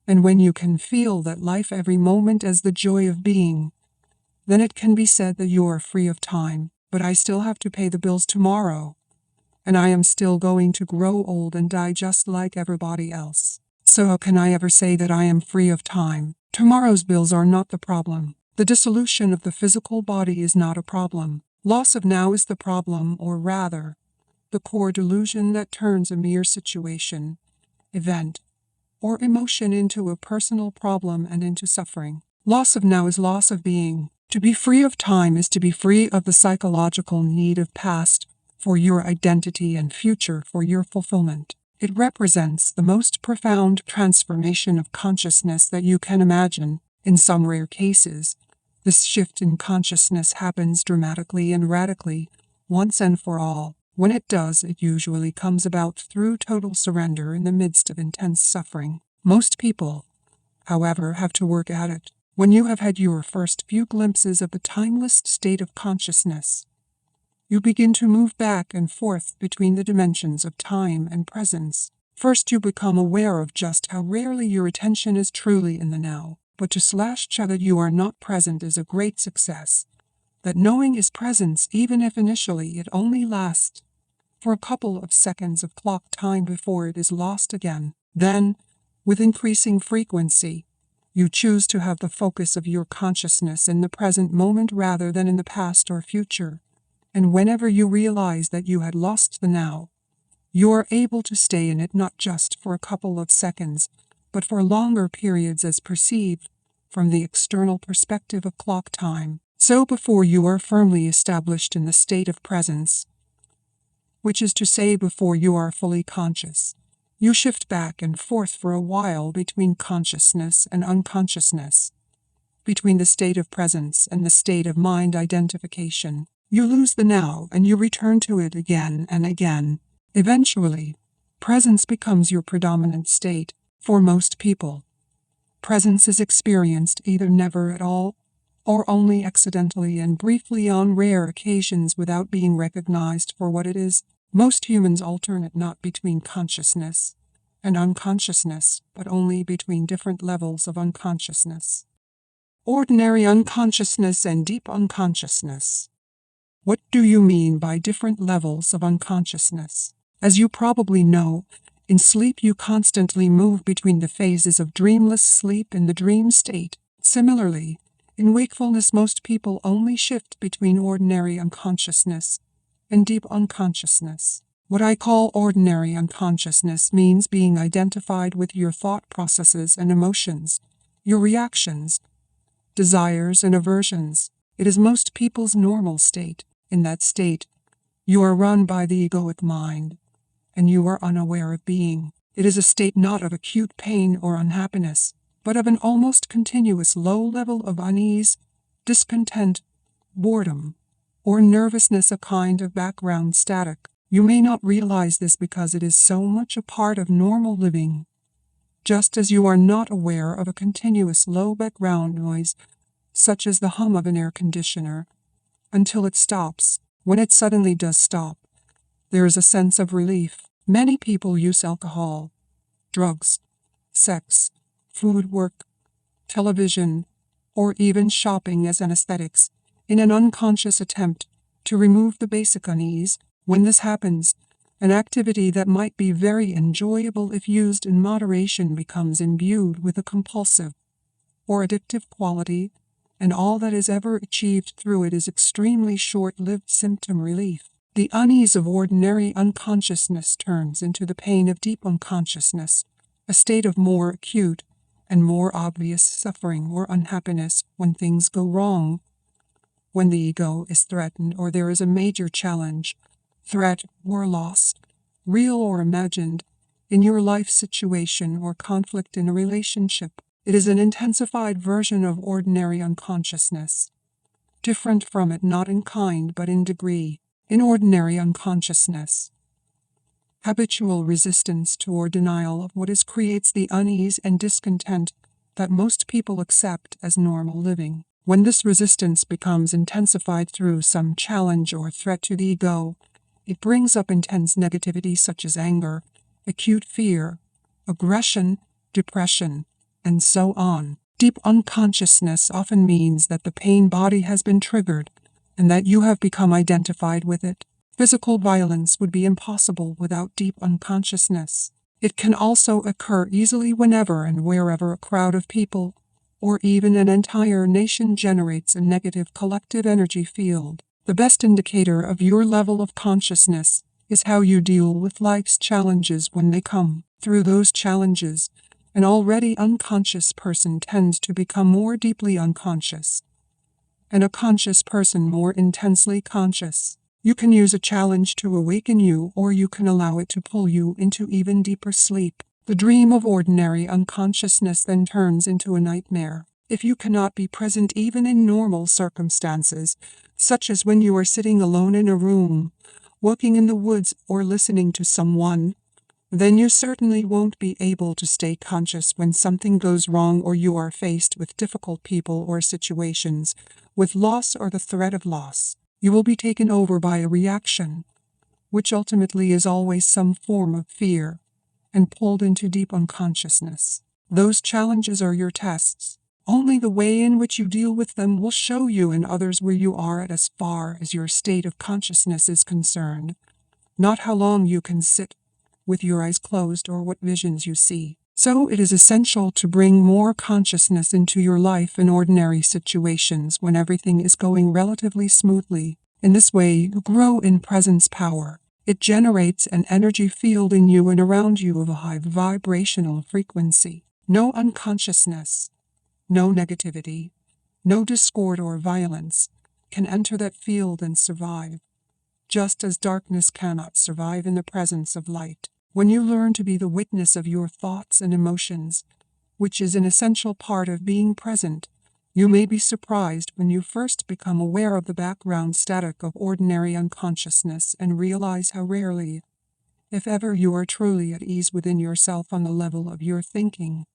and when you can feel that life every moment as the joy of being, then it can be said that you are free of time. But I still have to pay the bills tomorrow, and I am still going to grow old and die just like everybody else. So how can I ever say that I am free of time? Tomorrow's bills are not the problem. The dissolution of the physical body is not a problem. Loss of now is the problem, or rather, the core delusion that turns a mere situation, event, or emotion into a personal problem and into suffering. Loss of now is loss of being. To be free of time is to be free of the psychological need of past for your identity and future for your fulfillment. It represents the most profound transformation of consciousness that you can imagine. In some rare cases, This shift in consciousness happens dramatically and radically, once and for all. When it does, it usually comes about through total surrender in the midst of intense suffering. Most people, however, have to work at it. When you have had your first few glimpses of the timeless state of consciousness, you begin to move back and forth between the dimensions of time and presence. First, you become aware of just how rarely your attention is truly in the now. But to show that you are not present is a great success. That knowing is presence, even if initially it only lasts for a couple of seconds of clock time before it is lost again. Then, with increasing frequency, you choose to have the focus of your consciousness in the present moment rather than in the past or future. And whenever you realize that you had lost the now, you are able to stay in it not just for a couple of seconds, but for longer periods as perceived from the external perspective of clock time. So before you are firmly established in the state of presence, which is to say before you are fully conscious, you shift back and forth for a while between consciousness and unconsciousness, between the state of presence and the state of mind identification. You lose the now and you return to it again and again. Eventually, presence becomes your predominant state. For most people, presence is experienced either never at all, or only accidentally and briefly on rare occasions without being recognized for what it is. Most humans alternate not between consciousness and unconsciousness, but only between different levels of unconsciousness. Ordinary unconsciousness and deep unconsciousness. What do you mean by different levels of unconsciousness? As you probably know, in sleep you constantly move between the phases of dreamless sleep and the dream state. Similarly, in wakefulness most people only shift between ordinary unconsciousness and deep unconsciousness. What I call ordinary unconsciousness means being identified with your thought processes and emotions, your reactions, desires and aversions. It is most people's normal state. In that state, you are run by the egoic mind, and you are unaware of being. It is a state not of acute pain or unhappiness, but of an almost continuous low level of unease, discontent, boredom, or nervousness, a kind of background static. You may not realize this because it is so much a part of normal living, just as you are not aware of a continuous low background noise, such as the hum of an air conditioner, until it stops. When it suddenly does stop, there is a sense of relief. Many people use alcohol, drugs, sex, food, work, television, or even shopping as anesthetics in an unconscious attempt to remove the basic unease. When this happens, an activity that might be very enjoyable if used in moderation becomes imbued with a compulsive or addictive quality, and all that is ever achieved through it is extremely short-lived symptom relief. The unease of ordinary unconsciousness turns into the pain of deep unconsciousness, a state of more acute and more obvious suffering or unhappiness when things go wrong, when the ego is threatened or there is a major challenge, threat or loss, real or imagined, in your life situation or conflict in a relationship. It is an intensified version of ordinary unconsciousness, different from it not in kind but in degree. In ordinary unconsciousness, habitual resistance to or denial of what is creates the unease and discontent that most people accept as normal living. When this resistance becomes intensified through some challenge or threat to the ego, it brings up intense negativity such as anger, acute fear, aggression, depression, and so on. Deep unconsciousness often means that the pain body has been triggered and that you have become identified with it. Physical violence would be impossible without deep unconsciousness. It can also occur easily whenever and wherever a crowd of people, or even an entire nation, generates a negative collective energy field. The best indicator of your level of consciousness is how you deal with life's challenges when they come. Through those challenges, an already unconscious person tends to become more deeply unconscious, and a conscious person more intensely conscious. You can use a challenge to awaken you, or you can allow it to pull you into even deeper sleep. The dream of ordinary unconsciousness then turns into a nightmare. If you cannot be present even in normal circumstances, such as when you are sitting alone in a room, walking in the woods, or listening to someone, then you certainly won't be able to stay conscious when something goes wrong or you are faced with difficult people or situations, with loss or the threat of loss. You will be taken over by a reaction, which ultimately is always some form of fear, and pulled into deep unconsciousness. Those challenges are your tests. Only the way in which you deal with them will show you and others where you are at as far as your state of consciousness is concerned, not how long you can sit with your eyes closed or what visions you see. So it is essential to bring more consciousness into your life in ordinary situations when everything is going relatively smoothly. In this way, you grow in presence power. It generates an energy field in you and around you of a high vibrational frequency. No unconsciousness, no negativity, no discord or violence can enter that field and survive, just as darkness cannot survive in the presence of light. When you learn to be the witness of your thoughts and emotions, which is an essential part of being present, you may be surprised when you first become aware of the background static of ordinary unconsciousness and realize how rarely, if ever, you are truly at ease within yourself on the level of your thinking.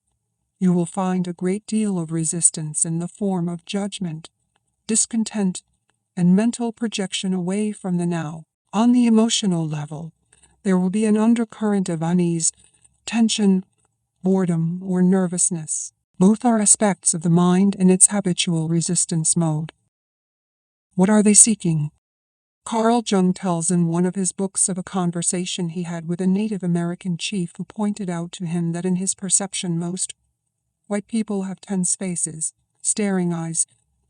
You will find a great deal of resistance in the form of judgment, discontent, and mental projection away from the now. On the emotional level, there will be an undercurrent of unease, tension, boredom, or nervousness. Both are aspects of the mind in its habitual resistance mode. What are they seeking? Carl Jung tells in one of his books of a conversation he had with a Native American chief who pointed out to him that in his perception most white people have tense faces, staring eyes,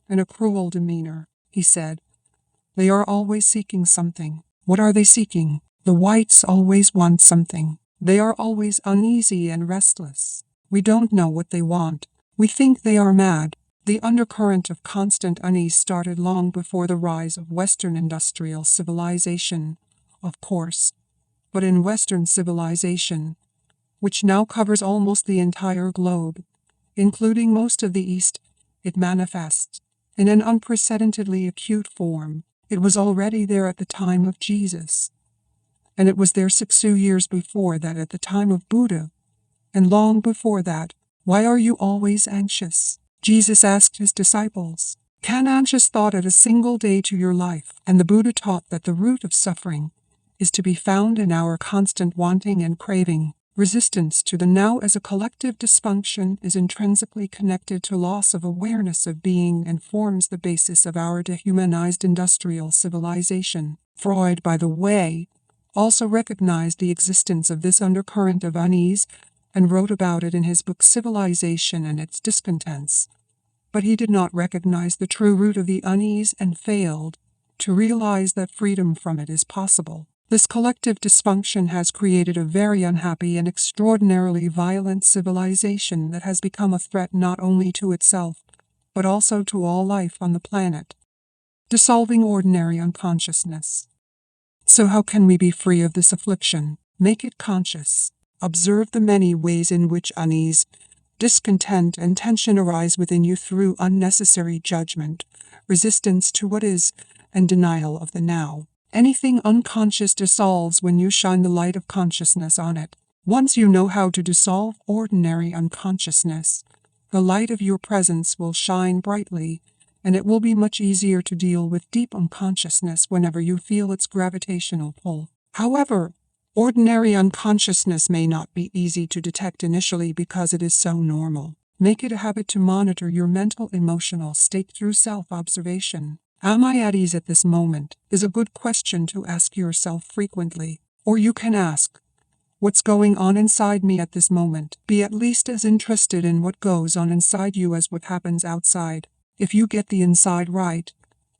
and a cruel demeanor. He said, "They are always seeking something." What are they seeking? The whites always want something. They are always uneasy and restless. We don't know what they want. We think they are mad. The undercurrent of constant unease started long before the rise of Western industrial civilization, of course. But in Western civilization, which now covers almost the entire globe, including most of the East, it manifests in an unprecedentedly acute form. It was already there at the time of Jesus, and it was there 6 years before that at the time of Buddha, and long before that. Why are you always anxious? Jesus asked his disciples. Can anxious thought add a single day to your life? And the Buddha taught that the root of suffering is to be found in our constant wanting and craving. Resistance to the now as a collective dysfunction is intrinsically connected to loss of awareness of being and forms the basis of our dehumanized industrial civilization. Freud, by the way, also recognized the existence of this undercurrent of unease and wrote about it in his book Civilization and Its Discontents. But he did not recognize the true root of the unease and failed to realize that freedom from it is possible. This collective dysfunction has created a very unhappy and extraordinarily violent civilization that has become a threat not only to itself, but also to all life on the planet, dissolving ordinary unconsciousness. So how can we be free of this affliction? Make it conscious. Observe the many ways in which unease, discontent, and tension arise within you through unnecessary judgment, resistance to what is, and denial of the now. Anything unconscious dissolves when you shine the light of consciousness on it. Once you know how to dissolve ordinary unconsciousness, the light of your presence will shine brightly, and it will be much easier to deal with deep unconsciousness whenever you feel its gravitational pull. However, ordinary unconsciousness may not be easy to detect initially because it is so normal. Make it a habit to monitor your mental emotional state through self-observation. Am I at ease at this moment? Is a good question to ask yourself frequently. Or you can ask, what's going on inside me at this moment? Be at least as interested in what goes on inside you as what happens outside. If you get the inside right,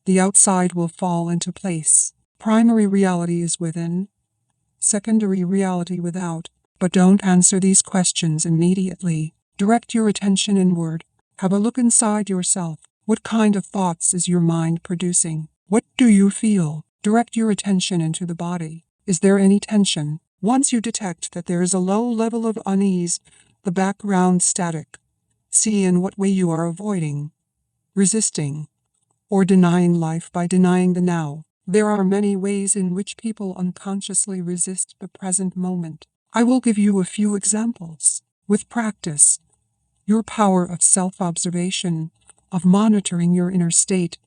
the outside will fall into place. Primary reality is within, secondary reality without. But don't answer these questions immediately. Direct your attention inward. Have a look inside yourself. What kind of thoughts is your mind producing? What do you feel? Direct your attention into the body. Is there any tension? Once you detect that there is a low level of unease, the background static, See in what way you are avoiding, resisting, or denying life by denying the now. There are many ways in which people unconsciously resist the present moment. I will give you a few examples. With practice, your power of self-observation, of monitoring your inner state,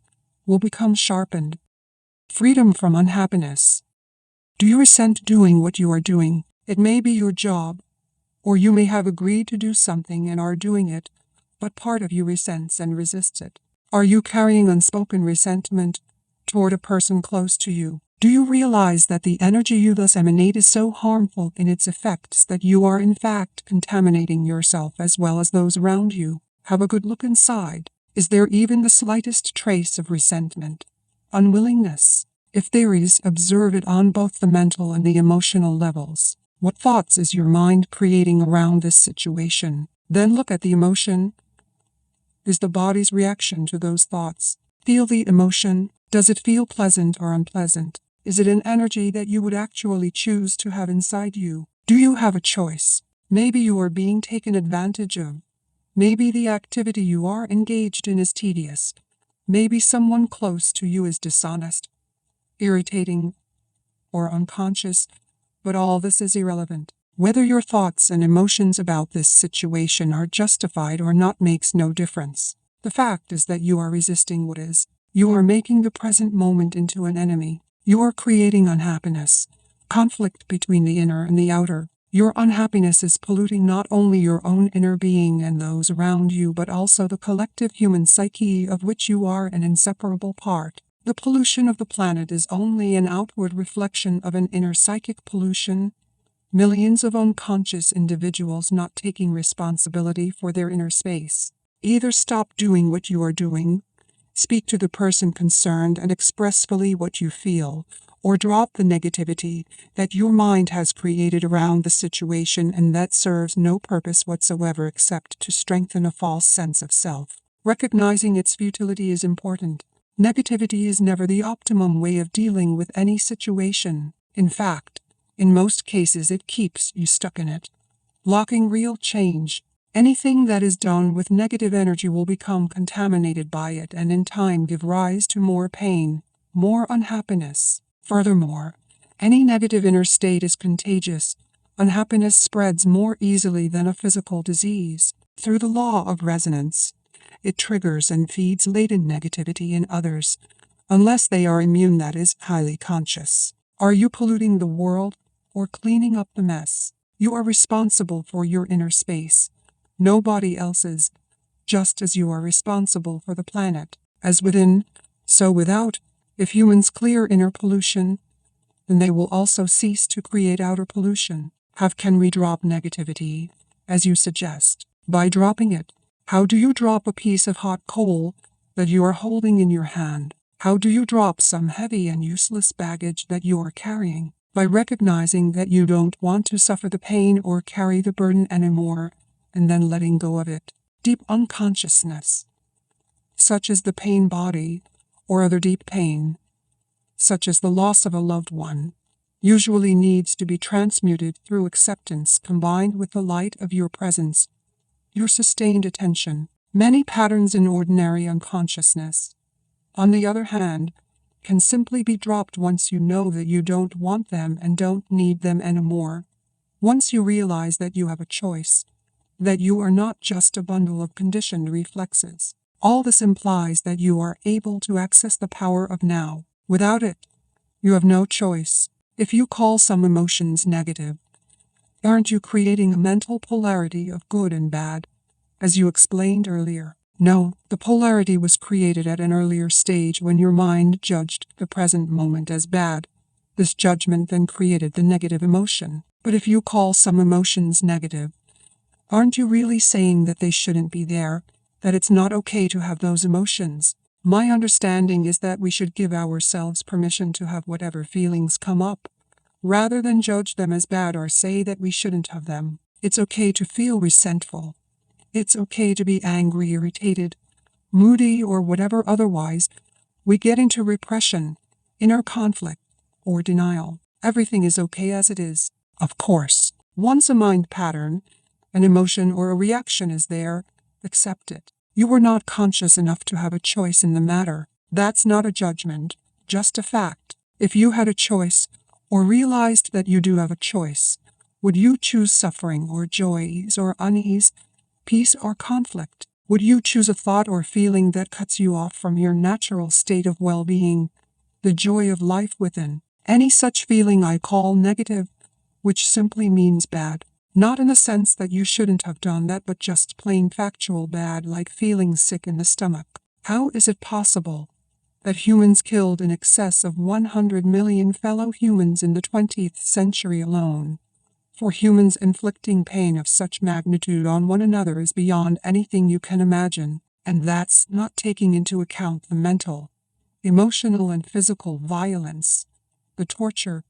will become sharpened. Freedom from unhappiness. Do you resent doing what you are doing? It may be your job, or you may have agreed to do something and are doing it, but part of you resents and resists it. Are you carrying unspoken resentment toward a person close to you? Do you realize that the energy you thus emanate is so harmful in its effects that you are in fact contaminating yourself as well as those around you? Have a good look inside. Is there even the slightest trace of resentment, unwillingness? If there is, observe it on both the mental and the emotional levels. What thoughts is your mind creating around this situation? Then look at the emotion. Is the body's reaction to those thoughts? Feel the emotion. Does it feel pleasant or unpleasant? Is it an energy that you would actually choose to have inside you? Do you have a choice? Maybe you are being taken advantage of. Maybe the activity you are engaged in is tedious. Maybe someone close to you is dishonest, irritating, or unconscious, but all this is irrelevant. Whether your thoughts and emotions about this situation are justified or not makes no difference. The fact is that you are resisting what is. You are making the present moment into an enemy. You are creating unhappiness, conflict between the inner and the outer. Your unhappiness is polluting not only your own inner being and those around you, but also the collective human psyche of which you are an inseparable part. The pollution of the planet is only an outward reflection of an inner psychic pollution. Millions of unconscious individuals not taking responsibility for their inner space. Either stop doing what you are doing, speak to the person concerned and express fully what you feel, or drop the negativity that your mind has created around the situation and that serves no purpose whatsoever except to strengthen a false sense of self. Recognizing its futility is important. Negativity is never the optimum way of dealing with any situation. In fact, in most cases it keeps you stuck in it, blocking real change. Anything that is done with negative energy will become contaminated by it and in time give rise to more pain, more unhappiness. Furthermore, any negative inner state is contagious. Unhappiness spreads more easily than a physical disease. Through the law of resonance, it triggers and feeds latent negativity in others, unless they are immune, that is, highly conscious. Are you polluting the world or cleaning up the mess? You are responsible for your inner space. Nobody else's, just as you are responsible for the planet. As within, so without. If humans clear inner pollution, then they will also cease to create outer pollution. How can we drop negativity, as you suggest? By dropping it. How do you drop a piece of hot coal that you are holding in your hand? How do you drop some heavy and useless baggage that you are carrying? By recognizing that you don't want to suffer the pain or carry the burden anymore, and then letting go of it. Deep unconsciousness, such as the pain body, or other deep pain, such as the loss of a loved one, usually needs to be transmuted through acceptance combined with the light of your presence, your sustained attention. Many patterns in ordinary unconsciousness, on the other hand, can simply be dropped once you know that you don't want them and don't need them anymore. Once you realize that you have a choice, that you are not just a bundle of conditioned reflexes. All this implies that you are able to access the power of now. Without it, you have no choice. If you call some emotions negative, aren't you creating a mental polarity of good and bad, as you explained earlier? No, the polarity was created at an earlier stage when your mind judged the present moment as bad. This judgment then created the negative emotion. But if you call some emotions negative, aren't you really saying that they shouldn't be there, that it's not okay to have those emotions? My understanding is that we should give ourselves permission to have whatever feelings come up, rather than judge them as bad or say that we shouldn't have them. It's okay to feel resentful. It's okay to be angry, irritated, moody, or whatever otherwise. We get into repression, inner conflict, or denial. Everything is okay as it is. Of course, once a mind pattern, an emotion or a reaction is there, accept it. You were not conscious enough to have a choice in the matter. That's not a judgment, just a fact. If you had a choice, or realized that you do have a choice, would you choose suffering or joy, ease or unease, peace or conflict? Would you choose a thought or feeling that cuts you off from your natural state of well-being, the joy of life within? Any such feeling I call negative, which simply means bad. Not in the sense that you shouldn't have done that, but just plain factual bad, like feeling sick in the stomach. How is it possible that humans killed in excess of 100 million fellow humans in the 20th century alone? For humans, inflicting pain of such magnitude on one another is beyond anything you can imagine, and that's not taking into account the mental, emotional and physical violence, the torture,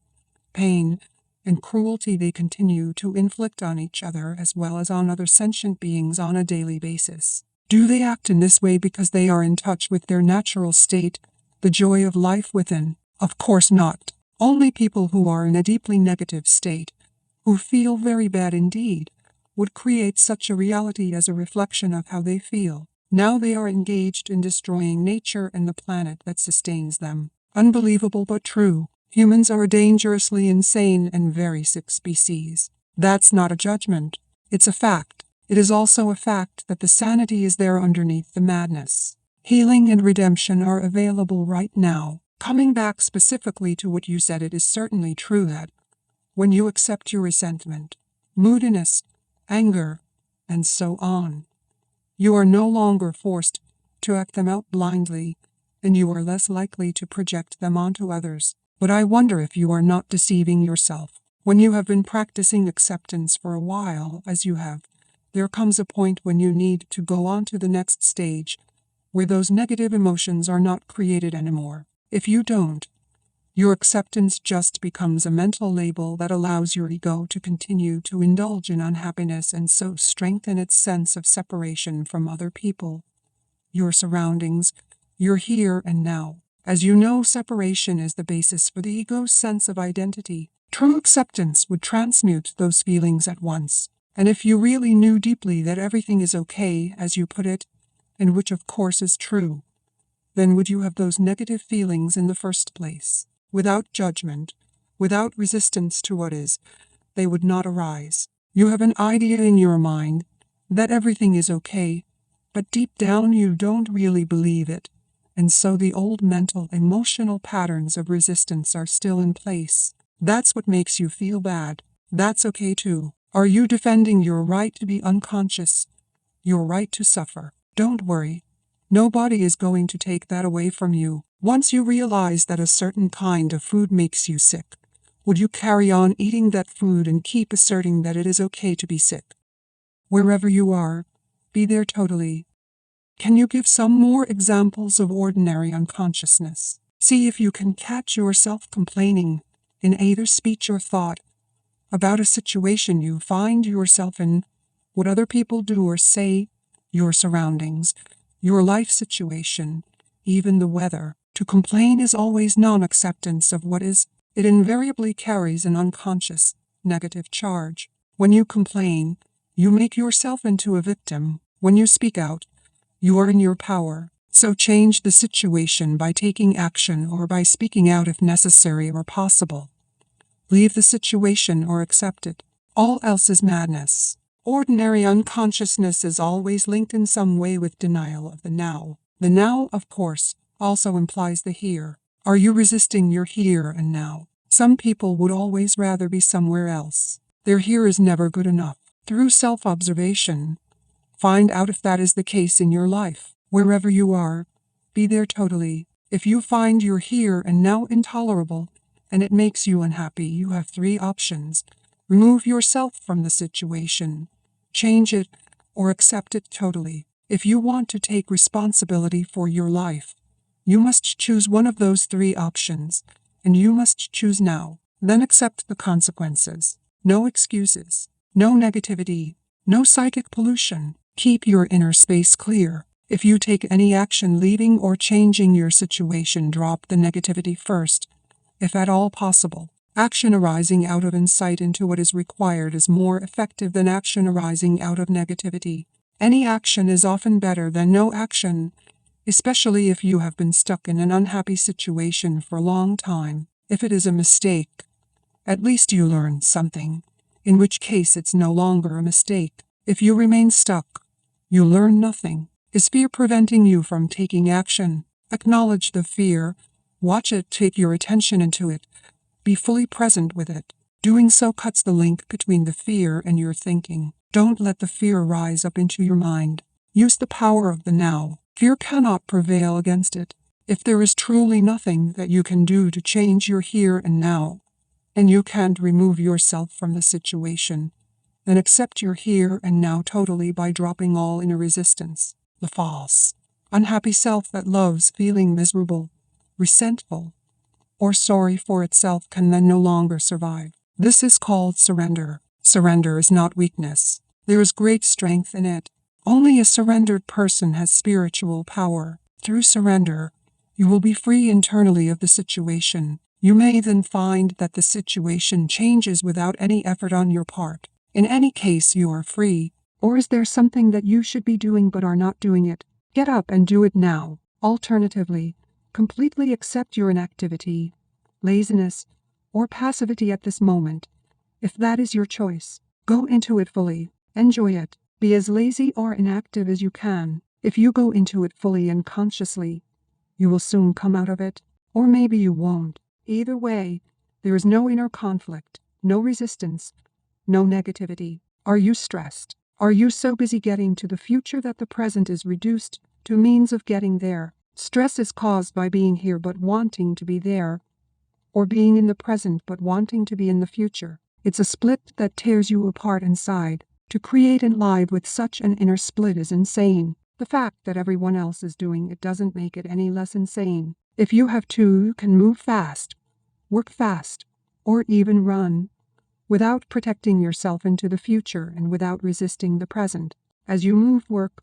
pain, and cruelty they continue to inflict on each other as well as on other sentient beings on a daily basis. Do they act in this way because they are in touch with their natural state, the joy of life within? Of course not. Only people who are in a deeply negative state, who feel very bad indeed, would create such a reality as a reflection of how they feel. Now they are engaged in destroying nature and the planet that sustains them. Unbelievable but true. Humans are a dangerously insane and very sick species. That's not a judgment. It's a fact. It is also a fact that the sanity is there underneath the madness. Healing and redemption are available right now. Coming back specifically to what you said, it is certainly true that when you accept your resentment, moodiness, anger, and so on, you are no longer forced to act them out blindly, and you are less likely to project them onto others. But I wonder if you are not deceiving yourself. When you have been practicing acceptance for a while, as you have, there comes a point when you need to go on to the next stage, where those negative emotions are not created anymore. If you don't, your acceptance just becomes a mental label that allows your ego to continue to indulge in unhappiness and so strengthen its sense of separation from other people, your surroundings, your here and now. As you know, separation is the basis for the ego's sense of identity. True acceptance would transmute those feelings at once. And if you really knew deeply that everything is okay, as you put it, and which of course is true, then would you have those negative feelings in the first place? Without judgment, without resistance to what is, they would not arise. You have an idea in your mind that everything is okay, but deep down you don't really believe it, and so the old mental, emotional patterns of resistance are still in place. That's what makes you feel bad. That's okay too. Are you defending your right to be unconscious, your right to suffer? Don't worry. Nobody is going to take that away from you. Once you realize that a certain kind of food makes you sick, would you carry on eating that food and keep asserting that it is okay to be sick? Wherever you are, be there totally. Can you give some more examples of ordinary unconsciousness? See if you can catch yourself complaining, in either speech or thought, about a situation you find yourself in, what other people do or say, your surroundings, your life situation, even the weather. To complain is always non-acceptance of what is. It invariably carries an unconscious, negative charge. When you complain, you make yourself into a victim. When you speak out, you are in your power. So change the situation by taking action or by speaking out if necessary or possible. Leave the situation or accept it. All else is madness. Ordinary unconsciousness is always linked in some way with denial of the now. The now, of course, also implies the here. Are you resisting your here and now? Some people would always rather be somewhere else. Their here is never good enough. Through self-observation, find out if that is the case in your life. Wherever you are, be there totally. If you find your here and now intolerable, and it makes you unhappy, you have three options. Remove yourself from the situation, change it, or accept it totally. If you want to take responsibility for your life, you must choose one of those three options, and you must choose now. Then accept the consequences. No excuses, no negativity, no psychic pollution. Keep your inner space clear. If you take any action leaving or changing your situation, drop the negativity first, if at all possible. Action arising out of insight into what is required is more effective than action arising out of negativity. Any action is often better than no action, especially if you have been stuck in an unhappy situation for a long time. If it is a mistake, at least you learn something, in which case it's no longer a mistake. If you remain stuck, you learn nothing. Is fear preventing you from taking action? Acknowledge the fear. Watch it take your attention into it. Be fully present with it. Doing so cuts the link between the fear and your thinking. Don't let the fear rise up into your mind. Use the power of the now. Fear cannot prevail against it. If there is truly nothing that you can do to change your here and now, and you can't remove yourself from the situation, then accept your here and now totally by dropping all inner resistance. The false, unhappy self that loves feeling miserable, resentful, or sorry for itself can then no longer survive. This is called surrender. Surrender is not weakness. There is great strength in it. Only a surrendered person has spiritual power. Through surrender, you will be free internally of the situation. You may then find that the situation changes without any effort on your part. In any case, you are free. Or is there something that you should be doing but are not doing it? Get up and do it now. Alternatively, completely accept your inactivity, laziness, or passivity at this moment. If that is your choice, go into it fully. Enjoy it. Be as lazy or inactive as you can. If you go into it fully and consciously, you will soon come out of it, or maybe you won't. Either way, there is no inner conflict, no resistance, no negativity. Are you stressed? Are you so busy getting to the future that the present is reduced to means of getting there? Stress is caused by being here but wanting to be there, or being in the present but wanting to be in the future. It's a split that tears you apart inside. To create and live with such an inner split is insane. The fact that everyone else is doing it doesn't make it any less insane. If you have to, you can move fast, work fast, or even run, without protecting yourself into the future and without resisting the present. As you move, work,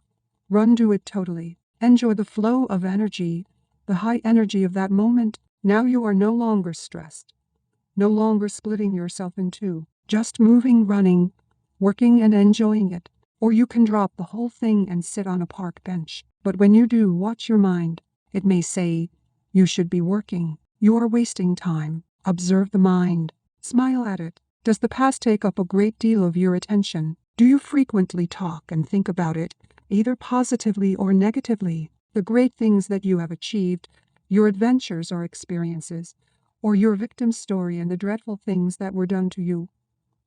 run, do it totally. Enjoy the flow of energy, the high energy of that moment. Now you are no longer stressed, no longer splitting yourself in two, just moving, running, working and enjoying it. Or you can drop the whole thing and sit on a park bench. But when you do, watch your mind. It may say, you should be working. You are wasting time. Observe the mind. Smile at it. Does the past take up a great deal of your attention? Do you frequently talk and think about it, either positively or negatively? The great things that you have achieved, your adventures or experiences, or your victim story and the dreadful things that were done to you,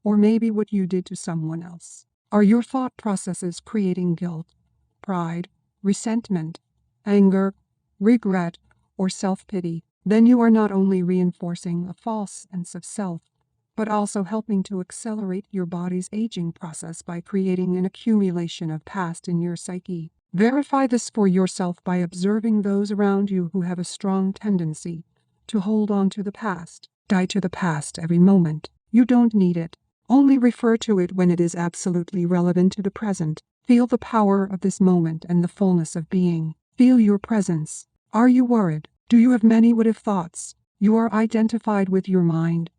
or maybe what you did to someone else. Are your thought processes creating guilt, pride, resentment, anger, regret, or self-pity? Then you are not only reinforcing a false sense of self, but also helping to accelerate your body's aging process by creating an accumulation of past in your psyche. Verify this for yourself by observing those around you who have a strong tendency to hold on to the past. Die to the past every moment. You don't need it. Only refer to it when it is absolutely relevant to the present. Feel the power of this moment and the fullness of being. Feel your presence. Are you worried? Do you have many what-if thoughts? You are identified with your mind,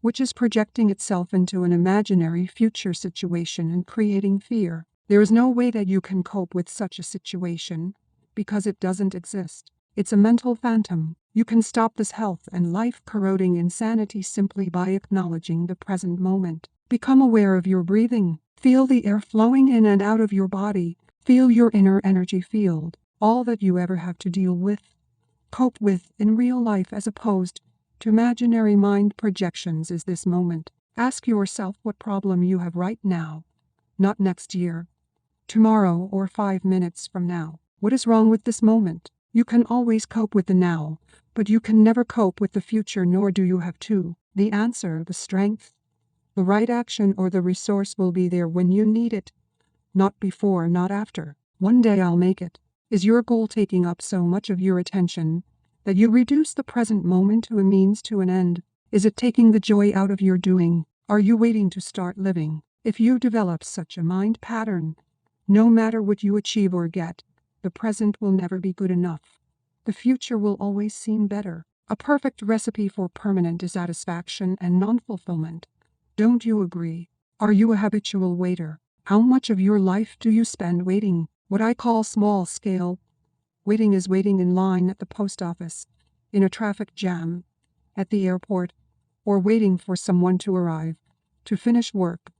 which is projecting itself into an imaginary future situation and creating fear. There is no way that you can cope with such a situation, because it doesn't exist. It's a mental phantom. You can stop this health and life-corroding insanity simply by acknowledging the present moment. Become aware of your breathing. Feel the air flowing in and out of your body. Feel your inner energy field. All that you ever have to deal with, cope with in real life as opposed to imaginary mind projections is this moment. Ask yourself what problem you have right now, not next year, tomorrow, or 5 minutes from now. What is wrong with this moment? You can always cope with the now, but you can never cope with the future, nor do you have to. The answer, the strength, the right action or the resource will be there when you need it, not before, not after. One day I'll make it. Is your goal taking up so much of your attention that you reduce the present moment to a means to an end? Is it taking the joy out of your doing? Are you waiting to start living? If you develop such a mind pattern, no matter what you achieve or get, the present will never be good enough. The future will always seem better. A perfect recipe for permanent dissatisfaction and non-fulfillment. Don't you agree? Are you a habitual waiter? How much of your life do you spend waiting? What I call small scale waiting is waiting in line at the post office, in a traffic jam, at the airport, or waiting for someone to arrive, to finish work,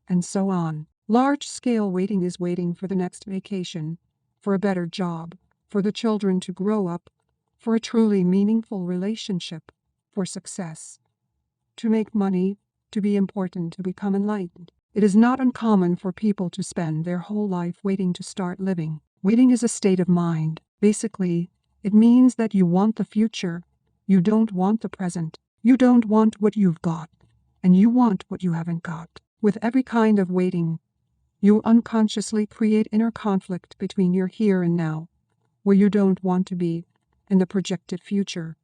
and so on. Large-scale waiting is waiting for the next vacation, for a better job, for the children to grow up, for a truly meaningful relationship, for success, to make money, to be important, to become enlightened. It is not uncommon for people to spend their whole life waiting to start living. Waiting is a state of mind. Basically, it means that you want the future. You don't want the present. You don't want what you've got, and you want what you haven't got. With every kind of waiting, you unconsciously create inner conflict between your here and now, where you don't want to be, and the projected future,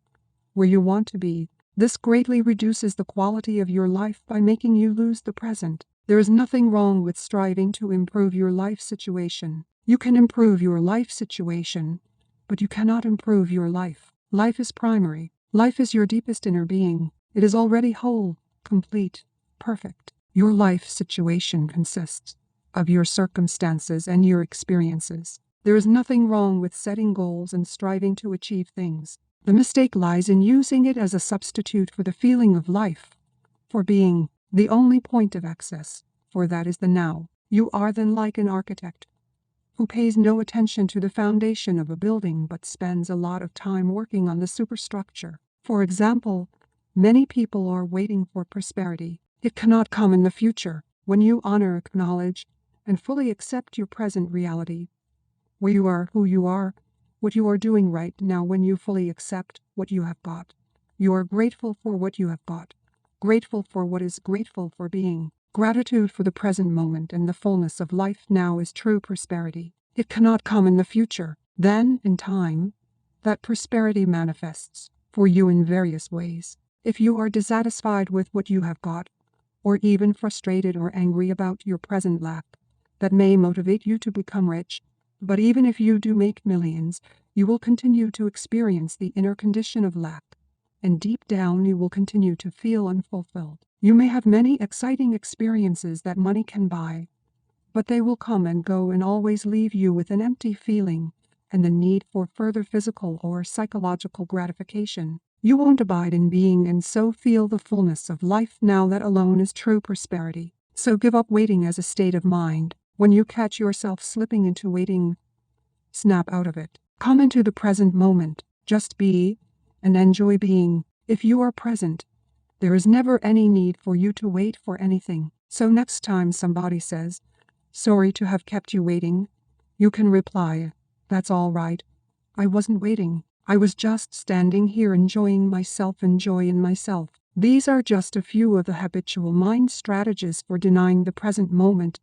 where you want to be. This greatly reduces the quality of your life by making you lose the present. There is nothing wrong with striving to improve your life situation. You can improve your life situation, but you cannot improve your life. Life is primary. Life is your deepest inner being. It is already whole, complete, perfect. Your life situation consists of your circumstances and your experiences. There is nothing wrong with setting goals and striving to achieve things. The mistake lies in using it as a substitute for the feeling of life, for being. The only point of access for that is the now. You are then like an architect who pays no attention to the foundation of a building but spends a lot of time working on the superstructure. For example, many people are waiting for prosperity. It cannot come in the future. When you honor, acknowledge, and fully accept your present reality, where you are, who you are, what you are doing right now, when you fully accept what you have got, you are grateful for what you have got. Grateful for what is, grateful for being. Gratitude for the present moment and the fullness of life now is true prosperity. It cannot come in the future. Then, in time, that prosperity manifests for you in various ways. If you are dissatisfied with what you have got, or even frustrated or angry about your present lack, that may motivate you to become rich. But even if you do make millions, you will continue to experience the inner condition of lack. And deep down you will continue to feel unfulfilled. You may have many exciting experiences that money can buy, but they will come and go and always leave you with an empty feeling and the need for further physical or psychological gratification. You won't abide in being and so feel the fullness of life now. That alone is true prosperity. So give up waiting as a state of mind. When you catch yourself slipping into waiting, snap out of it. Come into the present moment. Just be and enjoy being. If you are present, there is never any need for you to wait for anything. So next time somebody says, "Sorry to have kept you waiting," you can reply, "That's all right. I wasn't waiting. I was just standing here enjoying myself and joy in myself." These are just a few of the habitual mind strategies for denying the present moment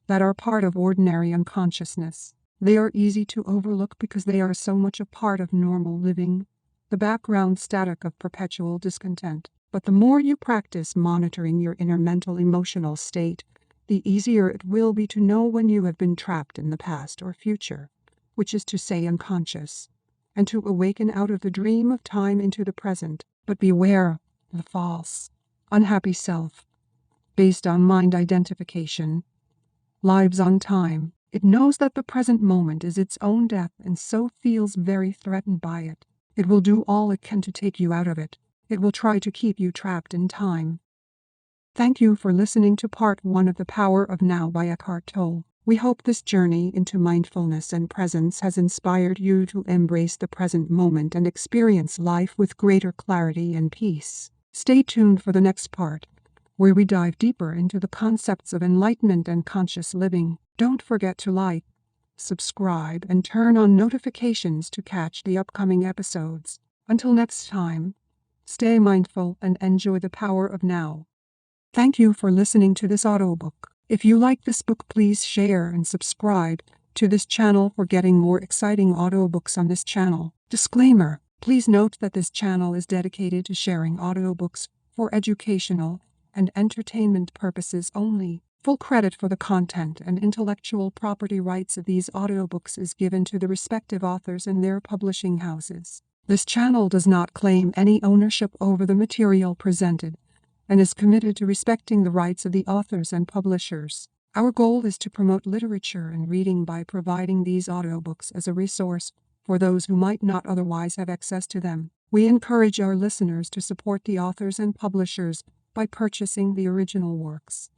that are part of ordinary unconsciousness. They are easy to overlook because they are so much a part of normal living, the background static of perpetual discontent. But the more you practice monitoring your inner mental emotional state, the easier it will be to know when you have been trapped in the past or future, which is to say unconscious, and to awaken out of the dream of time into the present. But beware the false, unhappy self, based on mind identification, lives on time. It knows that the present moment is its own death and so feels very threatened by it. It will do all it can to take you out of it. It will try to keep you trapped in time. Thank you for listening to part 1 of The Power of Now by Eckhart Tolle. We hope this journey into mindfulness and presence has inspired you to embrace the present moment and experience life with greater clarity and peace. Stay tuned for the next part, where we dive deeper into the concepts of enlightenment and conscious living. Don't forget to like, subscribe, and turn on notifications to catch the upcoming episodes. Until next time, stay mindful and enjoy the power of now. Thank you for listening to this audiobook. If you like this book, please share and subscribe to this channel for getting more exciting audiobooks on this channel. Disclaimer: please note that this channel is dedicated to sharing audiobooks for educational and entertainment purposes only. Full credit for the content and intellectual property rights of these audiobooks is given to the respective authors and their publishing houses. This channel does not claim any ownership over the material presented and is committed to respecting the rights of the authors and publishers. Our goal is to promote literature and reading by providing these audiobooks as a resource for those who might not otherwise have access to them. We encourage our listeners to support the authors and publishers by purchasing the original works.